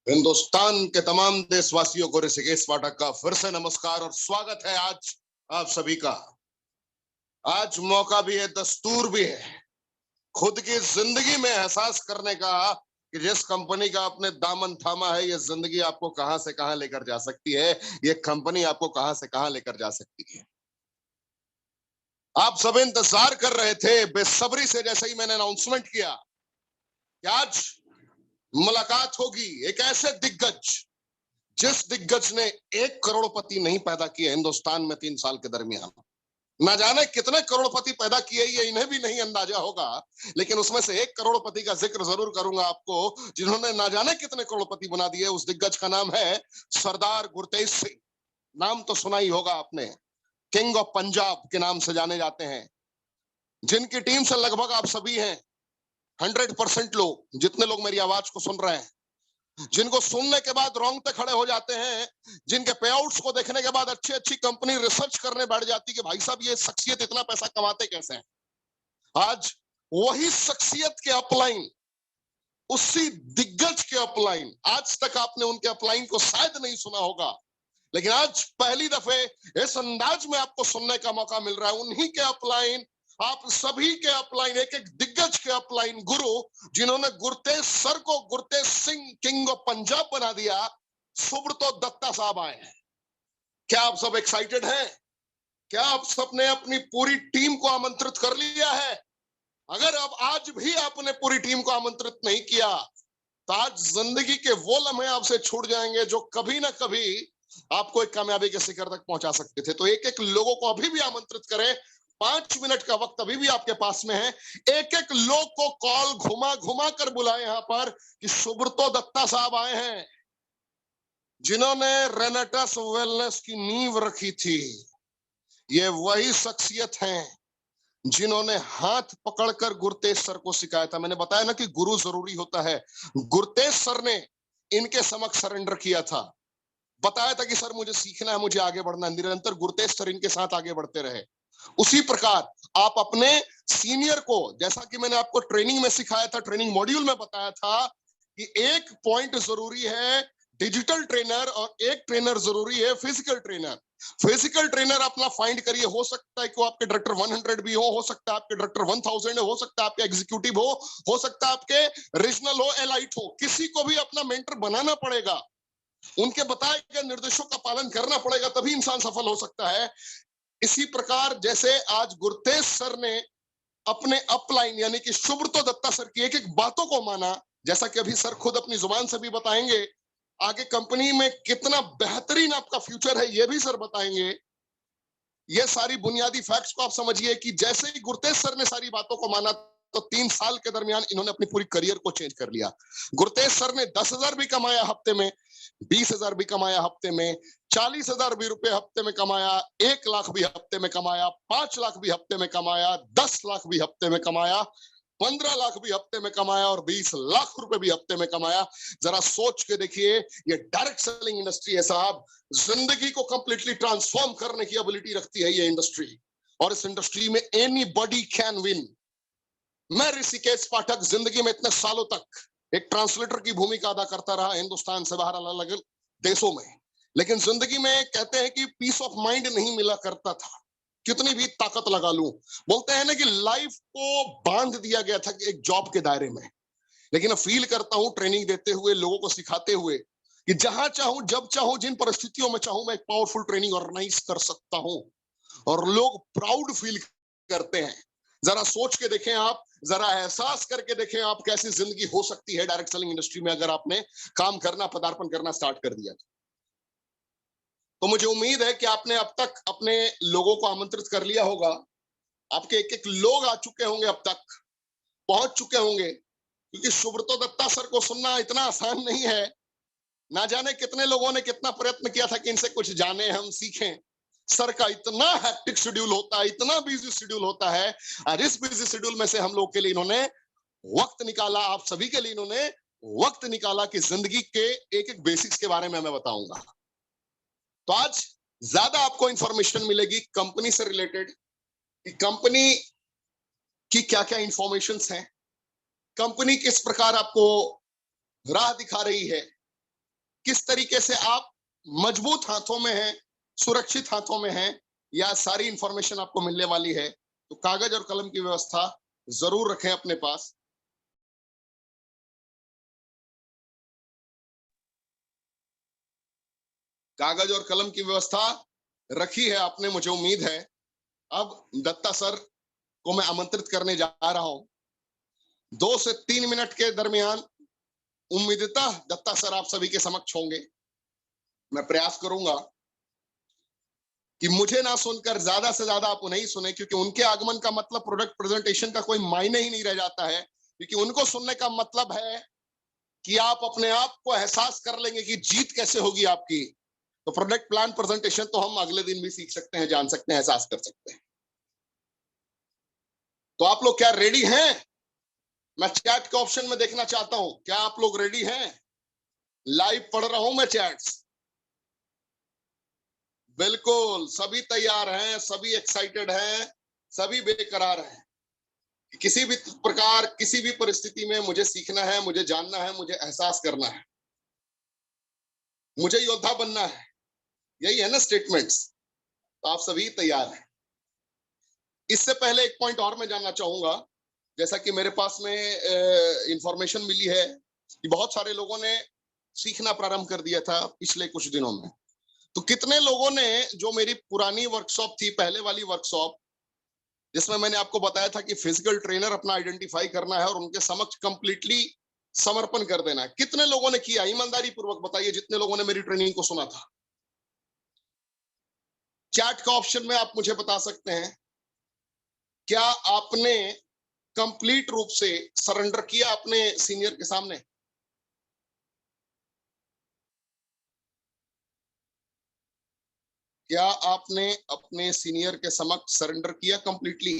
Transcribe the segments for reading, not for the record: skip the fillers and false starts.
हिंदुस्तान के तमाम देशवासियों को ऋषिकेश पाठक का फिर से नमस्कार और स्वागत है आज आप सभी का। आज मौका भी है, दस्तूर भी है खुद की जिंदगी में एहसास करने का कि जिस कंपनी का आपने दामन थामा है, ये जिंदगी आपको कहां से कहां लेकर जा सकती है, ये कंपनी आपको कहां से कहां लेकर जा सकती है। आप सब इंतजार कर रहे थे बेसब्री से, जैसे ही मैंने अनाउंसमेंट किया कि आज मुलाकात होगी एक ऐसे दिग्गज, जिस दिग्गज ने 1 करोड़पति नहीं पैदा किए हिंदुस्तान में 3 साल के दरमियान। ना जाने कितने करोड़पति पैदा किए, ये इन्हें भी नहीं अंदाजा होगा, लेकिन उसमें से 1 करोड़पति का जिक्र जरूर करूंगा आपको, जिन्होंने ना जाने कितने करोड़पति बना दिए। उस दिग्गज का नाम है सरदार गुरतेज सिंह। नाम तो सुना ही होगा आपने, किंग ऑफ पंजाब के नाम से जाने जाते हैं, जिनकी टीम से लगभग आप सभी हैं। 100% लोग, जितने लोग मेरी आवाज को सुन रहे हैं, जिनको सुनने के बाद रोंगटे खड़े हो जाते हैं, जिनके पे आउट्स को देखने के बाद अच्छी अच्छी कंपनी रिसर्च करने बैठ जाती कि भाई साहब ये शख्सियत इतना पैसा कमाते कैसे हैं। आज वही शख्सियत के अपलाइन, उसी दिग्गज के अपलाइन, आज तक आपने उनके अपलाइन को शायद नहीं सुना होगा, लेकिन आज पहली दफे इस अंदाज में आपको सुनने का मौका मिल रहा है। उन्हीं के अपलाइन, आप सभी के अपलाइन, एक एक दिग्गज के अपलाइन, गुरु जिन्होंने गुरतेज सर को गुरतेज सिंह किंग ऑफ पंजाब बना दिया, सुब्रतो दत्ता साहब आए हैं। क्या आप सब एक्साइटेड हैं? क्या आप सबने अपनी पूरी टीम को आमंत्रित कर लिया है? अगर अब आज भी आपने पूरी टीम को आमंत्रित नहीं किया, तो आज जिंदगी के वो लम्हे आपसे छूट जाएंगे जो कभी ना कभी आपको एक कामयाबी के शिखर तक पहुंचा सकते थे। तो एक एक लोगों को अभी भी आमंत्रित करें। 5 मिनट का वक्त अभी भी आपके पास में है। एक एक लोग को कॉल घुमा घुमा कर बुलाए यहां पर कि सुब्रतो दत्ता साहब आए हैं, जिन्होंने रेनेटस वेलनेस की नींव रखी थी। ये वही शख्सियत हैं जिन्होंने हाथ पकड़कर गुरतेज सर को सिखाया था। मैंने बताया ना कि गुरु जरूरी होता है। गुरतेज सर ने इनके समक्ष सरेंडर किया था, बताया था कि सर मुझे सीखना है, मुझे आगे बढ़ना है। निरंतर गुरतेज सर इनके साथ आगे बढ़ते रहे। उसी प्रकार आप अपने सीनियर को, जैसा कि मैंने आपको ट्रेनिंग में सिखाया था, ट्रेनिंग मॉड्यूल में बताया था कि एक पॉइंट जरूरी है डिजिटल ट्रेनर और एक ट्रेनर जरूरी है फिजिकल ट्रेनर। फिजिकल ट्रेनर अपना फाइंड करिए। हो सकता है कि वो आपके डायरेक्टर 100 भी हो सकता है आपके डायरेक्टर 1000 हो सकता है आपके एग्जीक्यूटिव हो सकता है आपके रीजनल हो, एलाइट हो। किसी को भी अपना मेंटर बनाना पड़ेगा, उनके बताए गए निर्देशों का पालन करना पड़ेगा, तभी इंसान सफल हो सकता है। इसी प्रकार जैसे आज गुरतेज सर ने अपने अपलाइन यानी कि सुब्रतो दत्ता सर की एक एक बातों को माना, जैसा कि अभी सर खुद अपनी जुबान से भी बताएंगे, आगे कंपनी में कितना बेहतरीन आपका फ्यूचर है ये भी सर बताएंगे। ये सारी बुनियादी फैक्ट्स को आप समझिए कि जैसे ही गुरतेज सर ने सारी बातों को माना, तो 3 साल के दरमियान इन्होंने अपनी पूरी करियर को चेंज कर लिया। गुरतेज सर ने 10,000 भी कमाया हफ्ते में, 20,000 भी कमाया हफ्ते में, 40,000 भी रुपए हफ्ते में कमाया, 1 लाख भी हफ्ते में कमाया, 5 लाख भी हफ्ते में कमाया, 10 लाख भी हफ्ते में कमाया, 15 लाख भी हफ्ते में कमाया और 20 लाख रुपए भी हफ्ते में कमाया। जरा सोच के देखिए, ये डायरेक्ट सेलिंग इंडस्ट्री है साहब। जिंदगी को कंप्लीटली ट्रांसफॉर्म करने की एबिलिटी रखती है ये इंडस्ट्री, और इस इंडस्ट्री में एनीबॉडी कैन विन। मैं ऋषिकेश पाठक जिंदगी में इतने सालों तक एक ट्रांसलेटर की भूमिका अदा करता रहा हिंदुस्तान से बाहर अलग अलग देशों में, लेकिन जिंदगी में कहते हैं कि पीस ऑफ माइंड नहीं मिला करता था, कितनी भी ताकत लगा लूं। बोलते हैं ना कि लाइफ को बांध दिया गया था एक जॉब के दायरे में, लेकिन अब फील करता हूं ट्रेनिंग देते हुए, लोगों को सिखाते हुए, कि जहां चाहूं, जब चाहूं, जिन परिस्थितियों में चाहूं, मैं एक पावरफुल ट्रेनिंग ऑर्गेनाइज कर सकता हूं और लोग प्राउड फील करते हैं। जरा सोच के देखें आप, जरा एहसास करके देखें आप, कैसी जिंदगी हो सकती है डायरेक्ट सेलिंग इंडस्ट्री में अगर आपने काम करना, पदार्पण करना स्टार्ट कर दिया। तो मुझे उम्मीद है कि आपने अब तक अपने लोगों को आमंत्रित कर लिया होगा। आपके एक एक लोग आ चुके होंगे, अब तक पहुंच चुके होंगे, क्योंकि सुब्रतो दत्ता सर को सुनना इतना आसान नहीं है। ना जाने कितने लोगों ने कितना प्रयत्न किया था कि इनसे कुछ जाने, हम सीखें। सर का इतना हैक्टिक शेड्यूल होता है, इतना बिजी शेड्यूल होता है, और इस बिजी शेड्यूल में से हम लोग के लिए इन्होंने वक्त निकाला, आप सभी के लिए इन्होंने वक्त निकाला कि जिंदगी के एक एक बेसिक्स के बारे में मैं बताऊंगा। तो आज ज्यादा आपको इंफॉर्मेशन मिलेगी कंपनी से रिलेटेड, कि कंपनी की क्या क्या इंफॉर्मेशन है, कंपनी किस प्रकार आपको राह दिखा रही है, किस तरीके से आप मजबूत हाथों में हैं, सुरक्षित हाथों में हैं, या सारी इंफॉर्मेशन आपको मिलने वाली है। तो कागज और कलम की व्यवस्था जरूर रखें अपने पास। कागज और कलम की व्यवस्था रखी है आपने, मुझे उम्मीद है। अब दत्ता सर को मैं आमंत्रित करने जा रहा हूं। 2 से 3 मिनट के दरमियान उम्मीदतः दत्ता सर आप सभी के समक्ष होंगे। मैं प्रयास करूंगा कि मुझे ना सुनकर ज्यादा से ज्यादा आप उन्हें ही सुने, क्योंकि उनके आगमन का मतलब प्रोडक्ट प्रेजेंटेशन का कोई मायने ही नहीं रह जाता है। क्योंकि उनको सुनने का मतलब है कि आप अपने आप को एहसास कर लेंगे कि जीत कैसे होगी आपकी। तो प्रोडक्ट प्लान प्रेजेंटेशन तो हम अगले दिन भी सीख सकते हैं, जान सकते हैं, एहसास कर सकते हैं। तो आप लोग क्या रेडी हैं? मैं चैट के ऑप्शन में देखना चाहता हूं, क्या आप लोग रेडी हैं? लाइव पढ़ रहा हूं मैं चैट्स। बिल्कुल सभी तैयार हैं, सभी एक्साइटेड हैं, सभी बेकरार हैं। किसी भी प्रकार, किसी भी परिस्थिति में मुझे सीखना है, मुझे जानना है, मुझे एहसास करना है, मुझे योद्धा बनना है। यही है ना स्टेटमेंट्स। तो आप सभी तैयार हैं। इससे पहले एक पॉइंट और मैं जानना चाहूंगा। जैसा कि मेरे पास में इंफॉर्मेशन मिली है कि बहुत सारे लोगों ने सीखना प्रारंभ कर दिया था पिछले कुछ दिनों में। तो कितने लोगों ने जो मेरी पुरानी वर्कशॉप थी, पहले वाली वर्कशॉप, जिसमें मैंने आपको बताया था कि फिजिकल ट्रेनर अपना आइडेंटिफाई करना है और उनके समक्ष कंप्लीटली समर्पण कर देना है, कितने लोगों ने किया? ईमानदारी पूर्वक बताइए, जितने लोगों ने मेरी ट्रेनिंग को सुना था। चैट का ऑप्शन में आप मुझे बता सकते हैं, क्या आपने कंप्लीट रूप से सरेंडर किया अपने सीनियर के सामने? क्या आपने अपने सीनियर के समक्ष सरेंडर किया कंप्लीटली?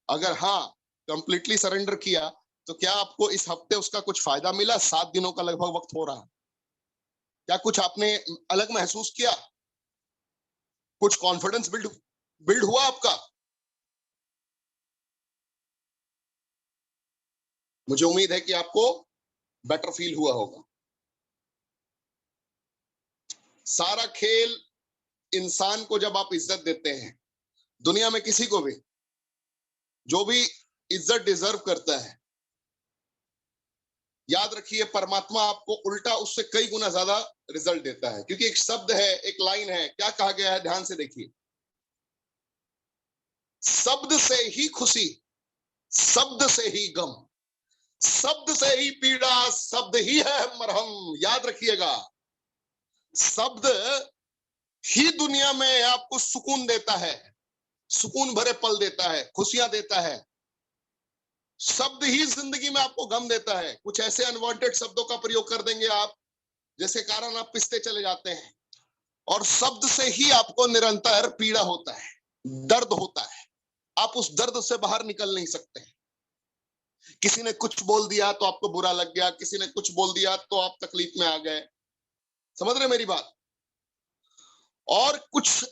अगर हाँ, कंप्लीटली सरेंडर किया, तो क्या आपको इस हफ्ते उसका कुछ फायदा मिला? 7 दिनों का लगभग वक्त हो रहा है। क्या कुछ आपने अलग महसूस किया? कुछ कॉन्फिडेंस बिल्ड बिल्ड हुआ आपका? मुझे उम्मीद है कि आपको बेटर फील हुआ होगा। सारा खेल इंसान को जब आप इज्जत देते हैं, दुनिया में किसी को भी, जो भी इज्जत डिजर्व करता है, याद रखिए परमात्मा आपको उल्टा उससे कई गुना ज्यादा रिजल्ट देता है। क्योंकि एक शब्द है, एक लाइन है, क्या कहा गया है, ध्यान से देखिए। शब्द से ही खुशी, शब्द से ही गम, शब्द से ही पीड़ा, शब्द ही है मरहम। याद रखिएगा, शब्द ही दुनिया में आपको सुकून देता है, सुकून भरे पल देता है, खुशियां देता है। शब्द ही जिंदगी में आपको गम देता है। कुछ ऐसे अनवांटेड शब्दों का प्रयोग कर देंगे आप, जिसके कारण आप पिसते चले जाते हैं। और शब्द से ही आपको निरंतर पीड़ा होता है, दर्द होता है। आप उस दर्द से बाहर निकल नहीं सकते। किसी ने कुछ बोल दिया तो आपको बुरा लग गया, किसी ने कुछ बोल दिया तो आप तकलीफ में आ गए। समझ रहे मेरी बात? और कुछ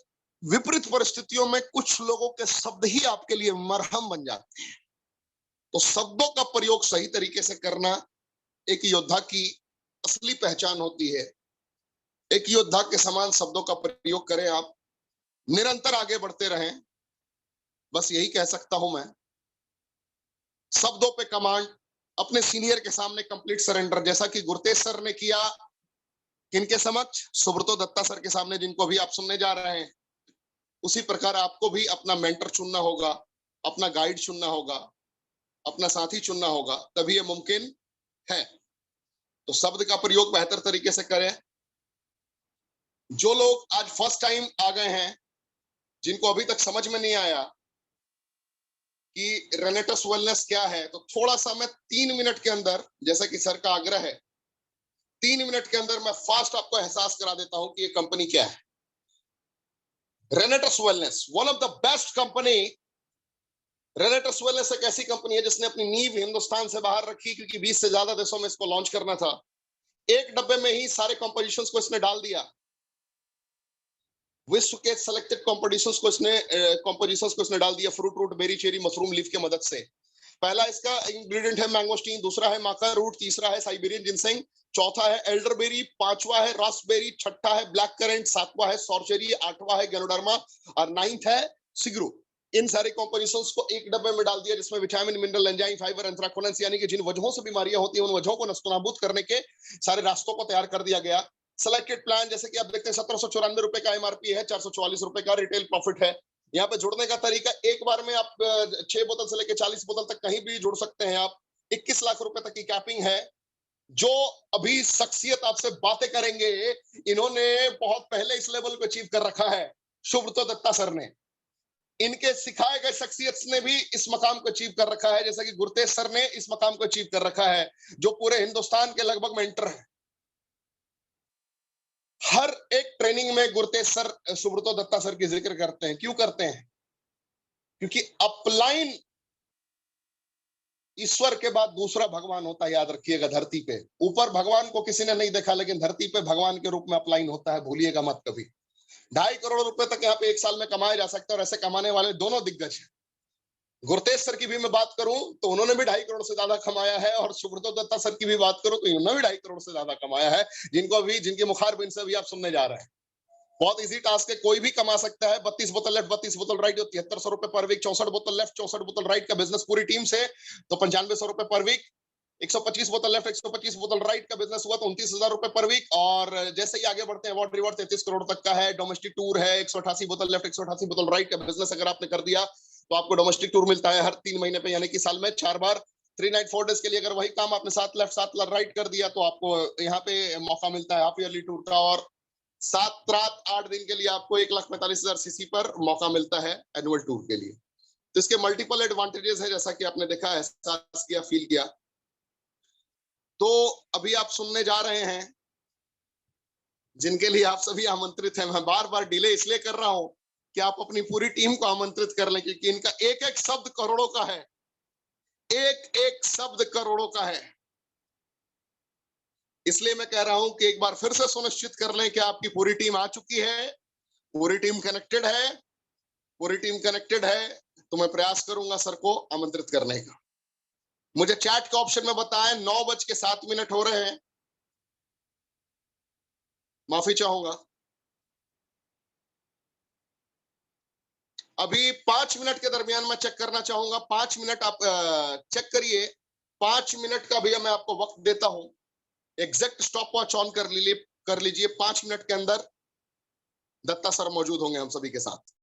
विपरीत परिस्थितियों में कुछ लोगों के शब्द ही आपके लिए मरहम बन जाते हैं। तो शब्दों का प्रयोग सही तरीके से करना एक योद्धा की असली पहचान होती है। एक योद्धा के समान शब्दों का प्रयोग करें आप, निरंतर आगे बढ़ते रहें। बस यही कह सकता हूं मैं। शब्दों पे कमांड, अपने सीनियर के सामने कंप्लीट सरेंडर, जैसा कि गुरतेज सर ने किया किनके समक्ष? सुब्रतो दत्ता सर के सामने, जिनको भी आप सुनने जा रहे हैं। उसी प्रकार आपको भी अपना मेंटर चुनना होगा, अपना गाइड चुनना होगा, अपना साथी चुनना होगा, तभी ये मुमकिन है। तो शब्द का प्रयोग बेहतर तरीके से करें। जो लोग आज फर्स्ट टाइम आ गए हैं, जिनको अभी तक समझ में नहीं आया कि रेनेटस वेलनेस क्या है, तो थोड़ा सा मैं 3 मिनट के अंदर, जैसा कि सर का आग्रह है, 3 मिनट के अंदर मैं फास्ट आपको एहसास करा देता हूं कि ये कंपनी क्या है। रेनेटस wellness, one of the best company. Renatus wellness एक ऐसी कंपनी है जिसने अपनी नींव हिंदुस्तान से बाहर रखी, क्योंकि 20 से ज्यादा देशों में इसको लॉन्च करना था। एक डब्बे में ही सारे कॉम्पोजिशंस को इसने डाल दिया। विश्व के सेलेक्टेड कॉम्पोजिशंस को इसने डाल दिया, fruit, root, berry, cherry, mushroom leaf के मदद से। पहला इसका इंग्रेडिएंट है मैंगोस्टीन, दूसरा है माका रूट, तीसरा है साइबेरियन जिनसेंग, चौथा है एल्डरबेरी, पांचवा है रास्पबेरी, छठा है ब्लैक करेंट, सातवां है सॉर्चेरी, आठवां है गैनोडर्मा और नाइन्थ है सिग्रू। इन सारे कॉम्पोजिशंस को एक डब्बे में डाल दिया जिसमें विटामिन, मिनरल, एंजाइम, फाइबर, एंथ्राकोलेंस यानी कि जिन वजहों से बीमारियां होती हैं उन वजहों को नस्तनाबूद करने के सारे रास्तों को तैयार कर दिया गया। सेलेक्टेड प्लान जैसे कि आप देखते हैं 1794 का एमआरपी है, 444 का रिटेल प्रॉफिट है। यहाँ पे जुड़ने का तरीका, एक बार में आप 6 बोतल से लेकर 40 बोतल तक कहीं भी जुड़ सकते हैं आप। 21 लाख रुपए तक की कैपिंग है। जो अभी शख्सियत आपसे बातें करेंगे, इन्होंने बहुत पहले इस लेवल को अचीव कर रखा है। सुब्रतो दत्ता सर ने, इनके सिखाए गए शख्सियत ने भी इस मकाम को अचीव कर रखा है, जैसा कि गुरतेज सर ने इस मकाम को अचीव कर रखा है, जो पूरे हिंदुस्तान के लगभग मेंटर हैं। हर एक ट्रेनिंग में गुरतेज सर, सुब्रतो दत्ता सर की जिक्र करते हैं। क्यों करते हैं? क्योंकि अपलाइन ईश्वर के बाद दूसरा भगवान होता है, याद रखिएगा। धरती पे ऊपर भगवान को किसी ने नहीं देखा, लेकिन धरती पे भगवान के रूप में अपलाइन होता है, भूलिएगा मत कभी। 2.5 करोड़ रुपए तक यहाँ पे एक साल में कमाए जा सकते हैं, और ऐसे कमाने वाले दोनों दिग्गज हैं। गुरतेज सर की भी मैं बात करूं तो उन्होंने भी 2.5 करोड़ से ज्यादा कमाया है, और सुब्रतो दत्ता सर की भी बात करूं तो उन्होंने भी 2.5 करोड़ से ज्यादा कमाया है, जिनको अभी, जिनके मुखारबिन से भी आप सुनने जा रहे हैं। बहुत इजी टास्क है, कोई भी कमा सकता है। 32 बोतल लेफ्ट, 32 बोतल राइट, 7300 रुपए पर वीक। 64 बोतल लेफ्ट, 64 बोतल राइट का बिजनेस पूरी टीम से तो 9500 रुपए पर वीक। 125 बोतल लेफ्ट, 125 बोतल राइट का बिजनेस हुआ तो 29,000 रुपए पर वीक। और जैसे ही आगे बढ़ते हैं, अवार्ड रिवॉर्ड 33 करोड़ तक का है। डोमेस्टिक टूर है, 188 बोतल लेफ्ट, 188 बोतल राइट का बिजनेस अगर आपने कर दिया तो आपको डोमेस्टिक टूर मिलता है हर 3 महीने पे, यानी कि साल में 4 बार, 3 नाइट 4 डेज के लिए। अगर वही काम आपने 7 लेफ्ट 7 राइट कर दिया तो आपको यहाँ पे मौका मिलता है हाफ ईयरली टूर का, और 7 रात 8 दिन के लिए आपको 1,45,000 सीसी पर मौका मिलता है एनुअल टूर के लिए। तो इसके मल्टीपल एडवांटेजेस है, जैसा कि आपने देखा, एहसास किया, फील किया। तो अभी आप सुनने जा रहे हैं जिनके लिए आप सभी आमंत्रित हैं। मैं बार बार डिले इसलिए कर रहा हूं कि आप अपनी पूरी टीम को आमंत्रित कर लें, क्योंकि इनका एक एक शब्द करोड़ों का है। एक एक शब्द करोड़ों का है। इसलिए मैं कह रहा हूं कि एक बार फिर से सुनिश्चित कर लें कि आपकी पूरी टीम आ चुकी है, पूरी टीम कनेक्टेड है। पूरी टीम कनेक्टेड है तो मैं प्रयास करूंगा सर को आमंत्रित करने का। मुझे चैट के ऑप्शन में बताएं, 9:07 हो रहे हैं। माफी चाहूंगा। अभी 5 मिनट के दरमियान मैं चेक करना चाहूंगा। 5 मिनट आप चेक करिए। 5 मिनट का भैया मैं आपको वक्त देता हूं। एग्जैक्ट स्टॉप वॉच ऑन कर लीजिए। 5 मिनट के अंदर दत्ता सर मौजूद होंगे हम सभी के साथ।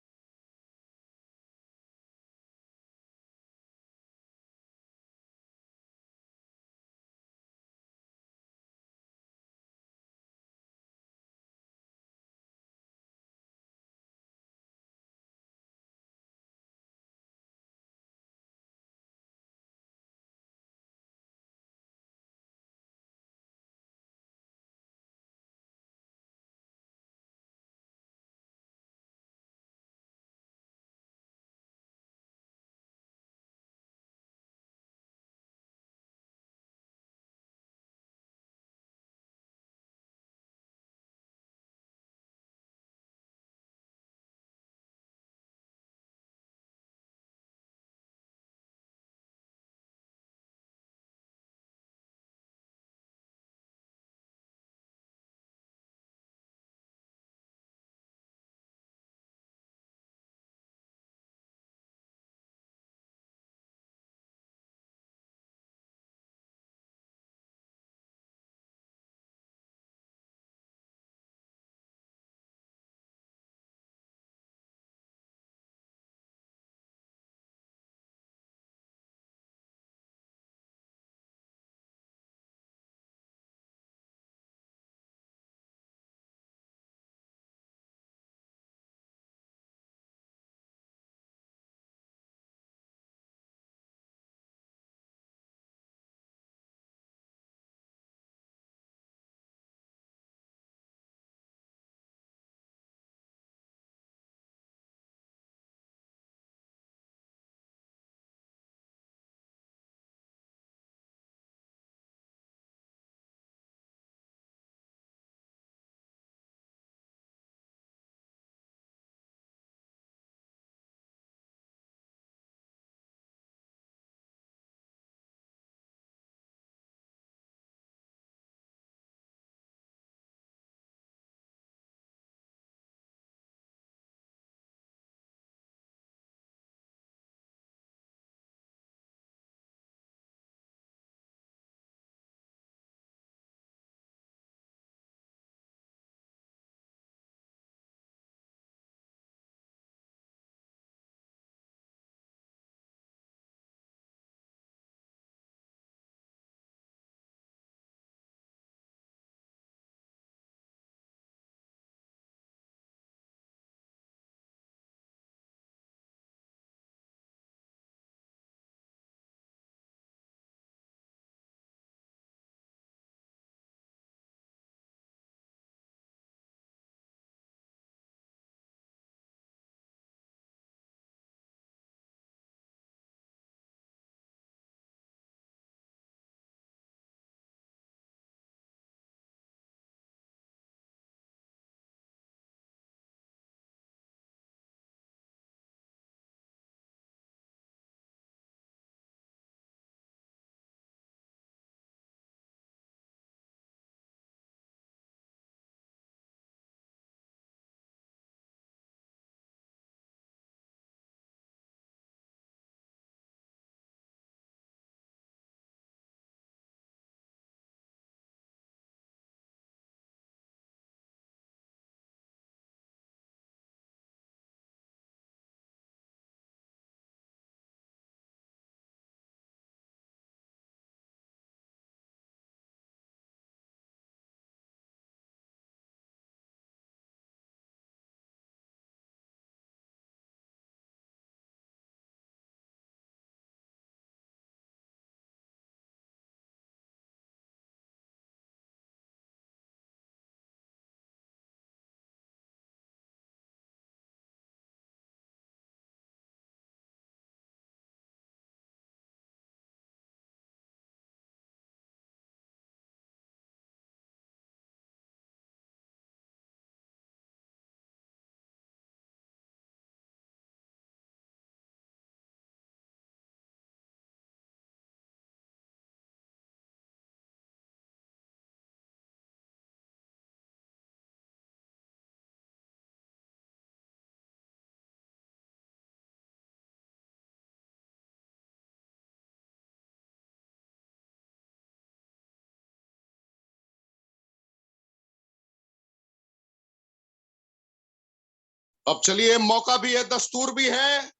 अब चलिए, मौका भी है, दस्तूर भी है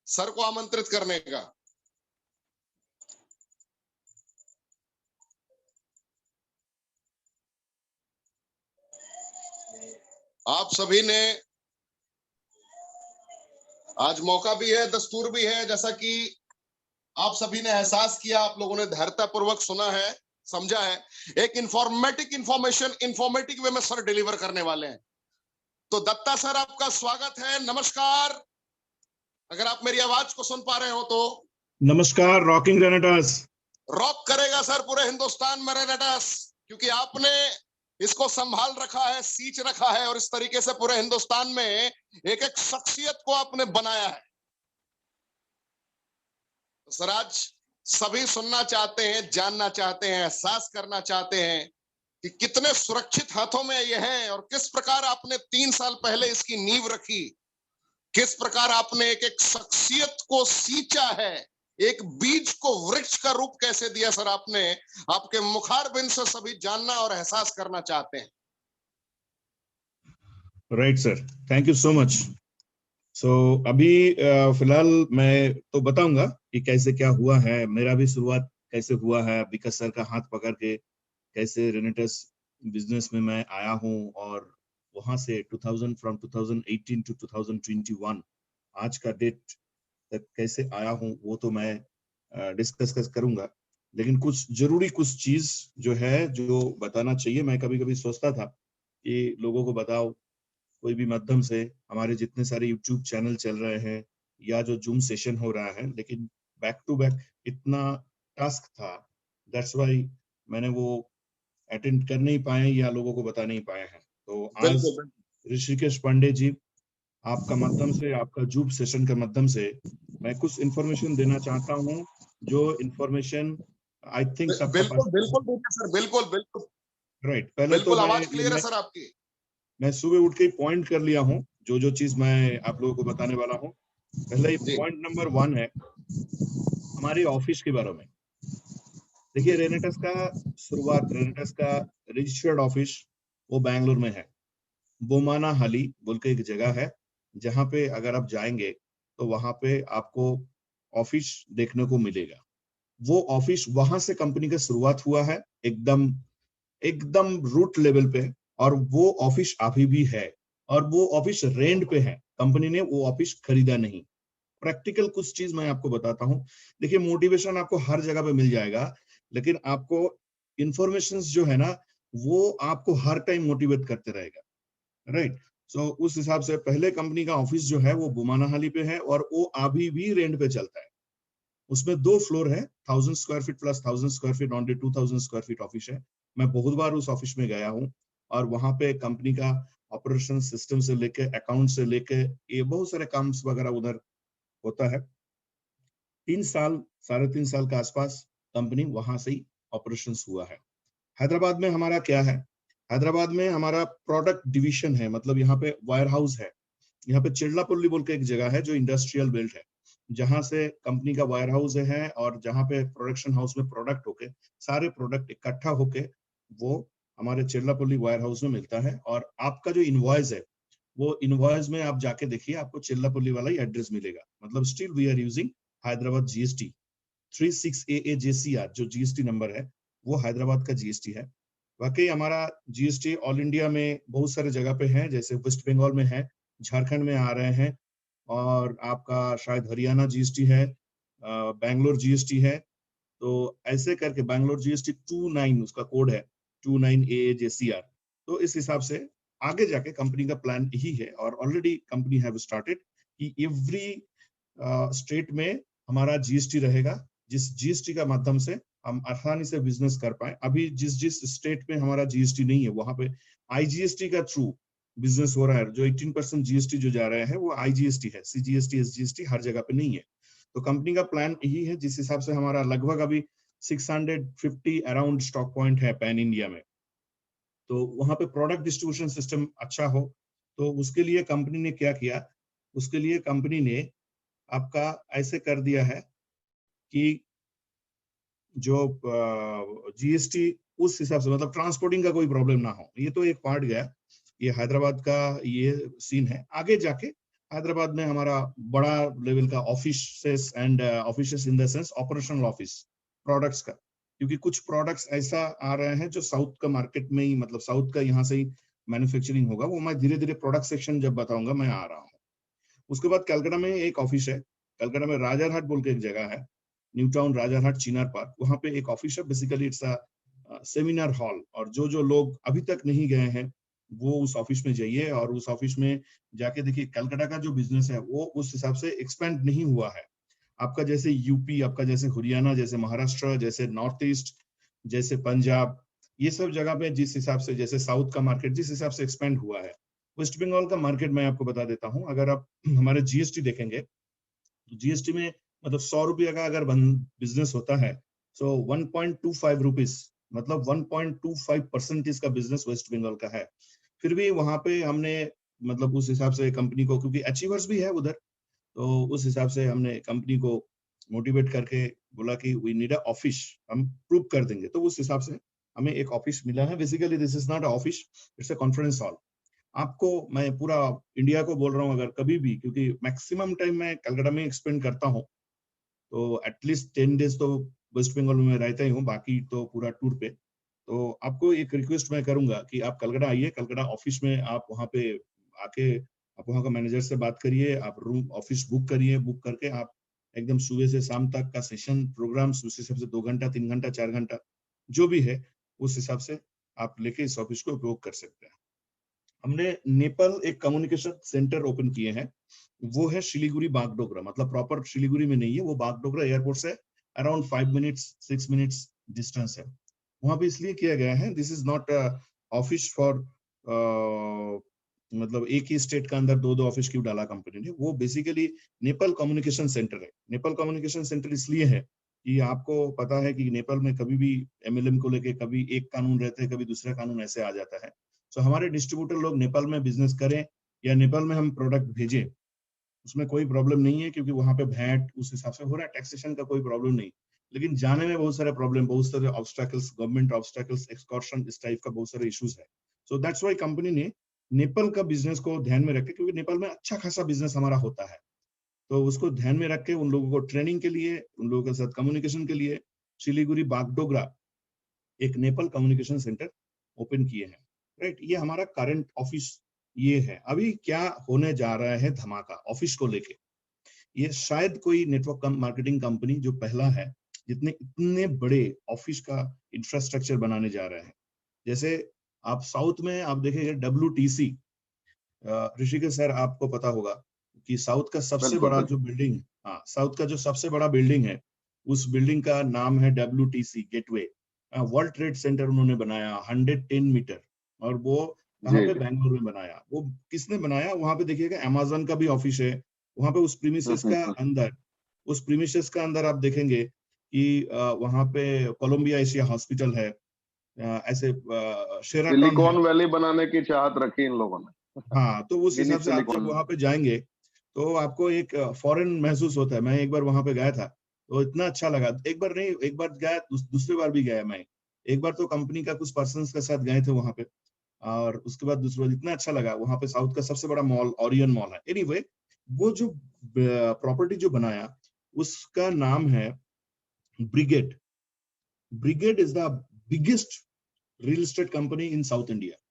सर को आमंत्रित करने का। आप सभी ने आज मौका भी है, दस्तूर भी है, जैसा कि आप सभी ने एहसास किया, आप लोगों ने धैर्यतापूर्वक सुना है, समझा है। एक इंफॉर्मेटिव वे में सर डिलीवर करने वाले हैं। तो दत्ता सर, आपका स्वागत है, नमस्कार। अगर आप मेरी आवाज को सुन पा रहे हो तो नमस्कार। रॉकिंग रेनेटास रॉक करेगा सर पूरे हिंदुस्तान में रेनेटास, क्योंकि आपने इसको संभाल रखा है, सींच रखा है, और इस तरीके से पूरे हिंदुस्तान में एक एक शख्सियत को आपने बनाया है। तो सर, आज सभी सुनना चाहते हैं, जानना चाहते हैं, एहसास करना चाहते हैं कि कितने सुरक्षित हाथों में यह है और किस प्रकार आपने 3 साल पहले इसकी नींव रखी, किस प्रकार आपने एक एक शख्सियत को सींचा है, एक बीज को वृक्ष का रूप कैसे दिया सर आपने, आपके मुखारबिंद से सभी जानना और एहसास करना चाहते हैं। Right sir, thank you so much. So अभी फिलहाल मैं तो बताऊंगा कि कैसे क्या हुआ है, मेरा भी शुरुआत कैसे हुआ है, विकास सर का हाथ पकड़ के कैसे रेनेटस बिजनेस में मैं आया हूं, और वहां से 2018 टू 2021 आज का डेट तक कैसे आया हूं, वो तो मैं डिस्कस करूंगा। लेकिन कुछ चीज जो है जो बताना चाहिए। मैं कभी कभी सोचता था कि लोगों को बताओ, कोई भी माध्यम से, हमारे जितने सारे यूट्यूब चैनल चल रहे हैं या जो जूम सेशन हो रहा है, लेकिन बैक टू बैक इतना टास्क था, दैट्स वाई मैंने वो अटेंड कर नहीं पाए या लोगों को बता नहीं पाए हैं। तो आज ऋषिकेश पांडे जी, आपका माध्यम से, आपका जूम सेशन के माध्यम से मैं कुछ इंफॉर्मेशन देना चाहता हूँ, जो इंफॉर्मेशन आई थिंक सबका पास। बिल्कुल सर, बिल्कुल बिल्कुल राइट, पहले तो बिल्कुल, आवाज क्लियर है सर आपकी। मैं सुबह उठ के पॉइंट कर लिया हूँ जो चीज मैं आप लोगों को बताने वाला हूँ। पहले पॉइंट नंबर 1 है हमारे ऑफिस के बारे में। देखिए, रेनेटस का रजिस्टर्ड ऑफिस वो बैंगलोर में है। बोमाना हाली बोल के एक जगह है, जहाँ पे अगर आप जाएंगे तो वहां पे आपको ऑफिस देखने को मिलेगा। वो ऑफिस, वहां से कंपनी का शुरुआत हुआ है, एकदम एकदम रूट लेवल पे। और वो ऑफिस अभी भी है, और वो ऑफिस रेंट पे है, कंपनी ने वो ऑफिस खरीदा नहीं। प्रैक्टिकल कुछ चीज मैं आपको बताता हूँ। देखिए, मोटिवेशन आपको हर जगह पे मिल जाएगा, लेकिन आपको इंफॉर्मेशन जो है ना, वो आपको हर टाइम मोटिवेट करते रहेगा। राइट। सो उस हिसाब से पहले कंपनी का ऑफिस जो है वो बुमानाहाली पे है, और वो अभी भी रेंट पे चलता है। उसमें 2 फ्लोर है, 1000 square feet plus 1000 square feet, on 2000 square feet office है। मैं बहुत बार उस ऑफिस में गया हूँ, और वहां पे कंपनी का ऑपरेशन सिस्टम से लेके, अकाउंट से लेके, ये बहुत सारे काम वगैरह उधर होता है। 3 साल, 3.5 साल के आसपास कंपनी वहां से ही ऑपरेशन हुआ है। हैदराबाद में हमारा क्या है? हैदराबाद में हमारा प्रोडक्ट डिवीजन है, मतलब यहाँ पे वायर हाउस है। यहाँ पे चिल्लापल्ली बोल के एक जगह है जो इंडस्ट्रियल बेल्ट है, जहां से कंपनी का वायर हाउस है, और जहां पे प्रोडक्शन हाउस में प्रोडक्ट होके, सारे प्रोडक्ट इकट्ठा होके वो हमारे चिल्लापल्ली वायर हाउस में मिलता है। और आपका जो इनवॉइस है, वो इनवॉइस में आप जाके देखिए, आपको चिल्लापल्ली वाला ही एड्रेस मिलेगा। मतलब still we are using Hyderabad GST 36AA JCR, जो जीएसटी नंबर है वो हैदराबाद का जीएसटी है। वाकई हमारा जीएसटी ऑल इंडिया में बहुत सारे जगह पे है, जैसे वेस्ट बंगाल में है, झारखंड में आ रहे हैं, और आपका शायद हरियाणा जीएसटी है, बैंगलोर जीएसटी है। तो ऐसे करके बैंगलोर जीएसटी 29 उसका कोड है, 29AA JCR। तो इस हिसाब से आगे जाके कंपनी का प्लान यही है, और ऑलरेडी कंपनी हैव स्टार्टेड कि एवरी स्टेट में हमारा जीएसटी रहेगा, जिस जीएसटी का माध्यम से हम आसानी से बिजनेस कर पाए। अभी जिस स्टेट में हमारा जीएसटी नहीं है, वहां पे आईजीएसटी का थ्रू बिजनेस हो रहा है। जो 18% जीएसटी जो जा रहा है वो आईजीएसटी है, सीजीएसटी, एसजीएसटी हर जगह पे नहीं है। तो कंपनी का प्लान यही है, जिस हिसाब से हमारा लगभग अभी 650 अराउंड स्टॉक पॉइंट है पैन इंडिया में। तो वहां पे प्रोडक्ट डिस्ट्रीब्यूशन सिस्टम अच्छा हो, तो उसके लिए कंपनी ने क्या किया, उसके लिए कंपनी ने आपका ऐसे कर दिया है कि जो जीएसटी उस हिसाब से, मतलब ट्रांसपोर्टिंग का कोई प्रॉब्लम ना हो, ये तो एक पार्ट गया। ये हैदराबाद का ये सीन है। आगे जाके हैदराबाद में हमारा बड़ा लेवल का offices and offices in the sense operational office products का, क्योंकि कुछ प्रोडक्ट्स ऐसा आ रहे हैं जो साउथ का मार्केट में ही, मतलब साउथ का यहाँ से ही मैन्युफैक्चरिंग होगा। वो मैं धीरे धीरे प्रोडक्ट सेक्शन जब बताऊंगा मैं आ रहा हूँ। उसके बाद कलकत्ता में एक ऑफिस है, कलकत्ता में राजारहाट बोल के एक जगह है, न्यू टाउन राजारहाट चिनार पार्क, वहाँ पे एक ऑफिस है। Basically it's a seminar hall, और जो लोग अभी तक नहीं गए हैं वो उस ऑफिस में जाइए, और उस ऑफिस में जाके देखिए कलकत्ता का जो बिजनेस है वो उस हिसाब से एक्सपेंड नहीं हुआ है। आपका जैसे यूपी, आपका जैसे हरियाणा, जैसे महाराष्ट्र, जैसे नॉर्थ ईस्ट, जैसे पंजाब, ये सब जगह पे जिस हिसाब से, जैसे साउथ का मार्केट जिस हिसाब से एक्सपेंड हुआ है, वेस्ट बंगाल का मार्केट मैं आपको बता देता हूँ। अगर आप हमारे जीएसटी देखेंगे तो जीएसटी में मतलब 100 रुपया का अगर बिजनेस होता है, सो 1.25 रुपीज, मतलब 1.25% इसका बिजनेस वेस्ट बंगाल का है। फिर भी वहां पे हमने मतलब उस हिसाब से कंपनी को, क्योंकि अचीवर्स भी है उधर, तो उस हिसाब से हमने कंपनी को मोटिवेट करके बोला कि वी नीड अ ऑफिस, हम प्रूव कर देंगे। तो उस हिसाब से हमें एक ऑफिस मिला है। Basically this is not a office, it's a conference hall. आपको मैं पूरा इंडिया को बोल रहा हूँ, अगर कभी भी, क्योंकि मैक्सिमम टाइम मैं कलकत्ता में स्पेंड करता हूँ, तो एटलीस्ट 10 डेज तो वेस्ट बंगाल में रहता ही हूँ, बाकी तो पूरा टूर पे। तो आपको एक रिक्वेस्ट मैं करूंगा कि आप कलकत्ता आइए, कलकत्ता ऑफिस में आप वहाँ पे आके आप वहाँ का मैनेजर से बात करिए, आप रूम ऑफिस बुक करिए, बुक करके आप एकदम सुबह से शाम तक का सेशन प्रोग्राम उस हिसाब से 2 घंटा 3 घंटा 4 घंटा जो भी है उस हिसाब से आप लेके इस ऑफिस को उपयोग कर सकते हैं। हमने नेपाल एक कम्युनिकेशन सेंटर ओपन किए हैं, वो है शिलीगुड़ी बागडोगरा, मतलब प्रॉपर शिलीगुड़ी में नहीं है वो, बागडोगरा एयरपोर्ट से अराउंड 5 मिनट्स 6 मिनट्स डिस्टेंस है। वहां पे इसलिए किया गया है, this is not office for, मतलब एक ही स्टेट का अंदर दो दो ऑफिस क्यों डाला कंपनी ने, वो बेसिकली नेपाल कम्युनिकेशन सेंटर है। नेपाल कम्युनिकेशन सेंटर इसलिए है कि आपको पता है कि नेपाल में कभी भी एमएलएम को लेके कभी एक कानून रहता है, कभी दूसरा कानून ऐसे आ जाता है। तो हमारे डिस्ट्रीब्यूटर लोग नेपाल में बिजनेस करें या नेपाल में हम प्रोडक्ट भेजें, उसमें कोई प्रॉब्लम नहीं है, क्योंकि वहां पे वैट उस हिसाब से हो रहा है, टैक्सेशन का कोई प्रॉब्लम नहीं। लेकिन जाने में बहुत सारे प्रॉब्लम, बहुत सारे ऑब्स्टैकल्स, गवर्नमेंट ऑब्स्टैकल्स, एक्सकॉर्शन, इस टाइप का बहुत सारे इश्यूज है। सो दैट्स व्हाई कंपनी ने नेपाल का बिजनेस को ध्यान में रखे, क्योंकि नेपाल में अच्छा खासा बिजनेस हमारा होता है, तो उसको ध्यान में रख के उन लोगों को ट्रेनिंग के लिए, उन लोगों के साथ कम्युनिकेशन के लिए शिलीगुड़ी बागडोगरा एक नेपाल कम्युनिकेशन सेंटर ओपन किए हैं। राइट, ये हमारा करंट ऑफिस ये है। अभी क्या होने जा रहा है धमाका ऑफिस को लेके, ये शायद कोई नेटवर्क मार्केटिंग कंपनी जो पहला है जितने इतने बड़े ऑफिस का इंफ्रास्ट्रक्चर बनाने जा रहे हैं। जैसे आप साउथ में आप देखेंगे WTC, ऋषिकेश सर आपको पता होगा कि साउथ का सबसे बिल्कुल बड़ा जो बिल्कुल। बिल्डिंग, हाँ साउथ का जो सबसे बड़ा बिल्डिंग है, उस बिल्डिंग का नाम है WTC gateway. World trade centre उन्होंने बनाया 110 मीटर, और वो कहाँ जी पे, जी। बैंगलोर में बनाया। वो किसने बनाया, वहां पे देखिएगा अमेज़न का भी ऑफिस है वहां पे। उस प्रीमिसेस का हम्म। अंदर, उस प्रीमिसेस का अंदर आप देखेंगे कि वहां पे कोलंबिया एशिया हॉस्पिटल है, ऐसे शेराटन है। सिलिकॉन वैली बनाने की चाहत रखी इन लोगों ने। हाँ, तो उस मिनी हिसाब से आप जब सिलिकॉन। वहां पे जाएंगे तो आपको एक फॉरेन महसूस होता है। मैं एक बार वहां पे गया था तो इतना अच्छा लगा, एक बार नहीं, एक बार गया, दूसरी बार भी गया मैं। एक बार तो कंपनी का कुछ पर्सन्स के साथ गए थे वहां पे, और उसके बाद दूसरी बार इतना अच्छा लगा। वहां पे साउथ का सबसे बड़ा मॉल ओरियन मॉल है। एनीवे, वो जो प्रॉपर्टी जो बनाया उसका नाम है Brigade. Brigade is the biggest real estate company in South India.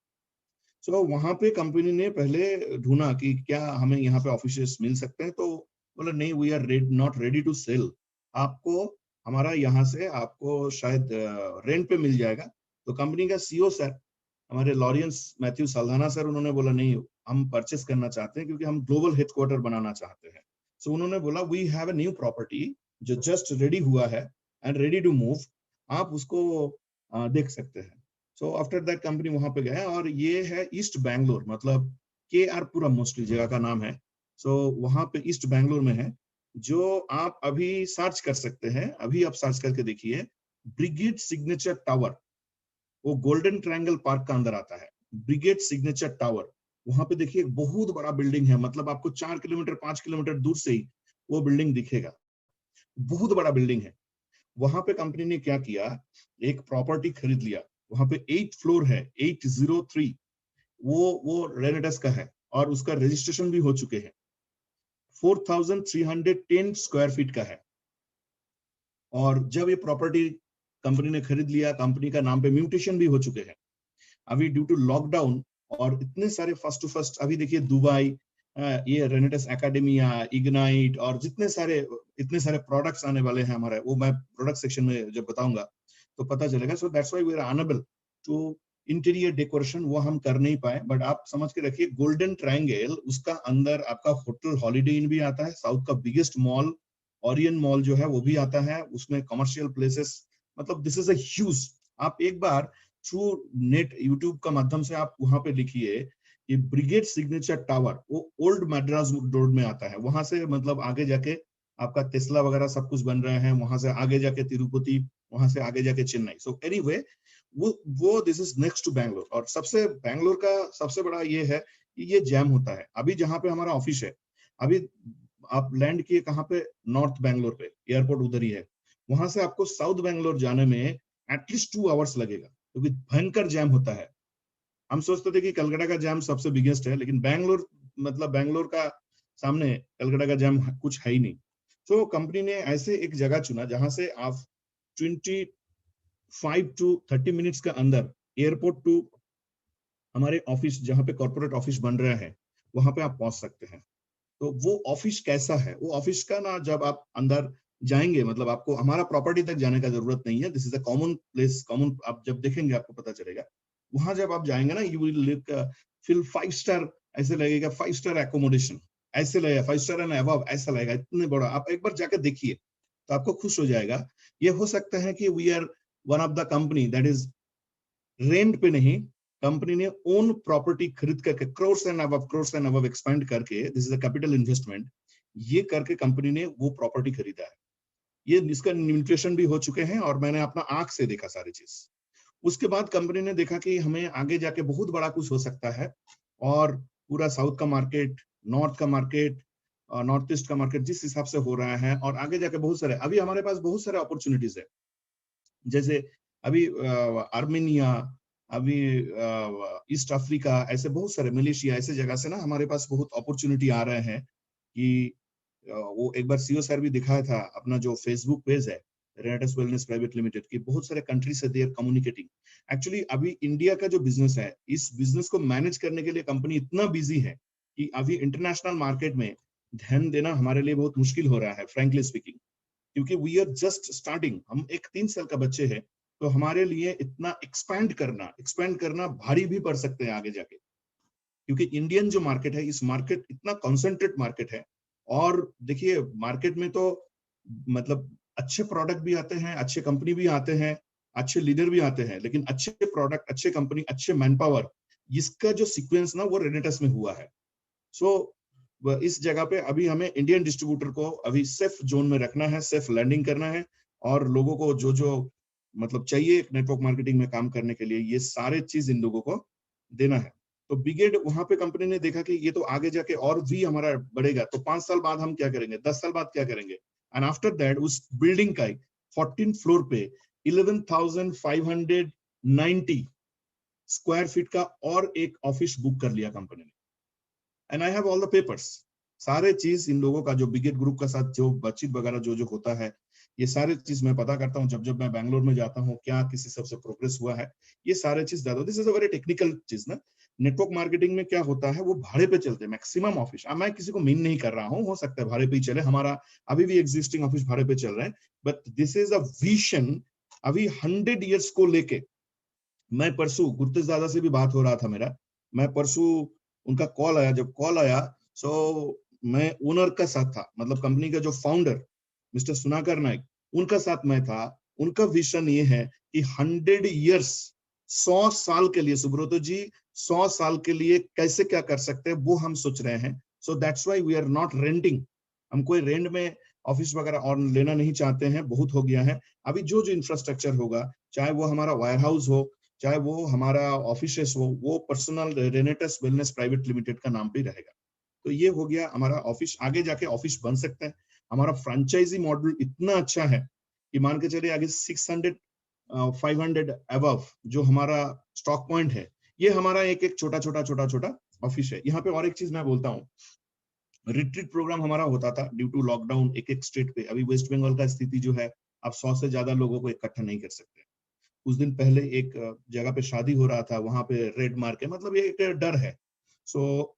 So वहां पे कंपनी ने पहले ढूंढा कि क्या हमें यहाँ पे ऑफिस मिल सकते हैं, तो बोला नहीं, we are not ready to sell. आपको हमारा यहाँ से आपको शायद रेंट पे मिल जाएगा। तो कंपनी का सीईओ सर, हमारे लॉरेंस मैथ्यू साल्धाना सर, उन्होंने बोला नहीं, हम परचेस करना चाहते हैं क्योंकि हम ग्लोबल हेडक्वार्टर बनाना चाहते हैं। सो उन्होंने बोला we have a new property जो जस्ट रेडी हुआ है एंड रेडी टू मूव, आप उसको देख सकते हैं। सो आफ्टर दैट कंपनी वहां पे गया, और ये है ईस्ट बैंगलोर, मतलब KR पुरम मोस्टली जगह का नाम है। सो वहां पे ईस्ट बैंगलोर में है, जो आप अभी सर्च कर सकते हैं, अभी आप सर्च करके देखिए ब्रिगेड सिग्नेचर टावर। वो गोल्डन ट्रायंगल पार्क का अंदर आता है, ब्रिगेड सिग्नेचर टावर। वहां पे देखिए एक बहुत बड़ा बिल्डिंग है, मतलब आपको 4 किलोमीटर 5 किलोमीटर दूर से ही वो बिल्डिंग दिखेगा, बहुत बड़ा बिल्डिंग है। वहां पे कंपनी ने क्या किया, एक प्रॉपर्टी खरीद लिया। वहां पे 8 फ्लोर है, 803। वो रेनेटस का है और उसका रजिस्ट्रेशन भी हो चुके हैं। 4310 स्क्वायर फीट का है। और जब ये प्रॉपर्टी कंपनी ने खरीद लिया, कंपनी का नाम पे म्यूटेशन भी हो चुके हैं। अभी ड्यू टू लॉकडाउन और इतने सारे फर्स्ट टू फर्स्ट, अभी देखिए दुबई, ये रेनेटस एकेडमिया, इग्नाइट और इतने सारे प्रोडक्ट्स आने वाले हैं हमारे, वो मैं प्रोडक्ट सेक्शन में जब बताऊंगा तो पता चलेगा। So that's why we are unable to interior decoration, वो हम कर नहीं पाए। बट आप समझ के रखिए, गोल्डन ट्रायंगल, उसका अंदर आपका होटल हॉलिडे इन भी आता है, साउथ का बिगेस्ट मॉल ओरियन मॉल जो है वो भी आता है, उसमें कमर्शियल प्लेसेस, मतलब दिस इज अ ह्यूज। आप एक बार थ्रू नेट यूट्यूब का माध्यम से आप वहां पे लिखिए कि ब्रिगेड सिग्नेचर टावर, वो ओल्ड मैड्रास रोड में आता है। वहां से मतलब आगे जाके आपका टेस्ला वगैरह सब कुछ बन रहे हैं, वहां से आगे जाके तिरुपति, वहां से आगे जाके चेन्नई। सो एनीवे, वो this is next to Bangalore. और बैंगलोर का सबसे बड़ा ये है कि ये जैम होता है। अभी जहाँ पे हमारा ऑफिस है, अभी आप लैंड किए कहाँ पे, नॉर्थ बैंगलोर पे, एयरपोर्ट उधर ही है। वहां से आपको साउथ बैंगलोर जाने में एटलीस्ट 2 आवर्स लगेगा, क्योंकि भयंकर जैम होता है। हम सोचते थे कि कलकत्ता का जैम सबसे बिगेस्ट है, लेकिन बैंगलोर का सामने कलकत्ता का जैम कुछ है ही नहीं। तो कंपनी ने ऐसे एक जगह चुना जहां से आप 25 to 30 मिनट्स का अंदर एयरपोर्ट टू हमारे ऑफिस, जहां पे कॉर्पोरेट ऑफिस बन रहा है, वहां पे आप पहुंच सकते हैं। तो वो ऑफिस कैसा है, वो ऑफिस का ना, जब आप अंदर जाएंगे, मतलब आपको हमारा प्रॉपर्टी तक जाने का जरूरत नहीं है, this is a common place, common, आप जब देखेंगे आपको पता चलेगा। वहां जब आप जाएंगे ना, you will look, feel 5 star, ऐसे लगेगा 5 स्टार एकोमोडेशन, ऐसे लगेगा 5 स्टार एंड अबव, ऐसा लगेगा, इतने बड़ा। आप एक बार जाकर देखिए तो आपको खुश हो जाएगा। ये हो सकता है कि we are one of the company that is rent पे नहीं, कंपनी ने ओन प्रॉपर्टी खरीद करके क्रोर्स एंड अबव एक्सपेंड करके, this is a capital investment, ये करके कंपनी ने वो प्रॉपर्टी खरीदा है। ये इसका न्यूट्रिशन भी हो चुके हैं और मैंने अपना आंख से देखा सारी चीज। उसके बाद कंपनी ने देखा कि हमें आगे जाके बहुत बड़ा कुछ हो सकता है, और पूरा साउथ का मार्केट, नॉर्थ का मार्केट, नॉर्थ ईस्ट का मार्केट जिस हिसाब से हो रहा है, और आगे जाके बहुत सारे, अभी हमारे पास बहुत सारे अपॉर्चुनिटीज है। जैसे अभी आर्मेनिया, अभी ईस्ट अफ्रीका, ऐसे बहुत सारे, मलेशिया, ऐसे जगह से ना हमारे पास बहुत अपॉर्चुनिटी आ रहे हैं कि वो एक बार सीओ सर भी दिखाया था अपना जो फेसबुक पेज है, रेनेटस वेलनेस प्राइवेट लिमिटेड की, बहुत सारे कंट्री से दे आर कम्युनिकेटिंग। एक्चुअली अभी इंडिया का जो बिजनेस है, इस बिजनेस को मैनेज करने के लिए कंपनी इतना बिजी है कि अभी इंटरनेशनल मार्केट में ध्यान देना हमारे लिए बहुत मुश्किल हो रहा है, फ्रैंकली स्पीकिंग, क्योंकि वी आर जस्ट स्टार्टिंग। हम एक 3 साल का बच्चे हैं, तो हमारे लिए इतना एक्सपेंड करना भारी भी पड़ सकते हैं आगे जाके, क्योंकि इंडियन जो मार्केट है, इस मार्केट इतना कॉन्सेंट्रेट मार्केट है। और देखिए, मार्केट में तो मतलब अच्छे प्रोडक्ट भी आते हैं, अच्छे कंपनी भी आते हैं, अच्छे लीडर भी आते हैं, लेकिन अच्छे प्रोडक्ट, अच्छे कंपनी, अच्छे मैन पावर, इसका जो सीक्वेंस ना, वो रेनेटस में हुआ है। सो इस जगह पे अभी हमें इंडियन डिस्ट्रीब्यूटर को अभी सेफ जोन में रखना है, सेफ लैंडिंग करना है, और लोगों को जो जो मतलब चाहिए नेटवर्क मार्केटिंग में काम करने के लिए, ये सारे चीज इन लोगों को देना है। तो बिगेड, वहां पे कंपनी ने देखा कि ये तो आगे जाके और भी हमारा बढ़ेगा, तो 5 साल बाद हम क्या करेंगे, 10 साल बाद क्या करेंगे। एंड आफ्टर दैट उस बिल्डिंग का 14 फ्लोर पे 11,590 स्क्वायर फीट का और एक ऑफिस बुक कर लिया कंपनी ने। And I have all the papers, सारे चीज इन लोगों का, जो बिगेट ग्रुप का साथ जो बातचीत वगैरह जो जो होता है, ये सारे चीज मैं पता करता हूँ। जब जब मैं बैंगलोर में जाता हूँ, क्या किसी सबसे प्रोग्रेस हुआ है, ये सारे चीज दादा, this is a very technical चीज ना। नेटवर्क मार्केटिंग में क्या होता है, वो भाड़े पे चलते हैं मैक्सिमम ऑफिस। मैं किसी को मीन नहीं कर रहा हूँ, हो सकता है भाड़े पे ही चले, हमारा अभी भी एग्जिस्टिंग ऑफिस भाड़े पे चल रहे हैं, but this is a vision अभी 100 ईयर्स को लेके। मैं परसों गुरतेज दादा से भी बात हो रहा था मेरा, मैं परसों उनका कॉल आया, जब कॉल आया, सो मैं ओनर का साथ था, मतलब कंपनी का जो फाउंडर मिस्टर सुनाकर नाइक, उनका साथ मैं था। उनका विजन ये है कि 100 ईयर्स, 100 साल के लिए, सुब्रतो जी, 100 साल के लिए कैसे क्या कर सकते हैं, वो हम सोच रहे हैं। So that's why we are not renting, हम कोई रेंट में ऑफिस वगैरह और लेना नहीं चाहते हैं, बहुत हो गया है। अभी जो जो इंफ्रास्ट्रक्चर होगा, चाहे वो हमारा वायर हाउस हो, चाहे वो हमारा ऑफिस हो, वो पर्सनल रेनेटस वेलनेस प्राइवेट लिमिटेड का नाम पे रहेगा। तो ये हो गया हमारा ऑफिस, आगे जाके ऑफिस बन सकता है। हमारा फ्रेंचाइजी मॉडल इतना अच्छा है कि मान के चलिए आगे 600 500 अबव जो हमारा स्टॉक पॉइंट है, ये हमारा एक एक छोटा छोटा ऑफिस है। यहाँ पे और एक चीज मैं बोलता हूँ, रिट्रीट प्रोग्राम हमारा होता था ड्यू टू लॉकडाउन एक एक स्टेट पे। अभी वेस्ट बंगाल का स्थिति जो है, आप 100 से ज्यादा लोगों को इकट्ठा नहीं कर सकते। कुछ दिन पहले एक जगह पे शादी हो रहा था, वहां पे रेड मार्क है, मतलब ये एक डर है। सो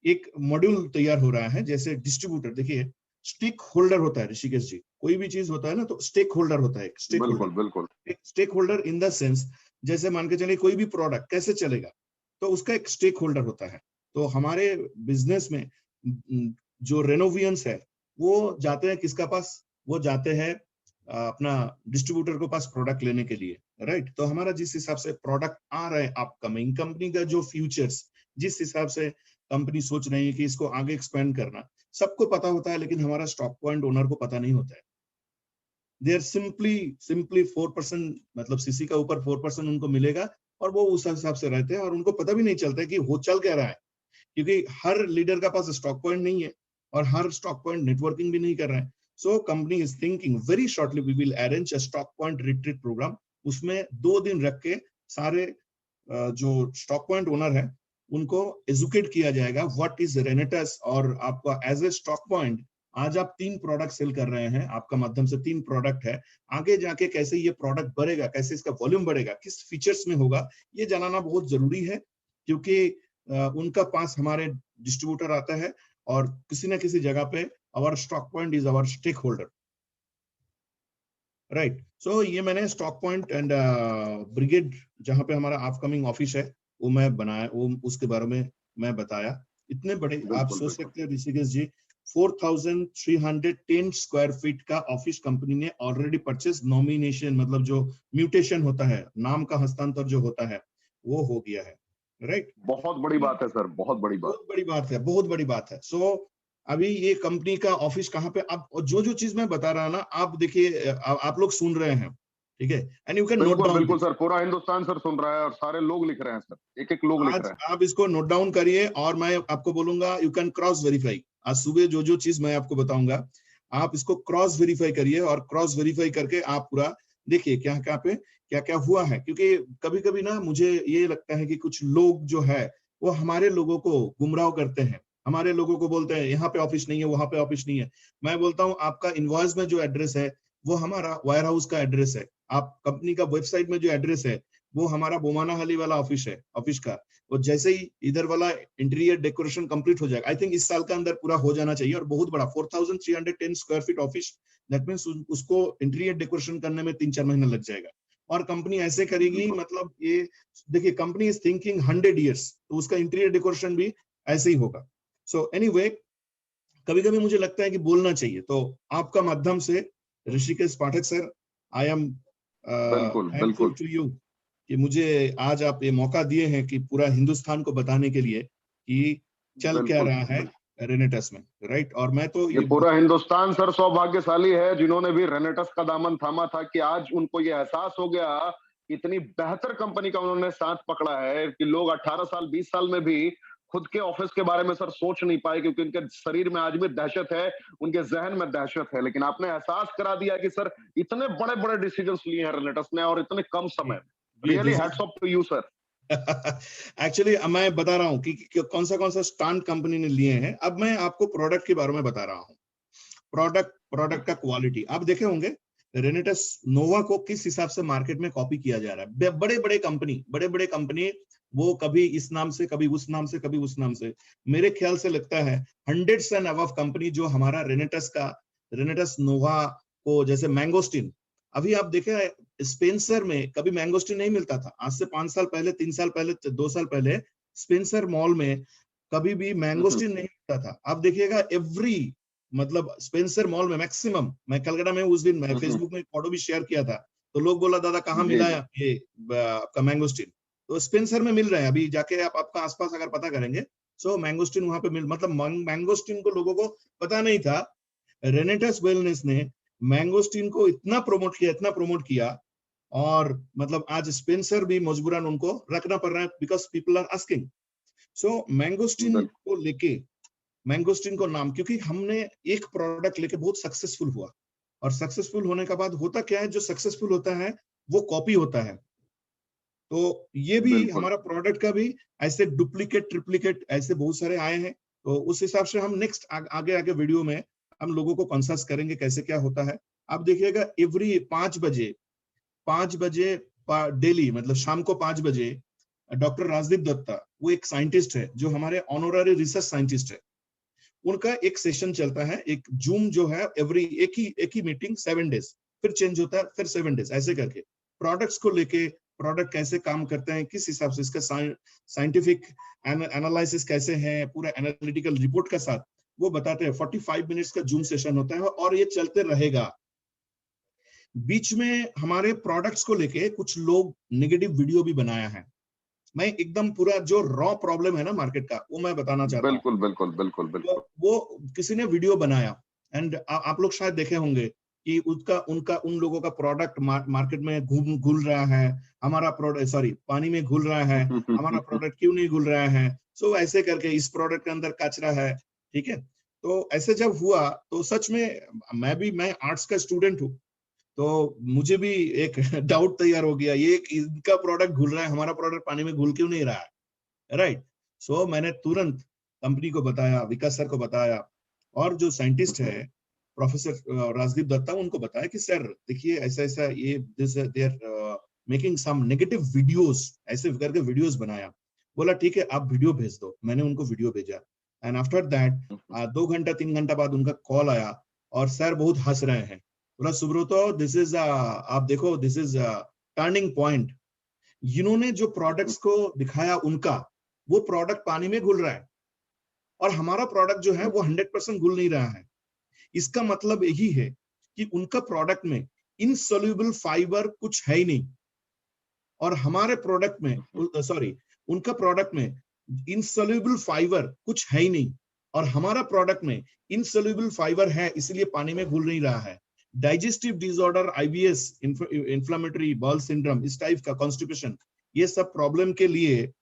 एक मॉड्यूल तैयार हो रहा है, जैसे डिस्ट्रीब्यूटर, देखिए स्टेक होल्डर होता है ऋषिकेश जी, कोई भी चीज होता है ना तो स्टेक होल्डर होता है, स्टेक होल्डर। बिल्कुल बिल्कुल। एक stake holder in the sense, जैसे मान के चलिए कोई भी प्रोडक्ट कैसे चलेगा, तो उसका एक स्टेक होल्डर होता है। तो हमारे बिजनेस में जो रेनोवियंस है वो जाते हैं किसका पास, वो जाते हैं अपना डिस्ट्रीब्यूटर के पास प्रोडक्ट लेने के लिए, राइट। तो हमारा जिस हिसाब से प्रोडक्ट आ रहा है अपकमिंग, कंपनी का जो फ्यूचर्स, जिस हिसाब से कंपनी सोच रही है कि इसको आगे एक्सपेंड करना, सबको पता होता है, लेकिन हमारा स्टॉक पॉइंट ओनर को पता नहीं होता है। दे आर सिंपली 4%, मतलब सीसी का ऊपर 4% उनको मिलेगा और वो उस हिसाब से रहते हैं, और उनको पता भी नहीं चलता है कि वो चल क्या रहा है, क्योंकि हर लीडर का पास स्टॉक पॉइंट नहीं है और हर स्टॉक पॉइंट नेटवर्किंग भी नहीं कर रहा है। So company is thinking very shortly we will arrange a stock point retreat programme. उसमें 2 दिन रख के सारे जो स्टॉक पॉइंट ओनर है उनको एजुकेट किया जाएगा व्हाट इज रेनेटस, और आपका एज ए स्टॉक पॉइंट आज आप 3 प्रोडक्ट सेल कर रहे हैं, आपका माध्यम से 3 प्रोडक्ट है, आगे जाके कैसे ये प्रोडक्ट बढ़ेगा, कैसे इसका वॉल्यूम बढ़ेगा, किस फीचर्स में होगा, ये जानना बहुत जरूरी है। क्योंकि उनका पास हमारे डिस्ट्रीब्यूटर आता है और किसी ना किसी जगह पे our stock point is our stakeholder, right. So ये मैंने स्टॉक पॉइंट एंड ब्रिगेड जहां पे हमारा अपकमिंग ऑफिस है वो मैं बनाया, वो उसके बारे में मैं बताया। इतने बड़े आप बिल्कुल सोच बिल्कुल। सकते हैं ऋषिकेश जी, 4310 स्क्वायर फीट का ऑफिस कंपनी ने ऑलरेडी परचेस, नॉमिनेशन मतलब जो म्यूटेशन होता है, नाम का हस्तांतर जो होता है वो हो गया है, राइट। बहुत बड़ी बात है सर, बहुत बड़ी बात। बहुत बड़ी बात है, बहुत बड़ी बात है। सो अभी ये कंपनी का ऑफिस कहाँ पे, अब जो चीज मैं बता रहा ना, आप देखिए, आप लोग सुन रहे हैं, ठीक है, एंड यू कैन नोट बिल्कुल डाउन बिल्कुल दिस। सर, पूरा हिंदुस्तान सर सुन रहा है और सारे लोग लिख रहे हैं सर, एक एक लोग लिख आज रहे हैं। आप इसको नोट डाउन करिए और मैं आपको बोलूंगा यू कैन क्रॉस वेरीफाई। आज सुबह जो चीज मैं आपको बताऊंगा, आप इसको क्रॉस वेरीफाई करिए, और क्रॉस वेरीफाई करके आप पूरा देखिए क्या क्या हुआ है। क्योंकि कभी कभी ना मुझे ये लगता है कि कुछ लोग जो है वो हमारे लोगों को गुमराह करते हैं, हमारे लोगों को बोलते हैं यहाँ पे ऑफिस नहीं है, वहां पे ऑफिस नहीं है। मैं बोलता हूँ आपका इनवॉइस में जो एड्रेस है वो हमारा वायर हाउस का एड्रेस है, आप कंपनी का वेबसाइट में जो एड्रेस है वो हमारा बोमानाहली वाला ऑफिस है, ऑफिस का। और जैसे ही इधर वाला इंटीरियर डेकोरेशन कंप्लीट हो जाएगा, आई थिंक इस साल का अंदर पूरा हो जाना चाहिए, और बहुत बड़ा 4310 square feet office, that means उसको इंटीरियर डेकोरेशन करने में 3-4 महीना लग जाएगा। और कंपनी ऐसे करेगी, बिल्कुल मतलब ये देखिए कंपनी इज थिंकिंग 100 ईयर्स, तो उसका इंटीरियर डेकोरेशन भी ऐसे ही होगा। सो एनीवे, कभी कभी मुझे लगता है कि बोलना चाहिए, तो आपका माध्यम से ऋषिकेश पाठक सर, आई एम बिल्कुल थैंकफुल बिल्कुल। टू यू कि मुझे आज आप ये मौका दिए हैं कि पूरा हिंदुस्तान को बताने के लिए कि चल क्या बिल्कुल रहा है बिल्कुल। रेनेटस में, राइट। और मैं तो ये ये पूरा हिंदुस्तान सर सौभाग्यशाली है जिन्होंने भी रेनेटस का दामन थामा था, कि आज उनको ये एहसास हो गया, इतनी बेहतर कंपनी का उन्होंने साथ पकड़ा है कि लोग 18 साल 20 साल में भी खुद के ऑफिस के बारे में सर सोच नहीं पाए, क्योंकि उनके शरीर में आज भी दहशत है, उनके जहन में दहशत है। लेकिन आपने एहसास करा दिया कि सर इतने बड़े बड़े डिसीजंस लिए हैं रेनेटस ने और इतने कम समय में। ये really this hats off to you sir. Actually मैं बता रहा हूँ कि कौन सा स्टांट कंपनी ने लिए हैं। अब मैं आपको प्रोडक्ट के बारे में बता रहा हूँ। प्रोडक्ट का क्वालिटी आप देखे होंगे, रेनेटस नोवा को किस हिसाब से मार्केट में कॉपी किया जा रहा है। बड़े बड़े कंपनी वो कभी इस नाम से, कभी उस नाम से, कभी उस नाम से। मेरे ख्याल से लगता है 100 एंड अबव कंपनी जो हमारा रेनेटस नोवा को, जैसे मैंगोस्टिन, अभी आप देखे स्पेंसर में कभी मैंगोस्टिन नहीं मिलता था। आज से 5 साल पहले, 3 साल पहले, 2 साल पहले स्पेंसर मॉल में कभी भी मैंगोस्टिन नहीं मिलता था। आप देखिएगा एवरी, मतलब स्पेंसर मॉल में मैक्सिमम, मैं कलकत्ता में उस दिन मैं फेसबुक में फोटो भी शेयर किया था, तो लोग बोला दादा कहाँ जी मिला जी। है ये आपका मैंगोस्टिन, तो स्पेंसर में मिल रहा है। अभी जाके आप आपका आसपास अगर पता करेंगे, सो मैंगोस्टिन वहां पे मतलब मैंगोस्टिन को लोगों को पता नहीं था। रेनेटस वेलनेस ने मैंगोस्टिन को इतना प्रमोट किया, और मतलब आज स्पेंसर भी मजबूरन उनको रखना पड़ रहा है, बिकॉज पीपल आर आस्किंग। सो मैंगोस्टिन बिल्कुल को लेके, मैंगोस्टिन को नाम, क्योंकि हमने एक प्रोडक्ट लेके बहुत सक्सेसफुल हुआ, और सक्सेसफुल होने के बाद होता क्या है, जो सक्सेसफुल होता है वो कॉपी होता है। तो ये भी बिल्कुल हमारा प्रोडक्ट का भी ऐसे डुप्लीकेट ट्रिप्लीकेट ऐसे बहुत सारे आए हैं। तो उस हिसाब से हम नेक्स्ट आगे आगे वीडियो में हम लोगों को कंसल्ट करेंगे कैसे क्या होता है। आप देखिएगा एवरी 5 बजे डेली, मतलब शाम को 5 बजे डॉक्टर राजदीप दत्ता, वो एक साइंटिस्ट है जो हमारे ऑनोररी रिसर्च साइंटिस्ट है, उनका एक सेशन चलता है, एक जूम जो है एवरी एक ही मीटिंग 7 डेज, फिर चेंज होता है, फिर 7 डेज, ऐसे करके प्रोडक्ट्स को लेके, प्रोडक्ट कैसे काम करते हैं, किस हिसाब से इसका साइंटिफिक एनालिसिस कैसे है, पूरा एनालिटिकल रिपोर्ट के साथ वो बताते हैं। 45 मिनट्स का जूम सेशन होता है और ये चलते रहेगा। बीच में हमारे प्रोडक्ट्स को लेके कुछ लोग नेगेटिव वीडियो भी बनाया है। मैं एकदम पूरा जो रॉ प्रॉब्लम है ना मार्केट का, वो मैं बताना चाहता हूँ। बिल्कुल बिल्कुल बिल्कुल बिल्कुल। वो किसी ने वीडियो बनाया एंड आप लोग शायद देखे होंगे कि उसका उनका उन लोगों का प्रोडक्ट मार्केट में घुल रहा है, हमारा प्रोडक्ट सॉरी पानी में घुल रहा है, हमारा प्रोडक्ट क्यों नहीं घुल रहा है। सो ऐसे करके इस प्रोडक्ट के अंदर कचरा है, ठीक है। तो ऐसे जब हुआ तो सच में मैं आर्ट्स का स्टूडेंट हूँ, तो मुझे भी एक डाउट तैयार हो गया, ये इनका प्रोडक्ट घुल रहा है, हमारा प्रोडक्ट पानी में घुल क्यों नहीं रहा है, राइट। सो मैंने तुरंत कंपनी को बताया, विकास सर को बताया, और जो साइंटिस्ट है प्रोफेसर राजदीप दत्ता, उनको बताया कि सर देखिए ऐसा ऐसा ये they are making some negative videos, ऐसे करके वीडियोस बनाया। बोला ठीक है आप वीडियो भेज दो, मैंने उनको वीडियो भेजा एंड आफ्टर दैट 2 घंटा 3 घंटा बाद उनका कॉल आया और सर बहुत हंस रहे हैं। बोला सुब्रतो दिस इज आप देखो दिस इज टर्निंग पॉइंट। इन्होंने जो प्रोडक्ट्स को दिखाया उनका, वो प्रोडक्ट पानी में घुल रहा है और हमारा प्रोडक्ट जो है वो 100% घुल नहीं रहा है। इसका मतलब यही है कि उनका प्रोडक्ट में इनसॉल्युबल फाइबर कुछ है ही नहीं, और हमारे प्रोडक्ट में उनका प्रोडक्ट में इनसॉल्युबल फाइबर कुछ है ही नहीं, और हमारा प्रोडक्ट में इनसॉल्युबल फाइबर है, इसलिए पानी में घुल नहीं रहा है। Digestive disorder, IBS, inflammatory bowel syndrome, इस टाइप का कॉन्स्टिपेशन, ये सब प्रॉब्लम के लिए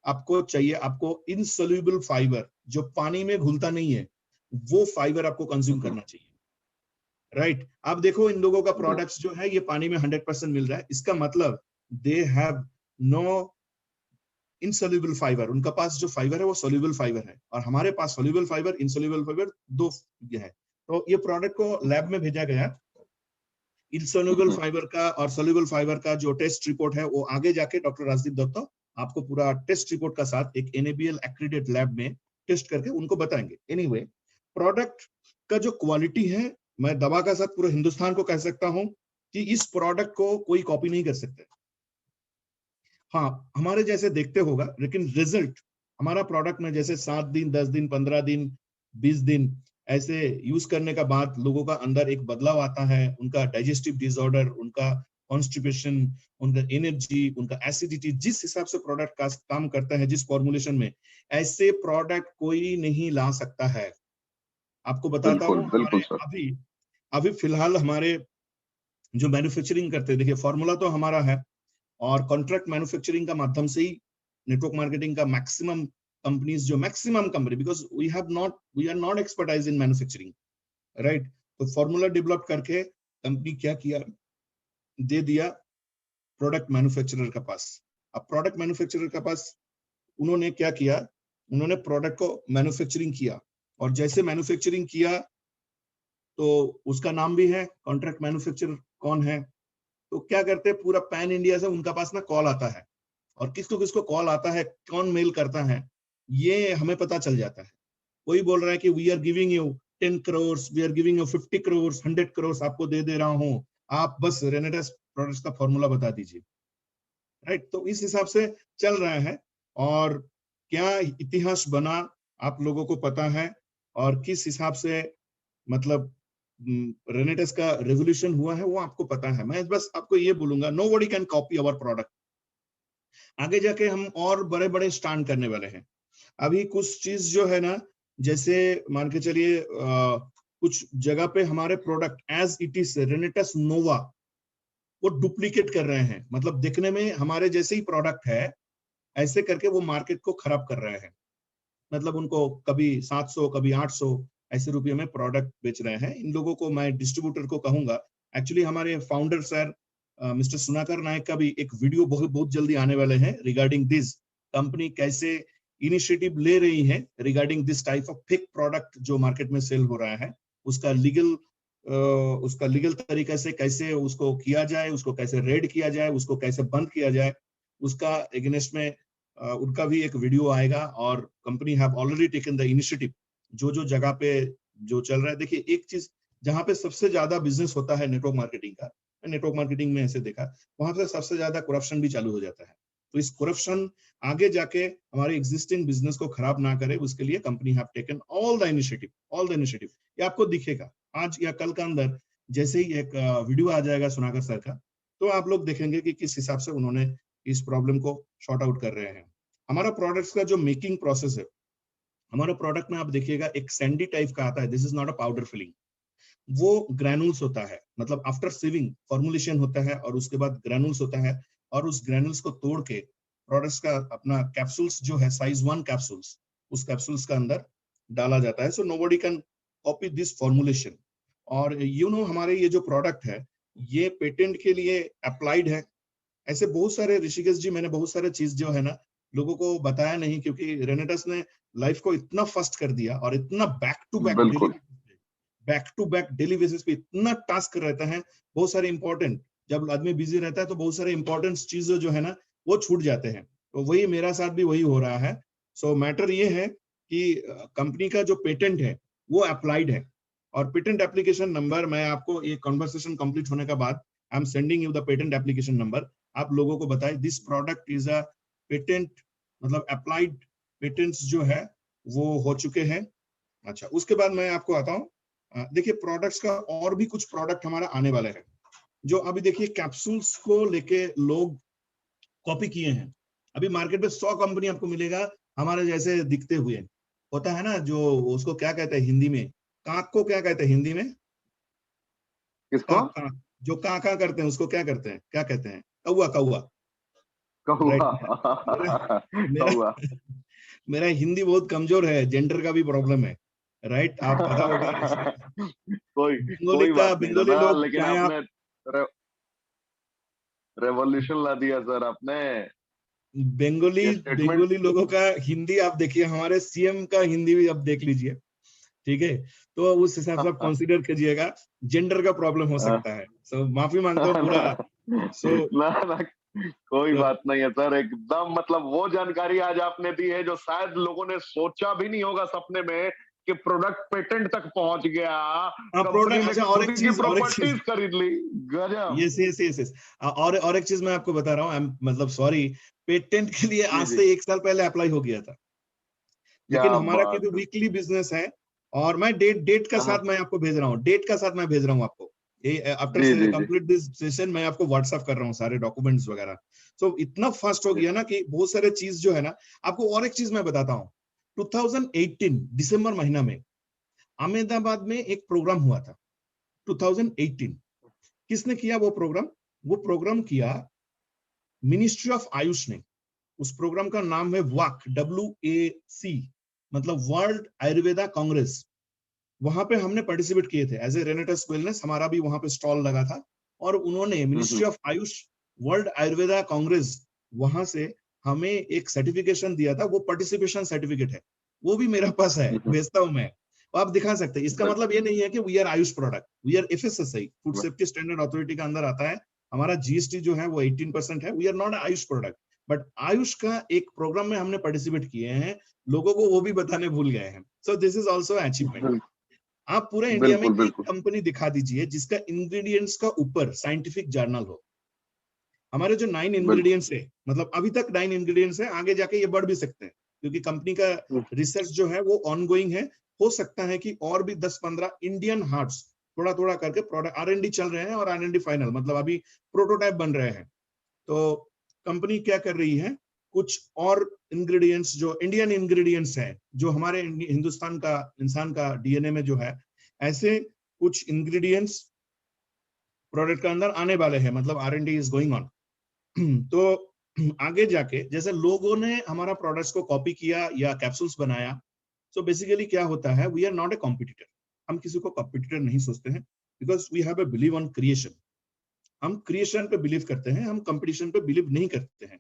आपको चाहिए, आपको इनसॉल्युबल फाइबर जो पानी में घुलता नहीं है, वो फाइबर आपको कंज्यूम करना चाहिए, राइट। आप देखो इन लोगों का प्रोडक्ट्स जो है ये पानी में 100% मिल रहा है, इसका मतलब they have no insoluble fibre. उनका पास जो फाइबर है वो सॉल्युबल फाइबर है, और हमारे पास सॉल्युबल फाइबर, इनसॉल्युबल फाइबर दो है। तो ये प्रोडक्ट को लैब में भेजा गया, इनसॉल्युबल फाइबर का और सॉल्युबल फाइबर का जो टेस्ट रिपोर्ट है वो आगे जाके डॉक्टर राजदीप दत्ता आपको पूरा टेस्ट रिपोर्ट का साथ एक एनएबीएल एक्रेडिटेड लैब में टेस्ट करके उनको बताएंगे। एनीवे, प्रोडक्ट का जो क्वालिटी है, मैं दवा का साथ पूरे हिंदुस्तान को कह सकता हूं कि इस प्रोडक्ट को कोई कॉपी नहीं कर सकते। हाँ, हमारे जैसे देखते होगा, लेकिन रिजल्ट हमारा प्रोडक्ट में जैसे 7 दिन 10 दिन 15 दिन 20 दिन ऐसे यूज करने का बाद लोगों का अंदर एक बदलाव आता है, उनका डाइजेस्टिव डिसऑर्डर, उनका कॉन्स्टिपेशन, उनका एनर्जी, उनका एसिडिटी, जिस हिसाब से प्रोडक्ट का काम करता है, जिस फॉर्मुलेशन में, ऐसे प्रोडक्ट कोई नहीं ला सकता है। आपको बताता हूँ, बिल्कुल बिल्कुल हमारे सर। अभी अभी फिलहाल हमारे जो मैन्युफैक्चरिंग करते हैं, देखिए फॉर्मूला तो हमारा है, और कॉन्ट्रैक्ट मैन्युफैक्चरिंग का माध्यम से ही नेटवर्क मार्केटिंग का मैक्सिमम कंपनीज, जो maximum company, because we are not expertise in manufacturing, right. तो फॉर्मूला डेवलप करके कंपनी क्या किया, दे दिया प्रोडक्ट मैन्युफैक्चरर के पास। अब प्रोडक्ट मैन्युफैक्चरर के पास उन्होंने क्या किया, उन्होंने प्रोडक्ट को मैन्युफैक्चरिंग किया, और जैसे मैन्युफैक्चरिंग किया तो उसका नाम भी है कॉन्ट्रैक्ट मैन्युफैक्चरर कौन है। तो क्या करते हैं, पूरा पैन इंडिया से उनका पास ना कॉल आता है, और किसको किसको कॉल आता है, कौन मेल करता है, ये हमें पता चल जाता है। कोई बोल रहा है कि we are giving you 10 crore, we are giving you 50 crore, 100 crore आपको दे दे रहा हूं, आप बस रेनेटस प्रोडक्ट्स का फॉर्मूला बता दीजिए, राइट। तो इस हिसाब से चल रहा है, और क्या इतिहास बना आप लोगों को पता है, और किस हिसाब से मतलब रेनेटस का रेवोल्यूशन हुआ है वो आपको पता है। मैं बस आपको ये बोलूंगा, nobody can copy our product. आगे जाके हम और बड़े बड़े स्टैंड करने वाले हैं। अभी कुछ चीज जो है ना, जैसे मान के चलिए कुछ जगह पे हमारे product as it is Renatus Nova वो डुप्लीकेट कर रहे हैं, मतलब देखने में हमारे जैसे ही प्रोडक्ट है, ऐसे करके वो मार्केट को खराब कर रहे हैं। मतलब उनको कभी 700 कभी 800 ऐसे रुपये में प्रोडक्ट बेच रहे हैं। इन लोगों को मैं डिस्ट्रीब्यूटर को कहूंगा, एक्चुअली हमारे फाउंडर सर मिस्टर सुनाकर नायक का भी एक वीडियो बहुत बहुत जल्दी आने वाले हैं रिगार्डिंग दिस, कंपनी कैसे इनिशिएटिव ले रही है regarding this type of fake product जो मार्केट में सेल हो रहा है, उसका लीगल तरीके से कैसे उसको किया जाए, उसको कैसे रेड किया जाए, उसको कैसे बंद किया जाए, उसका अगेंस्ट में उनका भी एक वीडियो आएगा। और company have already taken the initiative जो जो जगह पे जो चल रहा है। देखिए एक चीज जहां पे सबसे ज्यादा बिजनेस होता है नेटवर्क मार्केटिंग का, नेटवर्क मार्केटिंग में ऐसे देखा, वहां पे सबसे ज्यादा करप्शन भी चालू हो जाता है। तो इस करप्शन आगे जाके हमारे एग्जिस्टिंग बिजनेस को खराब ना करे, उसके लिए company have taken all the initiative. ये आपको दिखेगा आज या कल का अंदर, जैसे ही एक वीडियो आ जाएगा सुनाकर सर का, तो आप लोग देखेंगे कि किस हिसाब से उन्होंने इस प्रॉब्लम को शॉर्ट आउट कर रहे हैं। हमारा प्रोडक्ट्स का जो मेकिंग प्रोसेस है, हमारे प्रोडक्ट में आप देखिएगा एक सैंडी टाइप का आता है, this is not a powder filling, वो ग्रैनुल्स होता है, मतलब आफ्टर सीविंग फॉर्मुलेशन होता है और उसके बाद ग्रैनुल्स होता है, और उस ग्रैनुल्स को तोड़ के प्रोडक्ट्स का अपना कैप्सूल्स जो है साइज 1 कैप्सूल्स, उस कैप्सूल्स का अंदर डाला जाता है। So nobody can copy this formulation. और हमारे ये जो प्रोडक्ट है ये पेटेंट के लिए अप्लाइड है। ऐसे बहुत सारे, ऋषिकेश जी, मैंने बहुत सारे चीज जो है ना लोगों को बताया नहीं, क्योंकि रेनेटस ने लाइफ को इतना फास्ट कर दिया और इतना बिल्कुल back to back daily basis पे इतना टास्क रहता है, बहुत सारे इंपॉर्टेंट, जब आदमी बिजी रहता है तो बहुत सारे इंपॉर्टेंट चीजें जो है ना वो छूट जाते हैं। तो वही मेरा साथ भी वही हो रहा है। सो मैटर ये है कि कंपनी का जो पेटेंट है वो अप्लाइड है, और पेटेंट एप्लीकेशन नंबर मैं आपको ये कॉन्वर्सेशन कंप्लीट होने के बाद I am sending you the patent application number. आप लोगों को बताए this product is a patent, मतलब अप्लाइड पेटेंट्स जो है वो हो चुके हैं। अच्छा, उसके बाद मैं आपको आता हूँ, देखिए प्रोडक्ट्स का और भी कुछ प्रोडक्ट हमारा आने वाले हैं, जो अभी देखिए कैप्सूल्स को लेके लोग कॉपी किए हैं। अभी मार्केट में 100 कंपनी आपको मिलेगा हमारे जैसे दिखते हुए, होता है ना, जो उसको क्या कहते हैं हिंदी में, काक को क्या कहते हैं हिंदी में, किसको? काक काक, जो काका करते हैं उसको क्या करते हैं, क्या कहते हैं, कौआ कौआ, राइट। कौआ मेरा मेरा कौआ मेरा हिंदी बहुत कमजोर है, जेंडर का भी प्रॉब्लम है, राइट, आप पता होगा। कोई कोई बात नहीं बंगाली दादा, लोग लेकिन चाहे आप आपने रेवोल्यूशन ला दिया सर आपने। बंगाली ये स्टेटमेंट बंगाली लोगों का हिंदी आप देखिए, हमारे सीएम का हिंदी भी आप देख लीजिए, ठीक है, तो उस हिसाब से आप कंसीडर कीजिएगा, जेंडर का प्रॉब्लम हो सकता है। सो माफी मांगता हूँ पूरा। सो ना ना, कोई तो बात नहीं है सर, एकदम मतलब वो जानकारी आज आपने दी है जो शायद लोगों ने सोचा भी नहीं होगा सपने में, कि प्रोडक्ट पेटेंट तक पहुंच गया, हाँ कंपनी प्रोडक्ट, ने अच्छा खुद की और एक चीज, प्रॉपर्टीज खरीद ली। गजब। यस, और एक चीज मैं आपको बता रहा हूँ, मतलब सॉरी, पेटेंट के लिए जी आज जी, से 1 साल पहले अप्लाई हो गया था, लेकिन क्या हमारा बात क्योंकि है। वीकली बिजनेस है, और मैं डेट का हाँ, साथ मैं आपको भेज रहा हूँ, डेट का साथ मैं भेज रहा हूँ आपको, ये आफ्टर जी जी जी कंप्लीट दिस सेशन मैं आपको व्हाट्सएप कर रहा हूँ सारे डॉक्यूमेंट्स वगैरह। सो इतना फास्ट हो जी। गया ना कि बहुत सारे चीज जो है ना, आपको और एक चीज मैं बताता हूँ, 2018 दिसंबर महीना में अहमदाबाद में एक प्रोग्राम हुआ था, 2018। किसने किया वो प्रोग्राम? वो प्रोग्राम किया मिनिस्ट्री ऑफ आयुष ने। उस प्रोग्राम का नाम है वाक, WAC, मतलब वर्ल्ड आयुर्वेदा कांग्रेस। वहां पे हमने पार्टिसिपेट किए थे एज ए रेनेटस वेलनेस, हमारा भी वहां पे स्टॉल लगा था, और उन्होंने ministry of Ayush world Ayurveda Congress वहां से हमें एक सर्टिफिकेशन दिया था, वो पार्टिसिपेशन सर्टिफिकेट है, वो भी मेरे पास है, भेजता हूं मैं, तो आप दिखा सकते हैं। इसका मतलब ये नहीं है कि we are AYUSH product, we are FSSAI, food safety standard authority का अंदर आता है, हमारा GST जो है वो 18% है, we are not AYUSH product, but AYUSH का एक प्रोग्राम में हमने पार्टिसिपेट किए हैं, लोगों को वो भी बताने भूल गए हैं। So this is also achievement. आप पूरे इंडिया में बिल्कुल एक बिल्कुल कंपनी दिखा दीजिए जिसका इंग्रेडिएंट्स का ऊपर साइंटिफिक जर्नल हो। हमारे जो 9 बिल्कुल इंग्रेडिएंट्स है, मतलब अभी तक 9 इंग्रेडिएंट्स है, आगे जाके ये बढ़ भी सकते हैं, क्योंकि कंपनी का रिसर्च जो है वो ऑनगोइंग है। हो सकता है कि और भी 10-15 इंडियन हार्ट्स थोड़ा थोड़ा करके प्रोडक्ट R&D चल रहे हैं, और R&D फाइनल मतलब अभी प्रोटोटाइप बन रहे हैं। तो कंपनी क्या कर रही है, कुछ और इंग्रेडिएंट्स जो इंडियन इंग्रेडिएंट्स हैं, जो हमारे हिंदुस्तान का इंसान का DNA में जो है, ऐसे कुछ इंग्रेडिएंट्स प्रोडक्ट के अंदर आने वाले हैं, मतलब R&D इज गोइंग ऑन। तो आगे जाके जैसे लोगों ने हमारा प्रोडक्ट्स को कॉपी किया या कैप्सूल्स बनाया, सो बेसिकली क्या होता है, we are not a competitor, हम किसी को कॉम्पिटिटर नहीं सोचते हैं, because we have a believe on creation. हम क्रिएशन पे बिलीव करते हैं, हम कंपटीशन पे बिलीव नहीं करते हैं,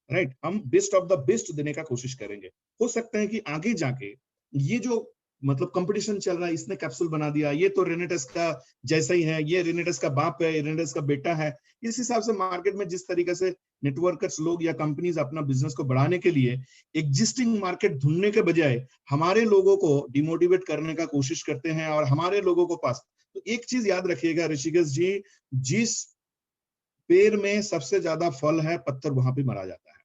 राइट। हम बेस्ट ऑफ द बेस्ट देने का कोशिश करेंगे। हो सकता है कि आगे जाके ये जो मतलब कंपटीशन चल रहा है, इसने कैप्सूल बना दिया, ये तो रेनेटस का जैसा ही है, ये रेनेटस का बाप है, रेनेटस का बेटा है, इस हिसाब से मार्केट में जिस तरीके से नेटवर्कर्स लोग या कंपनीज अपना बिजनेस को बढ़ाने के लिए एग्जिस्टिंग मार्केट ढूंढने के बजाय हमारे लोगों को डिमोटिवेट करने का कोशिश करते हैं और हमारे लोगों को पास। तो एक चीज याद रखिएगा ऋषिकेश जी, जिस पेड़ में सबसे ज्यादा फल है, पत्थर वहां पे मारा जाता है।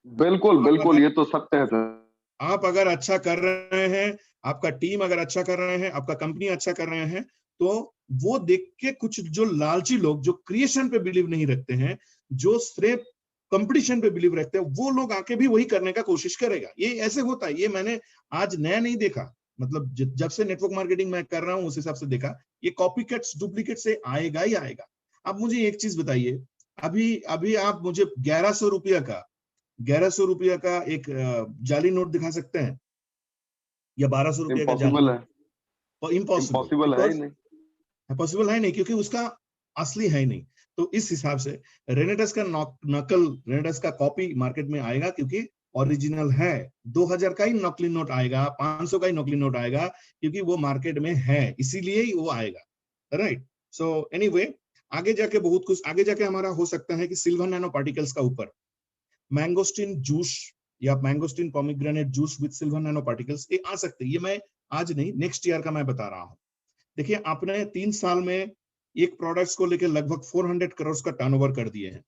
बिल्कुल बिल्कुल, ये तो सत्य है सर। आप अगर अच्छा कर रहे हैं, आपका टीम अगर अच्छा कर रहे हैं, आपका कंपनी अच्छा कर रहे हैं, तो वो देख के कुछ जो लालची लोग जो क्रिएशन पे बिलीव नहीं रखते हैं, जो सिर्फ कंपटीशन पे बिलीव रखते हैं, वो लोग आके भी वही करने का कोशिश करेगा। ये ऐसे होता है, ये मैंने आज नया नहीं देखा, मतलब जब से नेटवर्क मार्केटिंग मैं कर रहा हूं उस हिसाब से देखा, ये कॉपी कट्स डुप्लीकेट से आएगा ही आएगा। अब मुझे एक चीज बताइए, अभी अभी आप मुझे 1100 रुपया का एक जाली नोट दिखा सकते हैं, या 1200 रुपया का जाली? इम्पॉसिबल है, इम्पॉसिबल, इम्पॉसिबल है ही नहीं। पॉसिबल है नहीं, क्योंकि उसका असली है ही नहीं। तो इस हिसाब से रेनेटस का नकल, रेनेटस का कॉपी मार्केट में आएगा, क्योंकि ओरिजिनल है। 2000 का ही नकली नोट आएगा, 500 का ही नकली नोट आएगा, क्योंकि वो मार्केट में है, इसीलिए ही वो आएगा, राइट। सो एनीवे, आगे जाके बहुत कुछ, आगे जाके हमारा हो सकता है कि सिल्वर नैनो पार्टिकल्स का ऊपर मैंगोस्टीन जूस या mangosteen pomegranate juice with silver nano particles, ये आ सकते हैं। ये मैं आज नहीं, नेक्स्ट ईयर का मैं बता रहा हूँ। देखिए, आपने 3 साल में एक प्रोडक्ट्स को लेकर लगभग 400 करोड़ का टर्नओवर कर दिए हैं,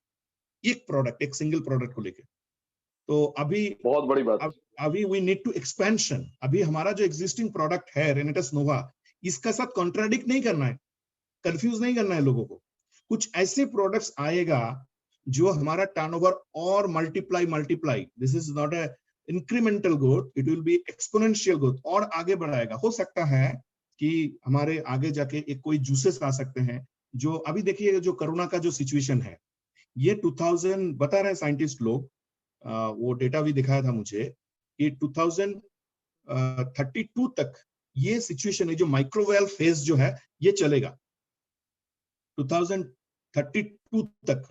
एक प्रोडक्ट, एक सिंगल प्रोडक्ट को लेकर। तो अभी बहुत बड़ी बात। अभी वी नीड टू एक्सपेंशन। अभी हमारा जो एग्जिस्टिंग प्रोडक्ट है रेनेटस नोवा, इसका साथ कॉन्ट्राडिक्ट नहीं करना है, कंफ्यूज नहीं करना है लोगों को। कुछ ऐसे प्रोडक्ट्स आएगा जो हमारा टर्नओवर और multiply, this is not a incremental growth, it will B exponential growth, और आगे बढ़ाएगा। हो सकता है कि हमारे आगे जाके एक कोई जूसेस आ सकते हैं, जो अभी देखिए जो कोरोना का जो सिचुएशन है, ये 2000 बता रहे हैं साइंटिस्ट लोग, वो डेटा भी दिखाया था मुझे कि 2032 तक ये सिचुएशन है, जो माइक्रोवेल फेज जो है ये चलेगा 2032 तक।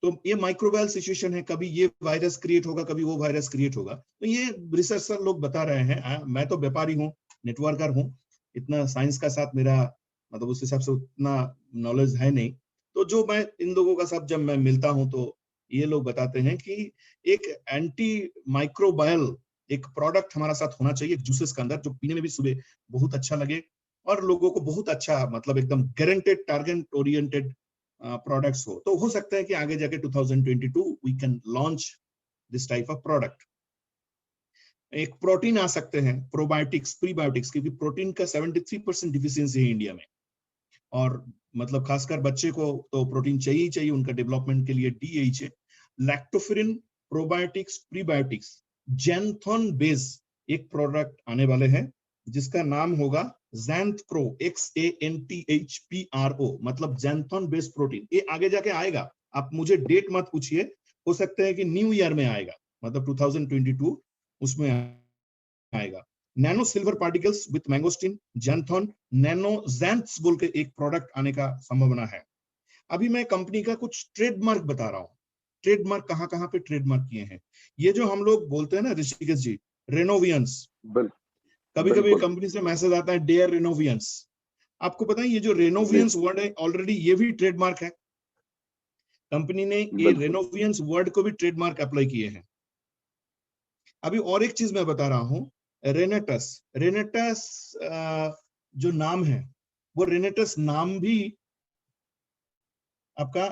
तो ये माइक्रोवेल सिचुएशन है, कभी ये वायरस क्रिएट होगा, कभी वो वायरस क्रिएट होगा। तो ये रिसर्चर लोग बता रहे हैं, मैं तो व्यापारी हूँ, नेटवर्कर हूँ, इतना साइंस का साथ मेरा मतलब उस हिसाब से उतना नॉलेज है नहीं। तो जो मैं इन लोगों का साथ जब मैं मिलता हूँ, तो ये लोग बताते हैं कि एक एंटी माइक्रोबायल एक प्रोडक्ट हमारा साथ होना चाहिए जूसेस के अंदर, जो पीने में भी सुबह बहुत अच्छा लगे और लोगों को बहुत अच्छा, मतलब एकदम गारंटेड टारगेट ओरिएंटेड प्रोडक्ट्स हो। तो हो सकता है कि आगे जाके 2022 we can launch this type of product. एक प्रोटीन आ सकते हैं, प्रोबायोटिक्स, प्रीबायोटिक्स, क्योंकि प्रोटीन का 73% डिफिशियंसी है इंडिया में, और मतलब खासकर बच्चे को तो प्रोटीन चाहिए ही चाहिए उनका डेवलपमेंट के लिए, DHA, lactoferrin, probiotics, prebiotics, xanthone base एक प्रोडक्ट आने वाले हैं जिसका नाम होगा ज़ैंथप्रो, XANTHPRO, मतलब जैंथोन बेस प्रोटीन। ये आगे जाके आएगा, आप मुझे डेट मत पूछिए, हो सकता है कि न्यू ईयर में आएगा, मतलब 2022 उसमें आएगा। Nano silver particles with mangosteen, xanthone, nano ज़ैंथ्स बोल के एक प्रोडक्ट आने का संभावना है। अभी मैं कंपनी का कुछ ट्रेडमार्क बता रहा हूँ। ट्रेडमार्क कहाँ पे ट्रेडमार्क किए हैं, ये जो हम लोग बोलते हैं ना ऋषिकेश जी, रेनोवियंस, कभी कभी कंपनी से मैसेज आता है डेयर रेनोवियंस। आपको पता है ये जो रेनोवियंस वर्ड है, ऑलरेडी ये भी ट्रेडमार्क है। कंपनी ने ये रेनोवियंस वर्ड को भी ट्रेडमार्क अप्लाई किए हैं। अभी और एक चीज मैं बता रहा हूँ, रेनेटस जो नाम है, वो रेनेटस नाम भी आपका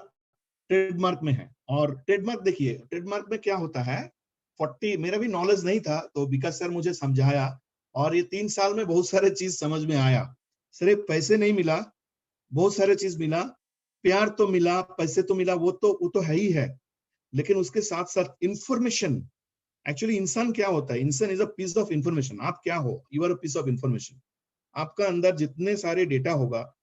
ट्रेडमार्क में है। और ट्रेडमार्क देखिए, ट्रेडमार्क में क्या होता है, 40, मेरा भी नॉलेज नहीं था, तो विकास सर मुझे समझाया, और ये 3 साल में बहुत सारे चीज समझ में आया। सिर्फ पैसे नहीं मिला, बहुत सारे चीज मिला, प्यार तो मिला, पैसे तो मिला, वो तो है ही है, लेकिन उसके साथ साथ इंफॉर्मेशन। एक्चुअली इंसान क्या होता है, इंसान is a piece of information. आप क्या हो, you are a piece of information. आपका अंदर जितने सारे डेटा होगा,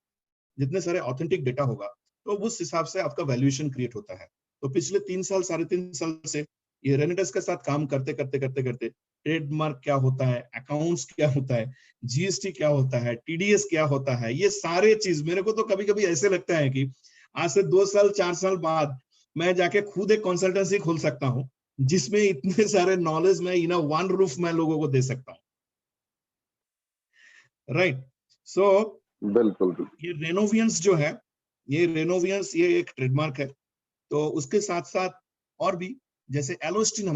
जितने सारे ऑथेंटिक डेटा होगा, तो उस हिसाब से आपका वैल्यूएशन क्रिएट होता है। तो पिछले 3 साल, 3.5 साल से ये रेनेटस के साथ काम करते करते ट्रेडमार्क क्या होता है, अकाउंट्स क्या होता है, जीएसटी क्या होता है, टीडीएस क्या होता है, ये सारे चीज मेरे को तो कभी कभी ऐसे लगता है कि आज से 2 साल 4 साल बाद मैं जाके खुद एक कंसल्टेंसी खोल सकता हूं जिसमें इतने सारे नॉलेज मैं इन वन रूफ में लोगों को दे सकता हूं, राइट। सो बिल्कुल। ये रेनोवियंस जो है, ये रेनोवियंस ये एक ट्रेडमार्क है। तो उसके साथ साथ और भी जैसे एलोस्टिन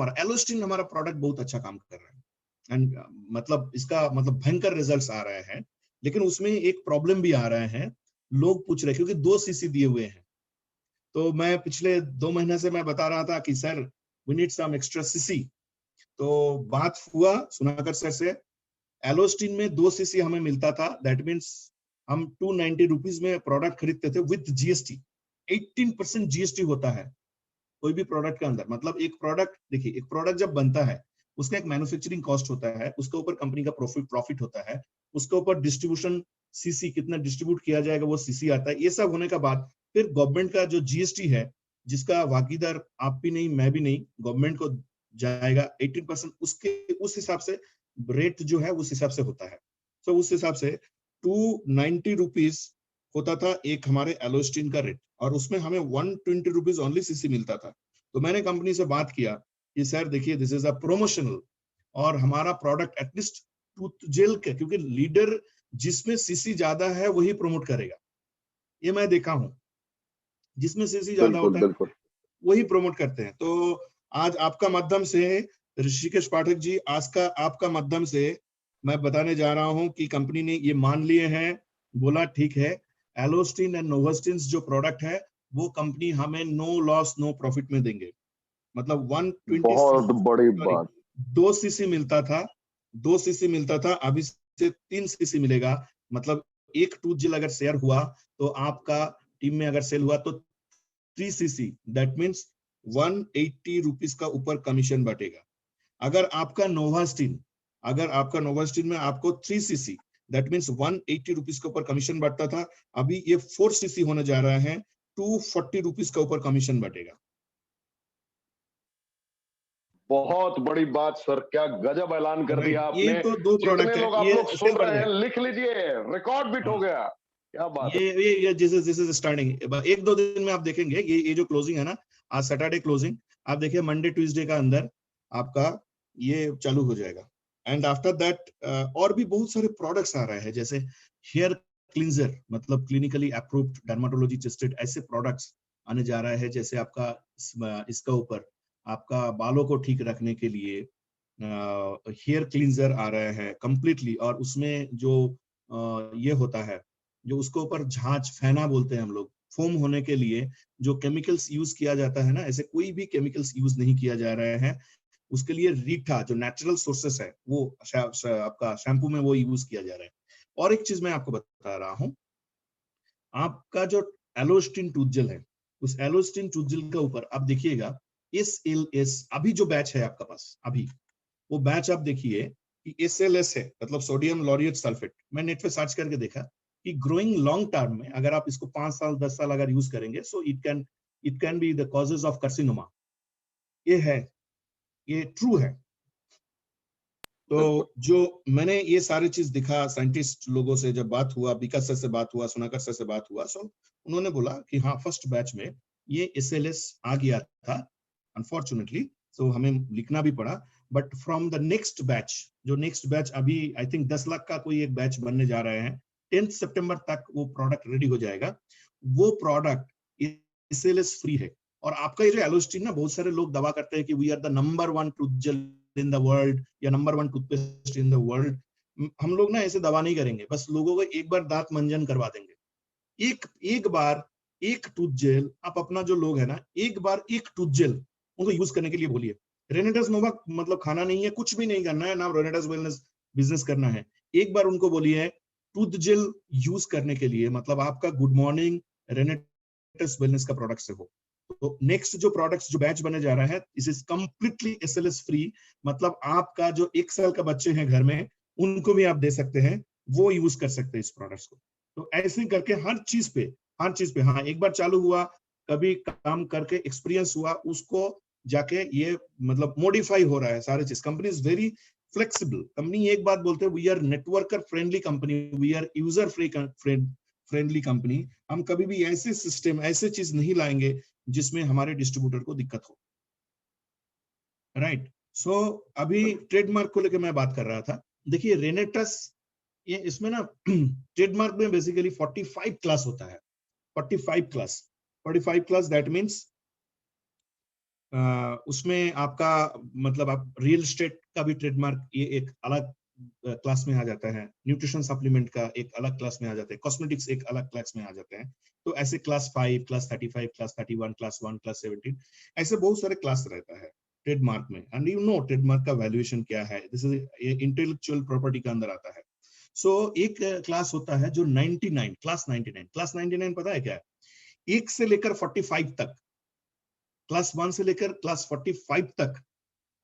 हमारा प्रोडक्ट बहुत अच्छा काम कर रहा है एंड मतलब इसका मतलब भयंकर रिजल्ट्स आ रहे हैं, लेकिन उसमें एक प्रॉब्लम भी आ रहे हैं, लोग पूछ रहे हैं क्योंकि 2 सीसी दिए हुए हैं। तो मैं पिछले 2 महीने से मैं बता रहा था कि sir we need some extra CC. तो बात हुआ सुनाकर सर से, एलोस्टिन में 2 सीसी हमें मिलता था, दैट मीन्स हम 290 रुपीज में प्रोडक्ट खरीदते थे विद जीएसटी। 18% जीएसटी होता है कोई भी प्रोडक्ट के अंदर। मतलब एक प्रोडक्ट देखिए, एक प्रोडक्ट जब बनता है उसका एक मैन्युफैक्चरिंग कॉस्ट होता है, उसके ऊपर कंपनी का प्रॉफिट होता है, उसके ऊपर डिस्ट्रीब्यूशन सीसी कितना डिस्ट्रीब्यूट किया जाएगा वो सीसी आता है। ये सब होने का बाद फिर गवर्नमेंट का जो जीएसटी है, जिसका भागीदार आप भी नहीं मैं भी नहीं, गवर्नमेंट को जाएगा 18%, उसके उस हिसाब से रेट जो है उस हिसाब से होता है। तो उस हिसाब से 290 रुपीज होता था एक हमारे एलोस्टिन का रेट, और उसमें हमें 120 रुपीज ओनली सीसी मिलता था। तो मैंने कंपनी से बात किया कि सर देखिए दिस इज अ प्रोमोशनल, और हमारा प्रोडक्ट एटलीस्ट टूथ जेल के, क्योंकि लीडर जिसमें सीसी ज्यादा है वही प्रमोट करेगा, ये मैं देखा हूं, जिसमें सीसी ज्यादा होता है बिल्कुल। वही प्रमोट करते हैं। तो आज आपका माध्यम से ऋषिकेश पाठक जी, आज का आपका माध्यम से मैं बताने जा रहा हूं कि कंपनी ने ये मान लिए हैं, बोला ठीक है एलोस्टिन एंड नोवास्टिन जो प्रोडक्ट है वो कंपनी हमें नो लॉस नो प्रॉफिट में देंगे। मतलब 120 बहुत बड़ी सॉरी बात। 2 सीसी मिलता था, 2 सीसी मिलता था, अभी से 3 सीसी मिलेगा। मतलब एक टूथ जेल अगर शेयर हुआ तो आपका टीम में अगर सेल हुआ तो 3 सीसी, दैट मीन्स 180 रुपीज का ऊपर कमीशन बटेगा। अगर आपका नोवास्टिन में आपको 3 सीसी, दैट मीन्स 180 रुपीज के ऊपर कमीशन बढ़ता था, अभी ये 4 सीसी होने जा रहा है, 240 रुपीज का ऊपर कमीशन बटेगा। बहुत बड़ी बात सर, क्या गजब ऐलान कर दिया ये आपने। तो 2 जितने प्रोडक्ट है, लोग आप ये लोग सेल सुन बढ़ रहे हैं जाएगा। लिख लीजिए, रिकॉर्ड बीट हो गया। क्या बात है। ये दिस इज स्टार्टिंग, 1-2 दिन में आप देखेंगे ये जो क्लोजिंग है ना, आज सैटरडे क्लोजिंग, आप देखिए मंडे ट्यूसडे का अंदर आपका ये चालू हो जाएगा। एंड आफ्टर दैट और भी बहुत सारे प्रोडक्ट्स आ रहे हैं, जैसे हेयर क्लींजर, मतलब क्लिनिकली अप्रूव्ड डर्माटोलॉजी टेस्टेड ऐसे प्रोडक्ट्स आने जा रहे हैं। जैसे आपका इसका ऊपर आपका बालों को ठीक रखने के लिए हेयर क्लींजर आ रहे हैं कंप्लीटली, और उसमें जो ये होता है, जो उसको ऊपर झांझ फेना बोलते हैं हम लोग, फोम होने के लिए जो केमिकल्स यूज किया जाता है ना, ऐसे कोई भी केमिकल्स यूज नहीं किया जा रहे हैं। उसके लिए रीठा जो नेचुरल सोर्सेस है वो आपका शैम्पू में वो यूज किया जा रहा है। और एक चीज मैं आपको बता रहा हूँ, आपका जो एलोस्टिन टूथ जेल है, उस एलोस्टिन टूथ जेल के ऊपर आप देखिएगा SLS, अभी जो बैच है आपका पास अभी, वो बैच आप देखिए कि SLS है, मतलब सोडियम लॉरिएट सल्फेट। मैं नेट पे सर्च करके देखा कि ग्रोइंग लॉन्ग टर्म में अगर आप इसको 5 साल 10 साल अगर यूज करेंगे, so it can be the causes of carcinoma. ये है, ये ट्रू है। बिल्कुल। तो जो मैंने ये सारी चीज दिखा, साइंटिस्ट लोगों से जब बात हुआ, विकास सर से बात हुआ, सुनाकर सर से बात हुआ, सो उन्होंने बोला कि हाँ फर्स्ट बैच में ये SLS आ गया था अनफॉर्चुनेटली, सो हमें लिखना भी पड़ा। But from the next batch, जो नेक्स्ट बैच अभी आई थिंक 10 लाख का कोई एक बैच बनने जा रहे हैं, 10 सितंबर तक वो प्रोडक्ट रेडी हो जाएगा। वो प्रोडक्ट SLS फ्री है। और आपका ये जो एलोस्टिन ना, बहुत सारे लोग दावा करते हैं कि we are the number 1 tooth gel in the world या number 1 toothpaste in the world. हम लोग ना ऐसे दावा नहीं करेंगे, बस लोगों को एक बार दांत मंजन करवा देंगे। एक बार एक टूथ जेल, आप अपना जो लोग है ना, एक बार एक टूथ जेल उनको यूज करने के लिए बोलिए। रेनेटस नोवा मतलब खाना नहीं है, कुछ भी नहीं करना है ना, रेनेटस वेलनेस बिजनेस करना है। एक बार उनको बोलिए टूथ जेल यूज करने के लिए, मतलब आपका गुड मॉर्निंग रेनेटस वेलनेस का प्रोडक्ट से हो। तो नेक्स्ट जो प्रोडक्ट्स जो बैच बने जा रहा है, इस इज कंप्लीटली SLS फ्री। मतलब आपका जो 1 साल का बच्चे हैं घर में, उनको भी आप दे सकते हैं, वो यूज कर सकते हैं इस प्रोडक्ट्स को। तो ऐसे करके हर चीज पे हाँ, एक बार चालू हुआ, कभी काम करके एक्सपीरियंस हुआ, उसको जाके ये मतलब मॉडिफाई हो रहा है सारी चीज। Company is very flexible company एक बात बोलते हैं, we are networker friendly company, we are user friendly company. हम कभी भी ऐसे सिस्टम, ऐसे चीज नहीं लाएंगे जिसमें हमारे डिस्ट्रीब्यूटर को दिक्कत हो, राइट। सो अभी ट्रेडमार्क को लेकर मैं बात कर रहा था। देखिए रेनेटस, ये इसमें ना ट्रेडमार्क में बेसिकली 45 क्लास होता है, 45 क्लास दैट मीन्स उसमें आपका मतलब आप रियल एस्टेट का भी ट्रेडमार्क ये एक अलग क्लास में आ जाता है, न्यूट्रिशन सप्लीमेंट का एक अलग क्लास में आ जाता है, कॉस्मेटिक्स एक अलग क्लास में आ जाते हैं। तो ऐसे class 5, class 35, class 31, class 1, class 17, ऐसे बहुत सारे क्लास रहता है ट्रेडमार्क में। एंड यू नो ट्रेडमार्क का वैल्यूएशन क्या है, दिस इज इंटेलेक्चुअल प्रॉपर्टी के अंदर आता है। सो एक क्लास होता है जो 99, क्लास 99 पता है क्या है? 1 से लेकर 45 तक, क्लास 1 से लेकर क्लास 45 तक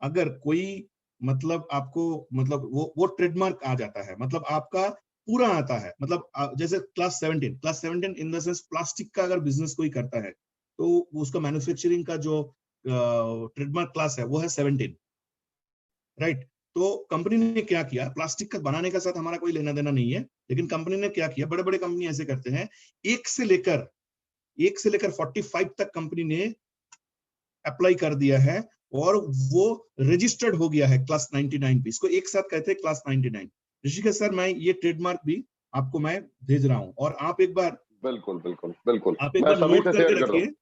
अगर कोई मतलब आपको मतलब वो ट्रेडमार्क आ जाता है, मतलब आपका पूरा आता है, मतलब जैसे class 17 in the sense plastic का अगर बिजनेस कोई करता है तो उसका मैन्युफैक्चरिंग का जो ट्रेडमार्क क्लास है वो है 17, राइट। तो कंपनी ने क्या किया, प्लास्टिक का बनाने का साथ हमारा कोई लेना देना नहीं है, लेकिन कंपनी ने क्या किया, बड़े बड़े कंपनी ऐसे करते हैं, 1 से लेकर 45 तक कंपनी ने अप्लाई कर दिया है और वो रजिस्टर्ड हो गया है क्लास 99 पे। इसको एक साथ कहते हैं क्लास 99। ऋषिकेश सर, मैं ये ट्रेडमार्क भी आपको मैं भेज रहा हूँ, और आप एक बार बिल्कुल बिल्कुल बिल्कुल, आप एक मैं बार सभी नोट से करके शेयर कर रहा रखिए। हूँ।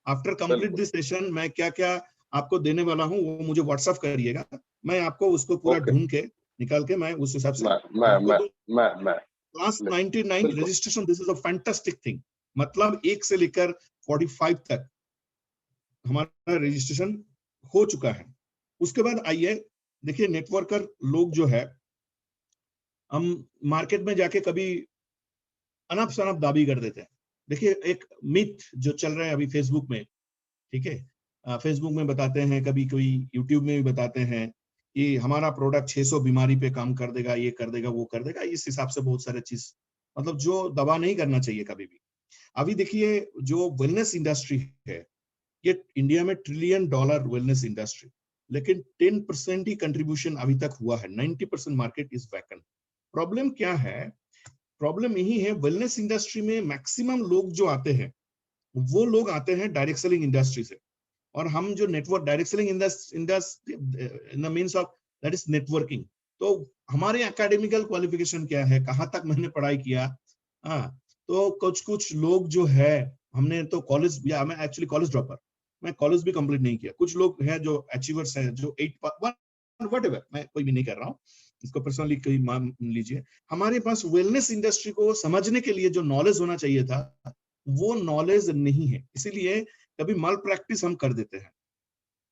आफ्टर कंप्लीट बिल्कुल, दिस सेशन मैं क्या क्या आपको देने वाला हूँ वो मुझे व्हाट्सअप करिएगा, मैं आपको उसको पूरा ओके। ढूंढ के निकाल के मैं उस हिसाब से मैं मैं आपको मैं दूं। मैं क्लास 99 बिल्कुल। Registration, this is a fantastic thing. मतलब 1 से लेकर 45 तक हमारा रजिस्ट्रेशन हो चुका है। उसके बाद आइए देखिए, नेटवर्कर लोग जो है, हम मार्केट में जाके कभी अनप शनप दाबी कर देते हैं। देखिए एक मिथ जो चल रहा है अभी फेसबुक में, ठीक है, फेसबुक में बताते हैं, कभी कोई यूट्यूब में भी बताते हैं कि हमारा प्रोडक्ट 600 बीमारी पे काम कर देगा, ये कर देगा, वो कर देगा। इस हिसाब से बहुत सारे चीज मतलब जो दवा नहीं करना चाहिए कभी भी। अभी देखिए जो वेलनेस इंडस्ट्री है, ये इंडिया में $1 ट्रिलियन वेलनेस इंडस्ट्री, लेकिन 10% ही कंट्रीब्यूशन अभी तक हुआ है, 90% मार्केट इज वैकेंट। प्रॉब्लम क्या है? प्रॉब्लम यही है, वेलनेस इंडस्ट्री में मैक्सिमम लोग जो आते हैं वो लोग आते हैं डायरेक्ट सेलिंग इंडस्ट्री से, और हम जो network direct selling industry in the means of that is networking. तो हमारे एकेडमिकल क्वालिफिकेशन क्या है, कहाँ तक मैंने पढ़ाई किया, हाँ। तो कुछ कुछ लोग जो है, हमने तो कॉलेज, या मैं एक्चुअली कॉलेज ड्रॉपर, मैं कॉलेज भी कंप्लीट नहीं किया। कुछ लोग हैं जो अचीवर्स हैं, जो 8 व्हाटएवर, मैं कोई भी नहीं कर रहा हूँ इसको पर्सनली, कोई मान लीजिए। हमारे पास वेलनेस इंडस्ट्री को समझने के लिए जो नॉलेज होना चाहिए था वो नॉलेज नहीं है, इसीलिए कभी माल प्रैक्टिस हम कर देते हैं।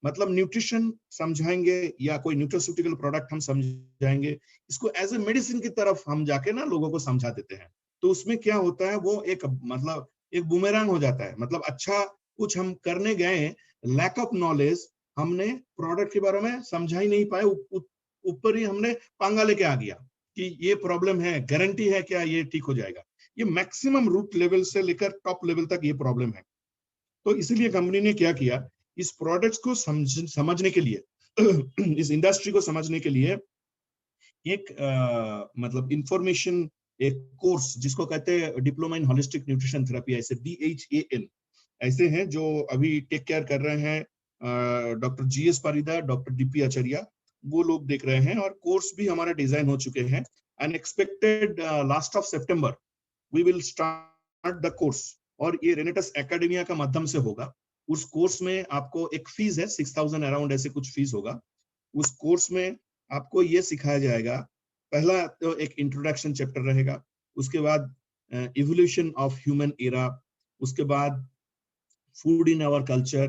मतलब न्यूट्रिशन समझाएंगे या कोई न्यूट्रास्यूटिकल प्रोडक्ट हम समझाएंगे, इसको एज ए मेडिसिन की तरफ हम जाके ना लोगों को समझा देते हैं। तो उसमें क्या होता है, वो एक मतलब एक बुमेरांग हो जाता है। मतलब अच्छा कुछ हम करने गए, लैक ऑफ नॉलेज, हमने प्रोडक्ट के बारे में समझा ही नहीं पाए, ऊपर ही हमने पंगा लेके आ गया कि ये प्रॉब्लम है, गारंटी है क्या ये ठीक हो जाएगा। ये मैक्सिमम रूट लेवल से लेकर टॉप लेवल तक ये प्रॉब्लम है। तो इसीलिए कंपनी ने क्या किया, इस प्रोडक्ट्स को समझने के लिए इस इंडस्ट्री को समझने के लिए एक मतलब इंफॉर्मेशन, एक कोर्स जिसको कहते हैं diploma in holistic nutrition therapy, ऐसे DHAN ऐसे हैं जो अभी टेक केयर कर रहे हैं। डॉक्टर GS पारीदा, डॉक्टर DP आचार्य, वो लोग देख रहे हैं, और कोर्स भी हमारा डिजाइन हो चुके हैं। And expected last of September we will start the course, और ये रेनेटस एकेडमिया का माध्यम से होगा। उस कोर्स में आपको एक फीस है 6000 अराउंड, ऐसे कुछ फीस होगा। उस कोर्स में आपको ये सिखाया जाएगा, पहला तो एक इंट्रोडक्शन चैप्टर रहेगा, उसके बाद इवोल्यूशन ऑफ ह्यूमन एरा, उसके बाद फूड इन आवर कल्चर,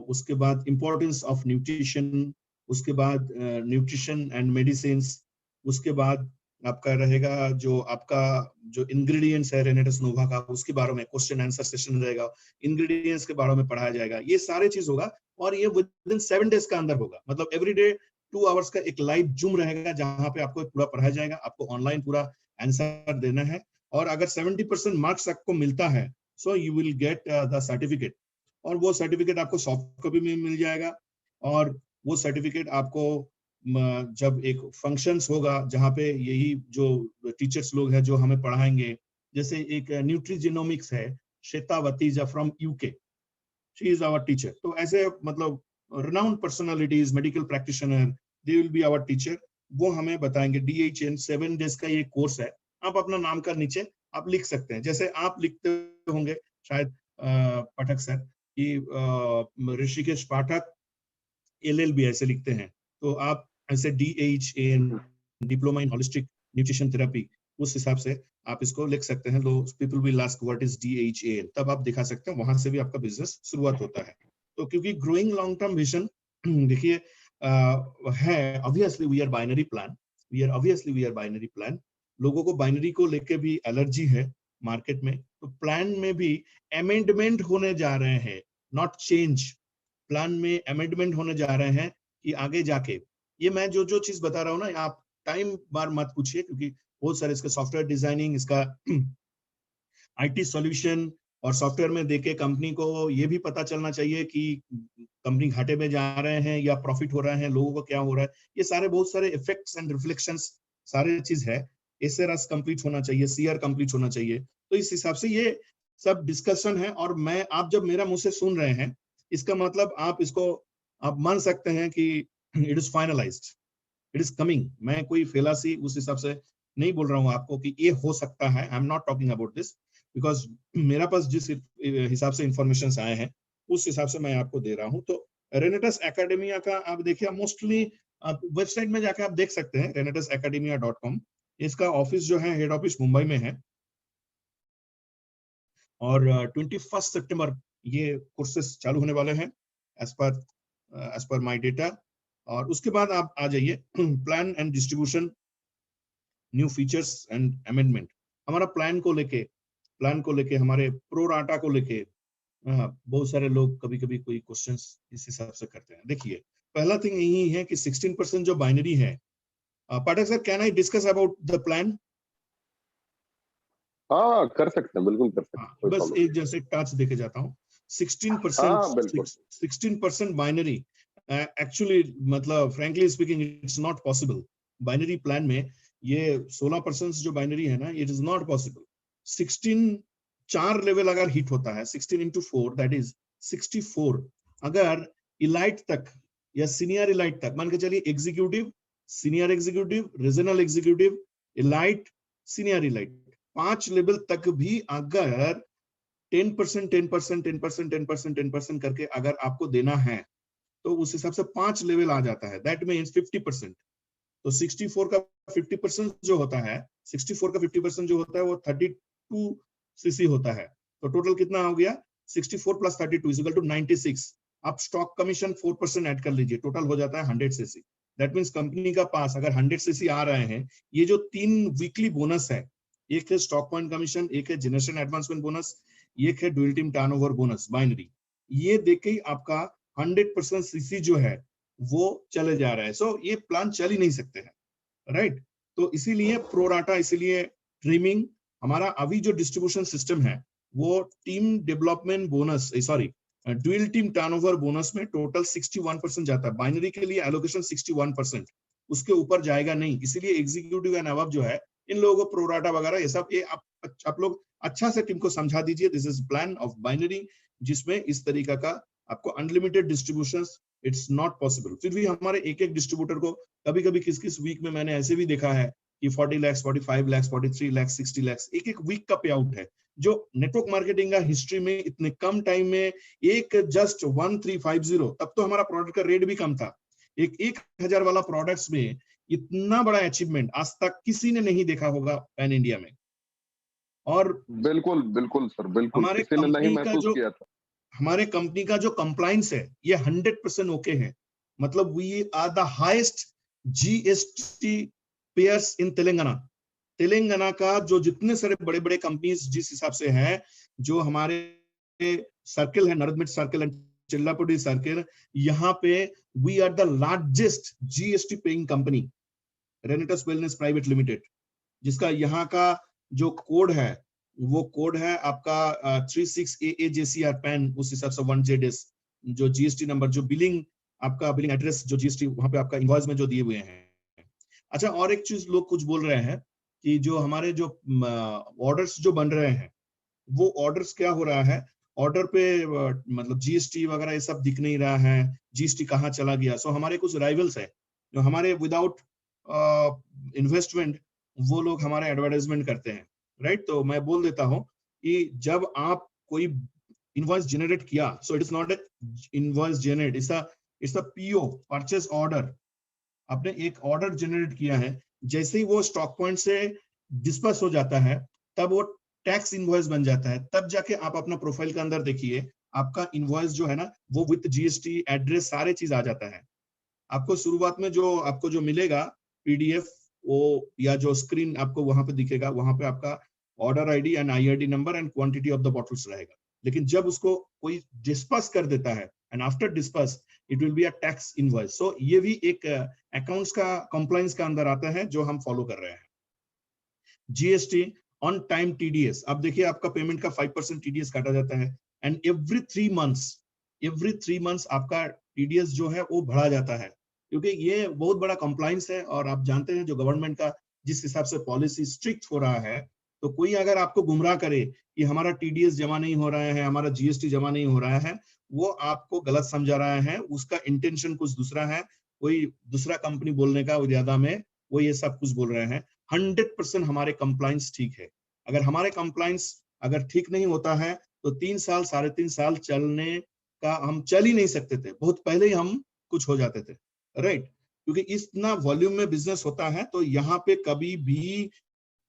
उसके बाद इंपॉर्टेंस ऑफ न्यूट्रिशन, उसके बाद न्यूट्रिशन एंड मेडिसिन, उसके बाद आपका रहेगा जो आपका जो इंग्रेडिएंट्स है रेनेटस नोवा का, उसके बारे में क्वेश्चन आंसर सेशन रहेगा, इंग्रेडिएंट्स के बारे में पढ़ाया जाएगा। ये सारे चीज होगा, और ये विद इन 7 डेज का अंदर होगा। मतलब एवरी डे 2 आवर्स का एक लाइव जूम रहेगा, जहां पे आपको पूरा पढ़ाया जाएगा, आपको ऑनलाइन पूरा आंसर देना है। और अगर 70% मार्क्स आपको मिलता है, सो you will get the certificate, और वो सर्टिफिकेट आपको सॉफ्ट कॉपी में मिल जाएगा। और वो सर्टिफिकेट आपको जब एक फंक्शंस होगा जहाँ पे यही जो टीचर्स लोग हैं जो हमें पढ़ाएंगे, जैसे एक न्यूट्रीजिनोमिक्स है, Shwetavati from UK, she is our teacher. तो ऐसे मतलब renowned personalities, medical practitioner, they will be our teacher। वो हमें बताएंगे। DHN 7 days का ये कोर्स है। आप अपना नाम का नीचे आप लिख सकते हैं, जैसे आप लिखते होंगे शायद पाठक सर कि ऋषिकेश पाठक LLB ऐसे लिखते हैं, तो आप ऐसे DHAN diploma in holistic nutrition therapy, उस हिसाब से आप इसको लिख सकते हैं। लो people will ask what is DHAN, तब आप दिखा सकते हैं, वहां से भी आपका बिजनेस शुरुआत होता है। तो क्योंकि ग्रोइंग लॉन्ग टर्म विजन देखिए है, obviously we are binary plan, लोगों को बाइनरी को लेके भी एलर्जी है मार्केट में, तो प्लान में भी अमेंडमेंट होने जा रहे हैं, नॉट चेंज। प्लान में अमेंडमेंट होने जा रहे हैं कि आगे जाके ये मैं जो चीज बता रहा हूँ ना, आप टाइम बार मत पूछिए, क्योंकि बहुत सारे इसका सॉफ्टवेयर डिजाइनिंग, इसका IT सॉल्यूशन और सॉफ्टवेयर में देके कंपनी को ये भी पता चलना चाहिए कि कंपनी घाटे में जा रहे हैं या प्रॉफिट हो रहा है, लोगों को क्या हो रहा है, ये सारे बहुत सारे इफेक्ट्स एंड रिफ्लेक्शंस सारे चीज है। SRS कंप्लीट होना चाहिए, CR कंप्लीट होना चाहिए। तो इस हिसाब से ये सब डिस्कशन है, और मैं आप जब मेरा मुंह से सुन रहे हैं, इसका मतलब आप इसको आप मान सकते हैं कि it is finalised, it is coming. मैं कोई फेलासी उस हिसाब से नहीं बोल रहा हूँ आपको कि ये हो सकता है। I am not talking about this, because मेरा पास जिस हिसाब से इंफॉर्मेशन आए हैं उस हिसाब से मैं आपको दे रहा हूँ। तो रेनेटस एकेडमिया का आप देखिए, मोस्टली आप वेबसाइट में जाकर आप देख सकते हैं renetusacademia.com। इसका ऑफिस जो है, हेड ऑफिस मुंबई में है, और 21 सितंबर ये कोर्सेस चालू होने वाले हैं एज पर माय डेटा। और उसके बाद आप आ जाइए plan and distribution, new features and amendment. हमारा प्लान को लेके हमारे प्रो राटा को लेके बहुत सारे लोग कभी कभी कोई क्वेश्चंस इस हिसाब से करते हैं। देखिए, पहला थिंग यही है कि 16% जो बाइनरी है, Pathak sir can I discuss about the plan? हाँ, कर सकते हैं, बिल्कुल कर सकते हैं। बस एक जैसे टच देके जाता हूँ। 16% बाइनरी, एक्चुअली मतलब frankly speaking it's not possible. Binary plan में ये 16% जो बाइनरी है ना, it is not possible. 16 4 level अगर हिट होता है, 16 into 4 दैट इज 64। अगर इलाइट तक या सीनियर इलाइट तक, मान के चलिए executive, senior executive, regional executive, elite, senior elite, 5 level तक भी अगर 10% करके अगर आपको देना है, तो उस हिसाब से 5 लेवल आ जाता है, दैट मीन्स 50%। तो 64 का 50% जो होता है, 64 का 50% जो होता है वो 32 सीसी होता है। तो टोटल कितना हो गया? 64 प्लस 32 इज इक्वल टू 96। आप स्टॉक कमीशन 4% ऐड कर लीजिए, टोटल हो जाता है 100 सीसी। दैट मीन्स कंपनी का पास अगर 100 सीसी आ रहे हैं, ये जो 3 वीकली बोनस है, एक है स्टॉक पॉइंट कमीशन, एक है जनरेशन एडवांसमेंट बोनस, एक है dual team turnover bonus binary, ये देके ही आपका 100% सीसी जो है वो चले जा रहा है। सो ये प्लान चल ही नहीं सकते हैं, राइट? तो इसीलिए प्रोराटा, इसीलिए ट्रिमिंग, हमारा अभी जो डिस्ट्रीब्यूशन सिस्टम है वो team development bonus, sorry dual team turnover bonus में टोटल 61% जाता है। बाइनरी के लिए एलोकेशन 61%, उसके ऊपर जाएगा नहीं। इसीलिए एग्जीक्यूटिव एंड अबव जो है, इन लोगों को प्रोराटा वगैरह ये सब, ये आप लोग अच्छा से टीम को समझा दीजिए, this is plan of binary, जिसमें इस तरीका का आपको unlimited distribution it's not possible. फिर भी हमारे एक एक डिस्ट्रीब्यूटर को कभी कभी किस वीक में मैंने ऐसे भी देखा है कि 40 लाख, 45 लाख, 43 लाख, 60 लाख एक वीक का पे आउट है, जो नेटवर्क मार्केटिंग का हिस्ट्री में इतने कम टाइम में एक जस्ट 1350, तब तो हमारा प्रोडक्ट का रेट भी कम था, एक 1000 वाला प्रोडक्ट्स में इतना बड़ा अचीवमेंट आज तक किसी ने नहीं देखा होगा पैन इंडिया में। और बिल्कुल बिल्कुल सर, बिल्कुल हमारे किसी ने नहीं महसूस किया था। हमारे कंपनी का जो कंप्लायंस है ये 100% ओके है। मतलब we are the highest GST payers in Telangana का जो जितने सारे बड़े बड़े कंपनीज जिस हिसाब से है, जो हमारे सर्किल है, नरदमिट सर्किल एंड चिल्लापुडी सर्किल, यहाँ पे we are the largest GST paying company, Renatus wellness private limited, जिसका यहाँ का जो कोड है वो कोड है आपका 36AA JCR पैन, उस हिसाब से 1ZS जो GST नंबर, जो बिलिंग आपका बिलिंग एड्रेस जो जीएसटी वहां पे आपका इनवॉइस में जो दिए हुए हैं। अच्छा, और एक चीज लोग कुछ बोल रहे हैं कि जो हमारे जो ऑर्डर्स जो बन रहे हैं, वो ऑर्डर्स क्या हो रहा है, ऑर्डर पे मतलब जीएसटी वगैरह ये सब दिख नहीं रहा है, जीएसटी कहाँ चला गया। सो हमारे कुछ राइवल्स है जो हमारे विदाउट इन्वेस्टमेंट वो लोग हमारे एडवर्टाइजमेंट करते हैं, राइट। तो मैं बोल देता हूँ कि जब आप कोई इनवॉइस जनरेट किया, so it is not a invoice generate, it's a PO, purchase order. आपने एक ऑर्डर जनरेट किया है, जैसे ही वो स्टॉक पॉइंट से डिस्पर्स हो जाता है तब वो टैक्स इनवॉइस बन जाता है। तब जाके आप अपना प्रोफाइल के अंदर देखिए, आपका इनवॉइस जो है ना वो विद जीएसटी एड्रेस सारे चीज आ जाता है। आपको शुरुआत में जो आपको जो मिलेगा पीडीएफ वो या जो स्क्रीन आपको वहां पे दिखेगा, वहां पे आपका order ID and IRD number and quantity of the bottles रहेगा। लेकिन जब उसको कोई डिस्पर्स कर देता है and after disperse it will be a tax invoice. So ये भी एक अकाउंट्स का कंप्लायंस का अंदर आता है जो हम फॉलो कर रहे हैं। जीएसटी ऑन टाइम टीडीएस, अब देखिए आपका पेमेंट का 5% टीडीएस काटा जाता है एंड एवरी 3 मंथ्स आपका टीडीएस जो है वो बढ़ा जाता है, क्योंकि ये बहुत बड़ा कंप्लायंस है। और आप जानते हैं जो गवर्नमेंट का जिस हिसाब से पॉलिसी स्ट्रिक्ट हो रहा है, तो कोई अगर आपको गुमराह करे कि हमारा टीडीएस जमा नहीं हो रहा है, हमारा जीएसटी जमा नहीं हो रहा है, वो आपको गलत समझा रहा है, उसका इंटेंशन कुछ दूसरा है, कोई दूसरा कंपनी बोलने का ज्यादा में वो ये सब कुछ बोल रहे हैं। 100% हमारे कंप्लायंस ठीक है। अगर हमारे कंप्लायंस अगर ठीक नहीं होता है तो 3 साल 3.5 साल चलने का हम चल ही नहीं सकते थे, बहुत पहले ही हम कुछ हो जाते थे, राइट। क्योंकि इतना वॉल्यूम में बिजनेस होता है तो यहाँ पे कभी भी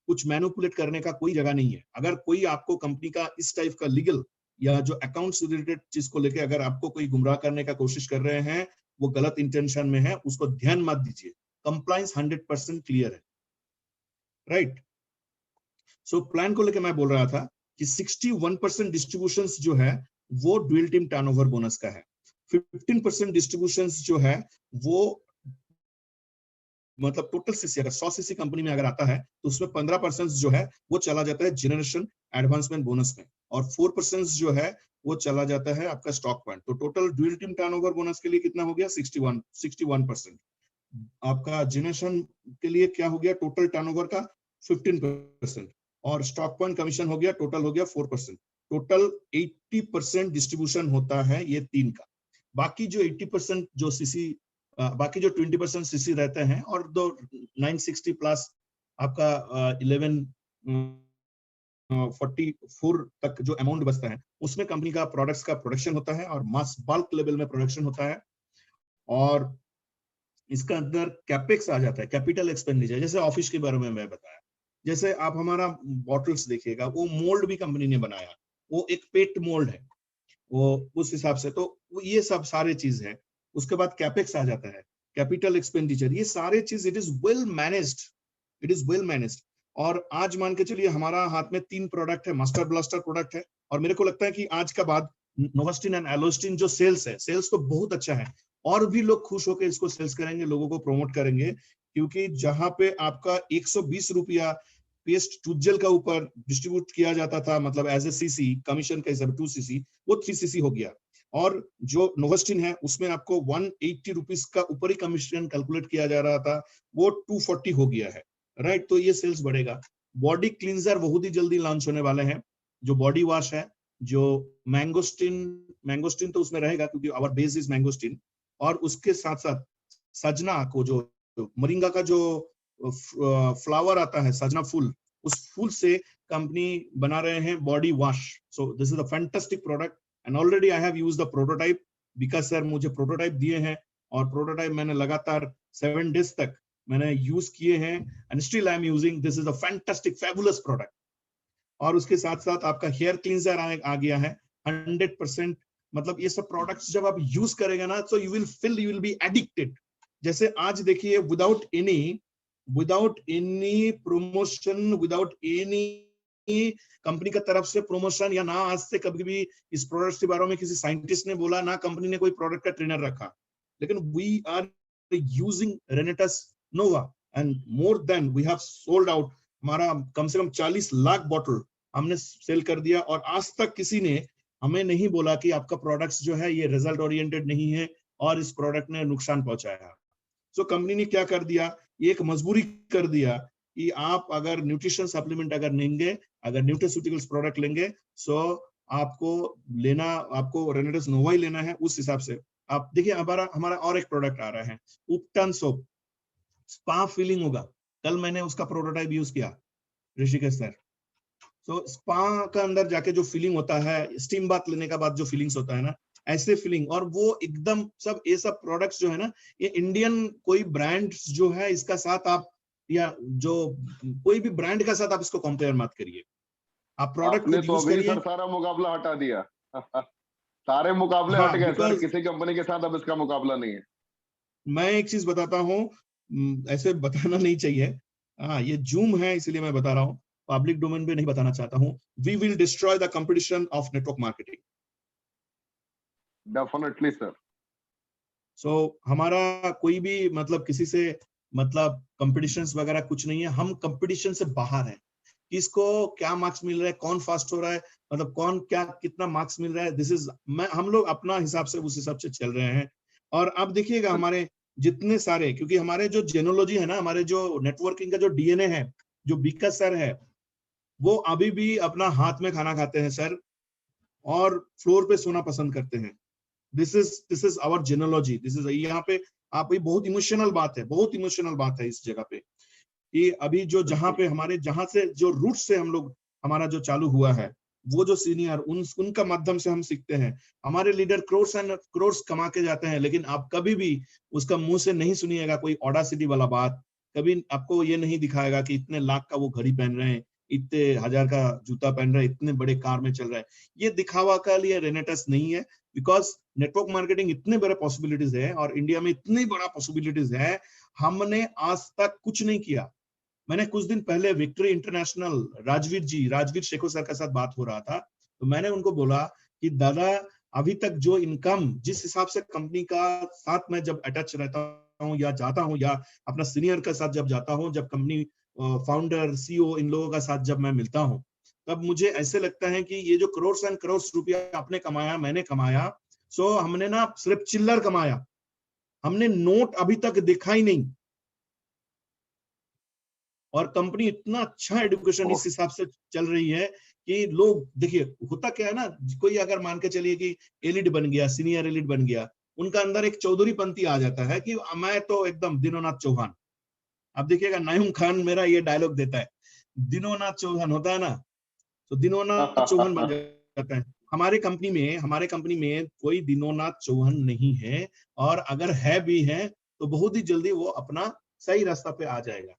कुछ मैनिपुलेट करने का कोई जगह नहीं है। अगर कोई आपको कंपनी का इस टाइप का लीगल या जो अकाउंट्स रिलेटेड चीज को लेकर अगर आपको कोई गुमराह करने का कोशिश कर रहे हैं, वो गलत इंटेंशन में है, उसको ध्यान मत दीजिए। कंप्लायंस 100% क्लियर है, राइट। सो प्लान को लेकर मैं बोल रहा था कि 61% डिस्ट्रीब्यूशंस जो है वो ड्यूल टीम टर्नओवर बोनस का है। 15% डिस्ट्रीब्यूशंस जो है वो मतलब टोटल सीसी, अगर 100 सीसी कंपनी में अगर आता है तो उसमें 15% जो है वो चला जाता है जनरेशन एडवांसमेंट बोनस में, और 4% जो है वो चला जाता है आपका स्टॉक पॉइंट। तो total dual team turnover bonus के लिए कितना हो गया? 61%। आपका जनरेशन के लिए क्या हो गया? टोटल टर्नओवर का 15%, और स्टॉक पॉइंट कमीशन हो गया, टोटल हो गया 4%। टोटल 80% डिस्ट्रीब्यूशन होता है ये तीन का। बाकी जो 80% जो सीसी, बाकी जो 20% सीसी रहते हैं, और दो 960 प्लस आपका 1144 तक जो अमाउंट बचता है उसमें कंपनी का प्रोडक्ट्स का प्रोडक्शन होता है और मास बल्क लेवल में प्रोडक्शन होता है। और इसका अंदर कैपेक्स आ जाता है, कैपिटल एक्सपेंडिचर। जैसे ऑफिस के बारे में मैं बताया, जैसे आप हमारा बॉटल्स देखिएगा, वो मोल्ड भी कंपनी ने बनाया, वो एक पेट मोल्ड है वो, उस हिसाब से तो ये सब सारे चीज है। उसके बाद कैपेक्स आ जाता है, कैपिटल एक्सपेंडिचर, ये सारे चीज it is well managed, it is well managed. और आज मान के चलिए हमारा हाथ में 3 प्रोडक्ट है, मास्टर ब्लास्टर प्रोडक्ट है, और मेरे को लगता है कि आज का बाद नोवास्टिन एंड एलोस्टिन जो सेल्स है, सेल्स तो बहुत अच्छा है, और भी लोग खुश होकर इसको सेल्स करेंगे, लोगों को प्रमोट करेंगे। क्योंकि जहां पे आपका 120 रुपया पेस्ट टूजल का ऊपर डिस्ट्रीब्यूट किया जाता था, मतलब एज ए सीसी कमीशन का हिसाब 2 सीसी, वो 3 सीसी हो गया। और जो नोवास्टिन है उसमें आपको 180 रुपीज का ऊपर ही कमीशन कैलकुलेट किया जा रहा था, वो 240 हो गया है, राइट। तो ये सेल्स बढ़ेगा। बॉडी क्लींजर बहुत ही जल्दी लॉन्च होने वाले हैं। जो बॉडी वॉश है, जो मैंगोस्टिन तो उसमें रहेगा क्योंकि आवर बेस इज मैंगोस्टिन, और उसके साथ साथ सजना को, जो मोरिंगा का जो फ्लावर आता है, सजना फूल, उस फूल से कंपनी बना रहे हैं body wash. So this is a fantastic product and already I have used the prototype, because sir मुझे प्रोटोटाइप दिए हैं, और प्रोटोटाइप मैंने लगातार 7 डेज तक मैंने यूज किए हैं, and still I am using. This is a fantastic fabulous product. और उसके साथ साथ आपका हेयर क्लींजर आ गया है 100%। मतलब ये सब प्रोडक्ट्स जब आप यूज करेंगे ना, तो यू विल बी एडिक्टेड। जैसे आज देखिए, without any promotion, without any company का तरफ से प्रमोशन, या ना आज से कभी भी इस प्रोडक्ट के बारे में किसी साइंटिस्ट ने बोला, ना कंपनी ने कोई प्रोडक्ट का ट्रेनर रखा, लेकिन we are using Renatus nova, and more than we have sold out. हमारा कम से कम 40 लाख बॉटल हमने सेल कर दिया, और आज तक किसी ने हमें नहीं बोला कि आपका प्रोडक्ट्स जो है ये रिजल्ट ओरिएंटेड नहीं है, और इस प्रोडक्ट ने नुकसान पहुंचाया। सो कंपनी ने क्या कर दिया, एक मजबूरी कर दिया कि आप अगर न्यूट्रिशन सप्लीमेंट अगर लेंगे, अगर न्यूट्रास्यूटिकल्स प्रोडक्ट लेंगे, सो आपको रेनेटस नोवा ही लेना है। उस हिसाब से आप देखिए, हमारा और एक प्रोडक्ट आ रहा है उपटन सोप, स्पा फीलिंग होगा। कल मैंने उसका प्रोटोटाइप यूज किया ऋषिकेश सर। तो स्पा का अंदर जाके जो फीलिंग होता है, स्टीम बाथ लेने का बाद जो फीलिंग्स होता है ना, ऐसे फीलिंग, और वो एकदम सब ये सब प्रोडक्ट्स जो है ना, ये इंडियन कोई ब्रांड जो है इसका साथ आप, या जो कोई भी ब्रांड का साथ आप इसको कंपेयर मत करिए। आप प्रोडक्ट आपने खुद तो यूज अभी करिए। सर सारा मुकाबला हटा दिया। सारे मुकाबले हट हाँ, गए सर, बिकॉज किसी कंपनी के साथ अब इसका मुकाबला नहीं है। मैं एक चीज बताता हूँ, ऐसे बताना नहीं चाहिए, हाँ ये जूम है इसलिए मैं बता रहा हूँ, पब्लिक डोमेन पे नहीं बताना चाहता हूँ। We will destroy the competition of network marketing. Definitely sir. So हमारा कोई भी मतलब किसी से मतलब कंपटीशंस वगैरह कुछ नहीं है, हम कंपटीशन से बाहर हैं। किसको क्या मार्क्स मिल रहा है, कौन फास्ट हो रहा है, मतलब कौन क्या कितना मार्क्स मिल रहा है, दिस इज, मैं हम लोग अपना हिसाब से उस हिसाब से चल रहे हैं। और अब देखिएगा हमारे जितने सारे, क्योंकि हमारे जो जेनोलॉजी है ना, हमारे जो नेटवर्किंग का जो डीएनए है, जो बीका सर है, वो अभी भी अपना हाथ में खाना खाते हैं सर, और फ्लोर पे सोना पसंद करते हैं। This is our genealogy, this is, यहाँ पे आप, ये बहुत इमोशनल बात है, बहुत इमोशनल बात है इस जगह पे, कि अभी जो जहां पे हमारे, जहां से जो रूट से हम लोग, हमारा जो चालू हुआ है, वो जो सीनियर उनका माध्यम से हम सीखते हैं। हमारे लीडर क्रोर्स एंड क्रोर्स कमा के जाते हैं, लेकिन आप कभी भी उसका मुंह से नहीं सुनिएगा कोई ऑडासिटी वाला बात। कभी आपको ये नहीं दिखाएगा कि इतने लाख का वो घड़ी पहन रहे हैं, इतने हजार का जूता पहन रहे हैं, इतने बड़े कार में चल रहा है। ये दिखावा का लिए रेनेटस नहीं है, बिकॉज नेटवर्क मार्केटिंग इतने बड़े पॉसिबिलिटीज है और इंडिया में इतनी बड़ा पॉसिबिलिटीज है, हमने आज तक कुछ नहीं किया। मैंने कुछ दिन पहले victory international, Rajveer Shekhar sir के साथ बात हो रहा था, तो मैंने उनको बोला कि दादा, अभी तक जो इनकम, जिस हिसाब से कंपनी का साथ में जब अटैच रहता हूँ या जाता हूँ, या अपना सीनियर के साथ जब जाता हूँ, जब कंपनी फाउंडर सीईओ इन लोगों का साथ जब मैं मिलता हूँ, तब मुझे ऐसे लगता है कि ये जो करोड़ एंड करोड़ रुपया आपने कमाया, मैंने कमाया, सो हमने ना सिर्फ चिल्लर कमाया, हमने नोट अभी तक देखा ही नहीं। और कंपनी इतना अच्छा एजुकेशन इस हिसाब से चल रही है कि लोग, देखिए होता क्या है ना, कोई अगर मान के चलिए कि एलिट बन गया, सीनियर एलिट बन गया, उनका अंदर एक चौधरी पंथी आ जाता है कि मैं तो एकदम दिनोनाथ चौहान। अब देखिएगा नायूम खान मेरा ये डायलॉग देता है, दिनोनाथ चौहान होता है ना, तो दिनोनाथ चौहान बन जाता है। हमारे कंपनी में कोई दिनोनाथ चौहान नहीं है, और अगर है भी है तो बहुत ही जल्दी वो अपना सही रास्ता पे आ जाएगा।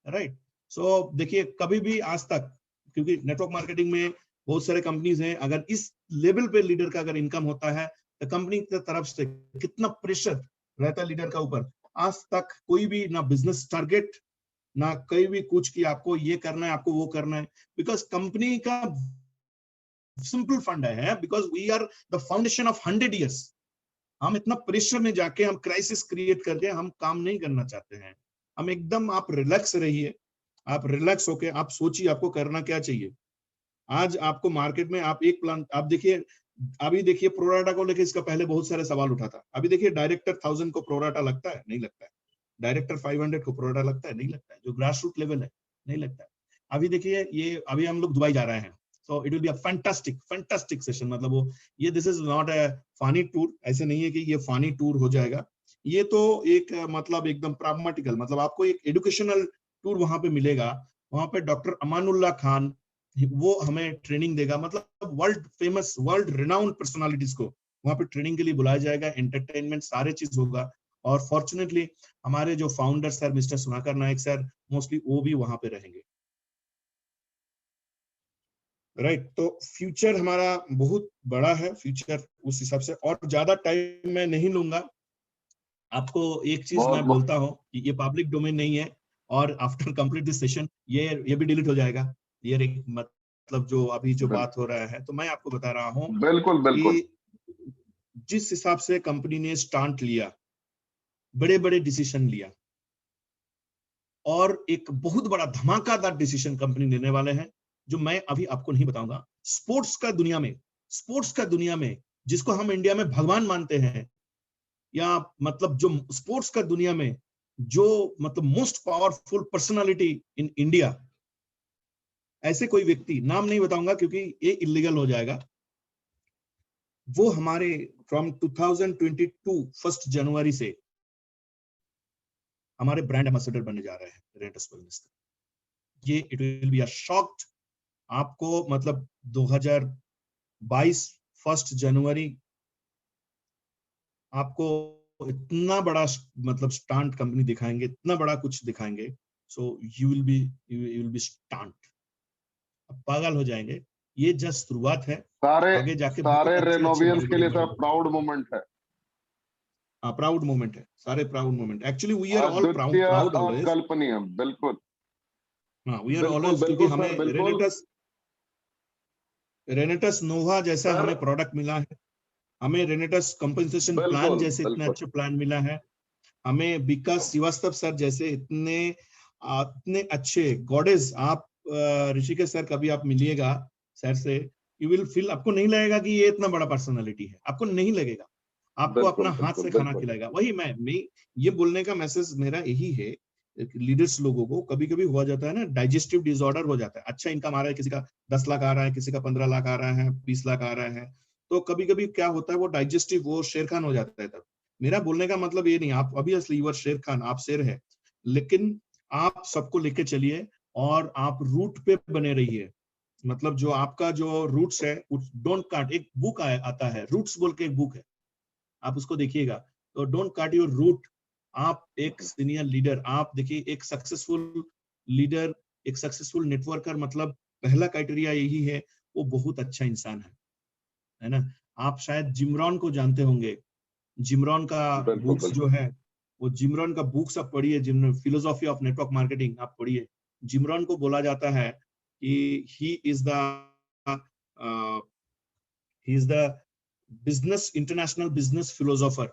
राइट। सो देखिए, कभी भी आज तक, क्योंकि नेटवर्क मार्केटिंग में बहुत सारे कंपनीज हैं, अगर इस लेवल पे लीडर का अगर इनकम होता है तो कंपनी की तरफ से कितना प्रेशर रहता है लीडर का ऊपर। आज तक कोई भी ना बिजनेस टारगेट, ना कोई भी कुछ कि आपको ये करना है, आपको वो करना है, बिकॉज कंपनी का सिंपल फंड है, because we are the foundation of 100 years. हम इतना प्रेशर में जाके हम क्राइसिस क्रिएट करके हम काम नहीं करना चाहते हैं। हम एकदम, आप रिलैक्स रहिए, आप रिलैक्स होके आप सोचिए आपको करना क्या चाहिए। आज आपको मार्केट में आप एक प्लान, आप देखिए, अभी देखिए प्रोराटा को लेकर इसका पहले बहुत सारे सवाल उठा था। अभी देखिए डायरेक्टर 1000 को प्रोराटा लगता है, नहीं लगता है। डायरेक्टर 500 को प्रोराटा लगता है, नहीं लगता है। जो ग्रास रूट लेवल है, नहीं लगता है। अभी देखिए, ये अभी हम लोग दुबई जा रहे हैं, so it will be a fantastic session. मतलब वो, ये this is not a funny tour, ऐसे नहीं है कि ये फनी टूर हो जाएगा। ये तो एक मतलब एकदम प्राग्मेटिकल, मतलब आपको एक एजुकेशनल टूर वहां पे मिलेगा। वहां पे डॉक्टर अमानुल्लाह खान, वो हमें ट्रेनिंग देगा, मतलब world famous, world renowned personalities को वहां पे ट्रेनिंग के लिए बुलाया जाएगा। एंटरटेनमेंट सारे चीज होगा। और फॉर्चुनेटली हमारे जो फाउंडर सर मिस्टर सुनाकर नायक सर, मोस्टली वो भी वहां पे रहेंगे। राइट। तो फ्यूचर हमारा बहुत बड़ा है, फ्यूचर उस हिसाब से, और ज्यादा टाइम मैं नहीं लूंगा। आपको एक चीज बहुत मैं बोलता हूँ कि ये पब्लिक डोमेन नहीं है, और आफ्टर कंप्लीट दिस सेशन ये भी डिलीट हो जाएगा। ये एक मतलब जो अभी जो बात हो रहा है, तो मैं आपको बता रहा हूँ बिल्कुल बिल्कुल। कि जिस हिसाब से कंपनी ने स्टांट लिया, बड़े बड़े डिसीजन लिया, और एक बहुत बड़ा धमाकेदार डिसीजन कंपनी लेने वाले हैं, जो मैं अभी आपको नहीं बताऊंगा। स्पोर्ट्स का दुनिया में, जिसको हम इंडिया में भगवान मानते हैं, या मतलब जो स्पोर्ट्स का दुनिया में जो मतलब most powerful personality in India, ऐसे कोई व्यक्ति, नाम नहीं बताऊंगा क्योंकि ये इलीगल हो जाएगा, वो हमारे फ्रॉम 2022 1 जनवरी से हमारे ब्रांड एम्बेसडर बनने जा रहे हैं रेनेटस वेलनेस का। ये it will be a shocked, आपको मतलब 2022 1 जनवरी आपको इतना बड़ा मतलब स्टांट कंपनी दिखाएंगे, इतना बड़ा कुछ दिखाएंगे, सो यू विल बी स्टांट, पागल हो जाएंगे। ये जस्ट शुरुआत है, सारे आगे जाके बहुत सारे अच्छे अच्छे रेनोवियंस बड़े के बड़े लिए बड़े सर प्राउड मोमेंट है। प्राउड मोमेंट है, सारे proud moment. Actually we are all अद्वितीय, प्राउड ऑलवेज। अकल्पनीय, बिल्कुल हाँ, वी आर बिल्कुल ऑलवेज, क्योंकि बिल्कुल हमें सर, बिल्कुल रेनेटस नोवा जैसा सर, हमें प्रोडक्ट मिला है, हमें रेनेटस कंपनसेशन प्लान बिल्कुल जैसे इतने बिल्कुल अच्छे प्लान मिला है, हमें विकास श्रीवास्तव सर जैसे इतने अच्छे गॉडेज। आप ऋषिकेश सर कभी आप मिलिएगा सर से, यू विल फील, आपको नहीं लगेगा कि ये इतना बड़ा पर्सनालिटी है, आपको नहीं लगेगा, आपको अपना बिल्कुल हाथ बिल्कुल से खाना बिल्कुल खिलाएगा। वही मैं ये बोलने का मैसेज मेरा यही है, लीडर्स लोगों को कभी कभी हुआ जाता है ना, डाइजेस्टिव डिसऑर्डर हो जाता है, अच्छा इनकम आ रहा है, किसी का 10 लाख आ रहा है, किसी का 15 लाख आ रहा है, 20 लाख आ रहा है, तो कभी कभी क्या होता है वो डाइजेस्टिव, वो शेर खान हो जाता है। तब मेरा बोलने का मतलब ये नहीं, आप ऑब्वियसली यू आर शेर खान, आप शेर है, लेकिन आप सबको लेके चलिए और आप रूट पे बने रहिए। मतलब जो आपका जो रूट्स है, डोंट काट, एक बुक आता है रूट्स बोल के, एक बुक है, आप उसको देखिएगा, तो डोंट काट योर रूट। आप एक सीनियर लीडर, आप देखिए एक सक्सेसफुल लीडर, एक सक्सेसफुल नेटवर्कर, मतलब पहला क्राइटेरिया यही है, वो बहुत अच्छा इंसान है ना। आप शायद जिमरॉन को जानते होंगे, जिमरॉन का बिल्कुल बुक्स जो बिल्कुल है, वो जिमरॉन का बुक्स आप पढ़िए, gym philosophy of network marketing आप पढ़िए। जिमरॉन को बोला जाता है कि he is the business, international business philosopher.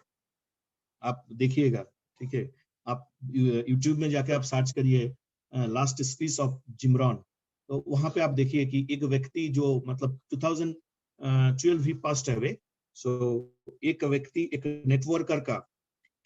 आप देखिएगा, ठीक है, आप यूट्यूब में जाके आप सर्च करिए लास्ट स्पीच ऑफ जिमरॉन, तो वहां पे आप देखिए कि एक व्यक्ति जो मतलब 2012 ही पास्ट अवे, सो एक व्यक्ति, एक नेटवर्कर का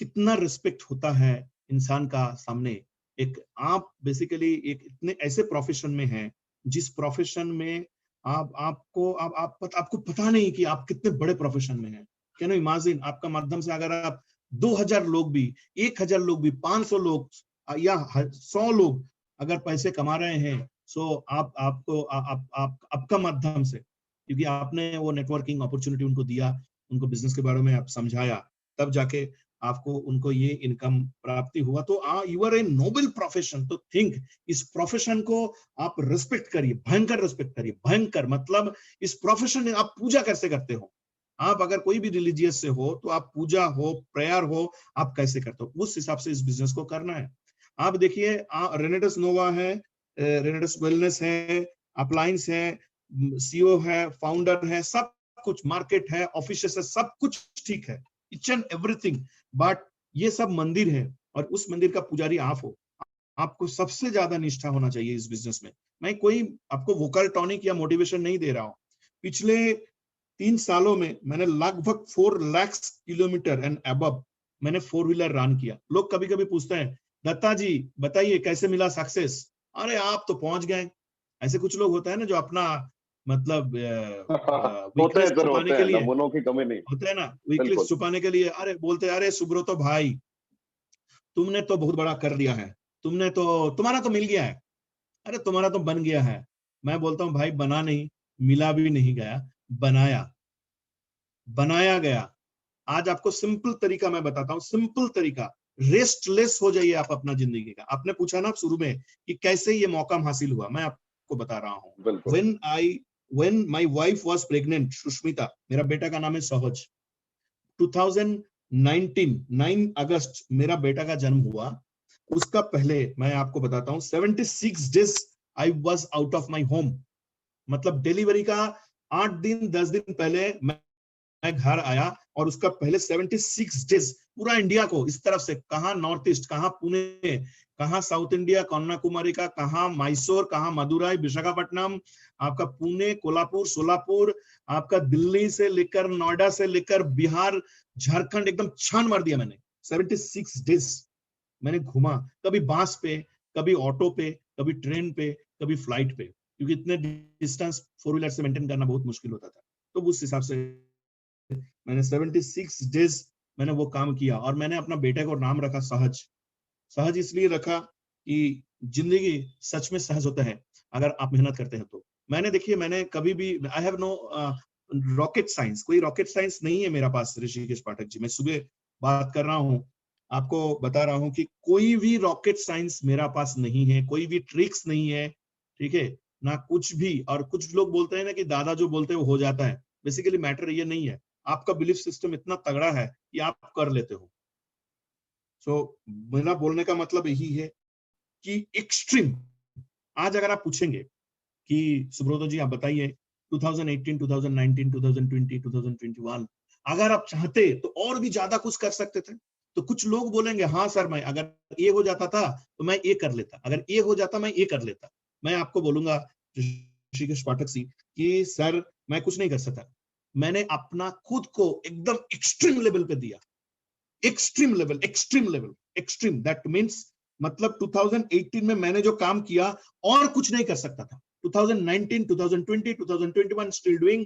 कितना रिस्पेक्ट होता है इंसान का सामने। एक आप बेसिकली एक इतने ऐसे प्रोफेशन में हैं, जिस प्रोफेशन में आपको पता नहीं कि आप कितने बड़े प्रोफेशन में हैं। कैन यू इमेजिन, आपका माध्यम से अगर आप 2000 लोग भी, 1000 लोग भी, 500 लोग या 100 लोग अगर पैसे कमा रहे हैं, सो आपका माध्यम से, क्योंकि आपने वो नेटवर्किंग अपॉर्चुनिटी उनको दिया, उनको बिजनेस के बारे में आप समझाया, तब जाके आपको उनको ये इनकम प्राप्ति हुआ। तो you are a noble profession, तो थिंक, इस प्रोफेशन को आप रिस्पेक्ट करिए, भयंकर रिस्पेक्ट करिए, भयंकर, मतलब इस प्रोफेशन में आप पूजा कैसे करते हो, आप अगर कोई भी रिलीजियस से हो तो आप पूजा हो, प्रेयर हो, आप कैसे करते हो, उस हिसाब से इस बिजनेस को करना है। आप देखिए रेनेटस नोवा है, रेनेटस वेलनेस है, अपलायंस है, सीईओ है, फाउंडर है, सब कुछ, मार्केट है, ऑफिस है, सब कुछ ठीक है, इच एंड एवरीथिंग, बट ये सब मंदिर है और उस मंदिर का पुजारी आप हो। आपको सबसे ज्यादा निष्ठा होना चाहिए इस बिजनेस में। मैं कोई आपको वोकल टॉनिक या मोटिवेशन नहीं दे रहा हूं। पिछले 3 सालों में मैंने लगभग 4 लाख किलोमीटर एंड अबव मैंने 4 व्हीलर रन किया। लोग कभी कभी पूछते हैं, दत्ता जी बताइए कैसे मिला सक्सेस, अरे आप तो पहुंच गए। ऐसे कुछ लोग होता है ना जो अपना मतलब होते वीकनेस हैं सर, छुपाने होते के हैं, लिए, नमूनों की कमी नहीं। होता है ना, वीकनेस बिल्कुल छुपाने के लिए अरे बोलते हैं, अरे सुब्रतो भाई तुमने तो बहुत बड़ा कर लिया है, तुमने तो, तुम्हारा तो मिल गया है, अरे तुम्हारा तो बन गया है। मैं बोलता हूँ भाई बना नहीं, मिला भी नहीं गया, बनाया, बनाया गया। आज आपको सिंपल तरीका मैं बताता हूँ, सिंपल तरीका, रेस्टलेस हो जाइए आप अपना जिंदगी का। आपने पूछा ना शुरू में कि कैसे ये मौका हासिल हुआ, मैं आपको बता रहा हूँ। बिल्कुल when my wife was pregnant, Sushmita, मेरा बेटा का नाम है सहज, 2019 9 अगस्त मेरा बेटा का जन्म हुआ। उसका पहले मैं आपको बताता हूँ 76 days I was out of my home, मतलब डिलीवरी का 8 दिन 10 दिन पहले मैं मैं घर आया और उसका पहले 76 डेज पूरा इंडिया को इस तरफ से, कहाँ नॉर्थ ईस्ट, कहाँ पुणे, कहाँ साउथ इंडिया, कन्याकुमारी का, कहाँ मैसूर, कहाँ मदुराई, विशाखापट्टनम, आपका पुणे, कोल्हापुर, सोलापुर, आपका दिल्ली से लेकर नोएडा से लेकर बिहार, झारखंड, एकदम छान मार दिया मैंने। 76 डेज मैंने घूमा, कभी बास पे, कभी ऑटो पे, कभी ट्रेन पे, कभी फ्लाइट पे, क्योंकि इतने डिस्टेंस 4 व्हीलर से मेंटेन करना बहुत मुश्किल होता था। तो उस हिसाब से मैंने 76 डेज मैंने वो काम किया। और मैंने अपना बेटे को नाम रखा सहज। सहज इसलिए रखा कि जिंदगी सच में सहज होता है अगर आप मेहनत करते हैं तो। मैंने देखिए, मैंने कभी भी, I have no rocket science, कोई रॉकेट साइंस नहीं है मेरा पास ऋषिकेश पाठक जी। मैं सुबह बात कर रहा हूँ, आपको बता रहा हूँ कि कोई भी रॉकेट साइंस मेरा पास नहीं है, कोई भी ट्रिक्स नहीं है, ठीक है ना, कुछ भी। और कुछ लोग बोलते हैं ना कि दादा जो बोलते हैं वो हो जाता है। बेसिकली मैटर ये नहीं है, आपका बिलीफ सिस्टम इतना तगड़ा है कि आप कर लेते हो। सो मेरा बोलने का मतलब यही है कि एक्सट्रीम, आज अगर आप पूछेंगे कि सुब्रतो जी आप बताइए 2018, 2019, 2020, 2021 अगर आप चाहते तो और भी ज्यादा कुछ कर सकते थे। तो कुछ लोग बोलेंगे हाँ सर, मैं अगर ये हो जाता था तो मैं ये कर लेता, अगर ये हो जाता मैं ये कर लेता। मैं आपको बोलूंगा ऋषिकेश पाठक जी कि सर मैं कुछ नहीं कर सकता, मैंने अपना खुद को एकदम एक्सट्रीम लेवल पे दिया। Extreme level, extreme level, extreme, that means मतलब 2018 में मैंने जो काम किया और कुछ नहीं कर सकता था। 2019, 2020, 2021 स्टिल डूइंग,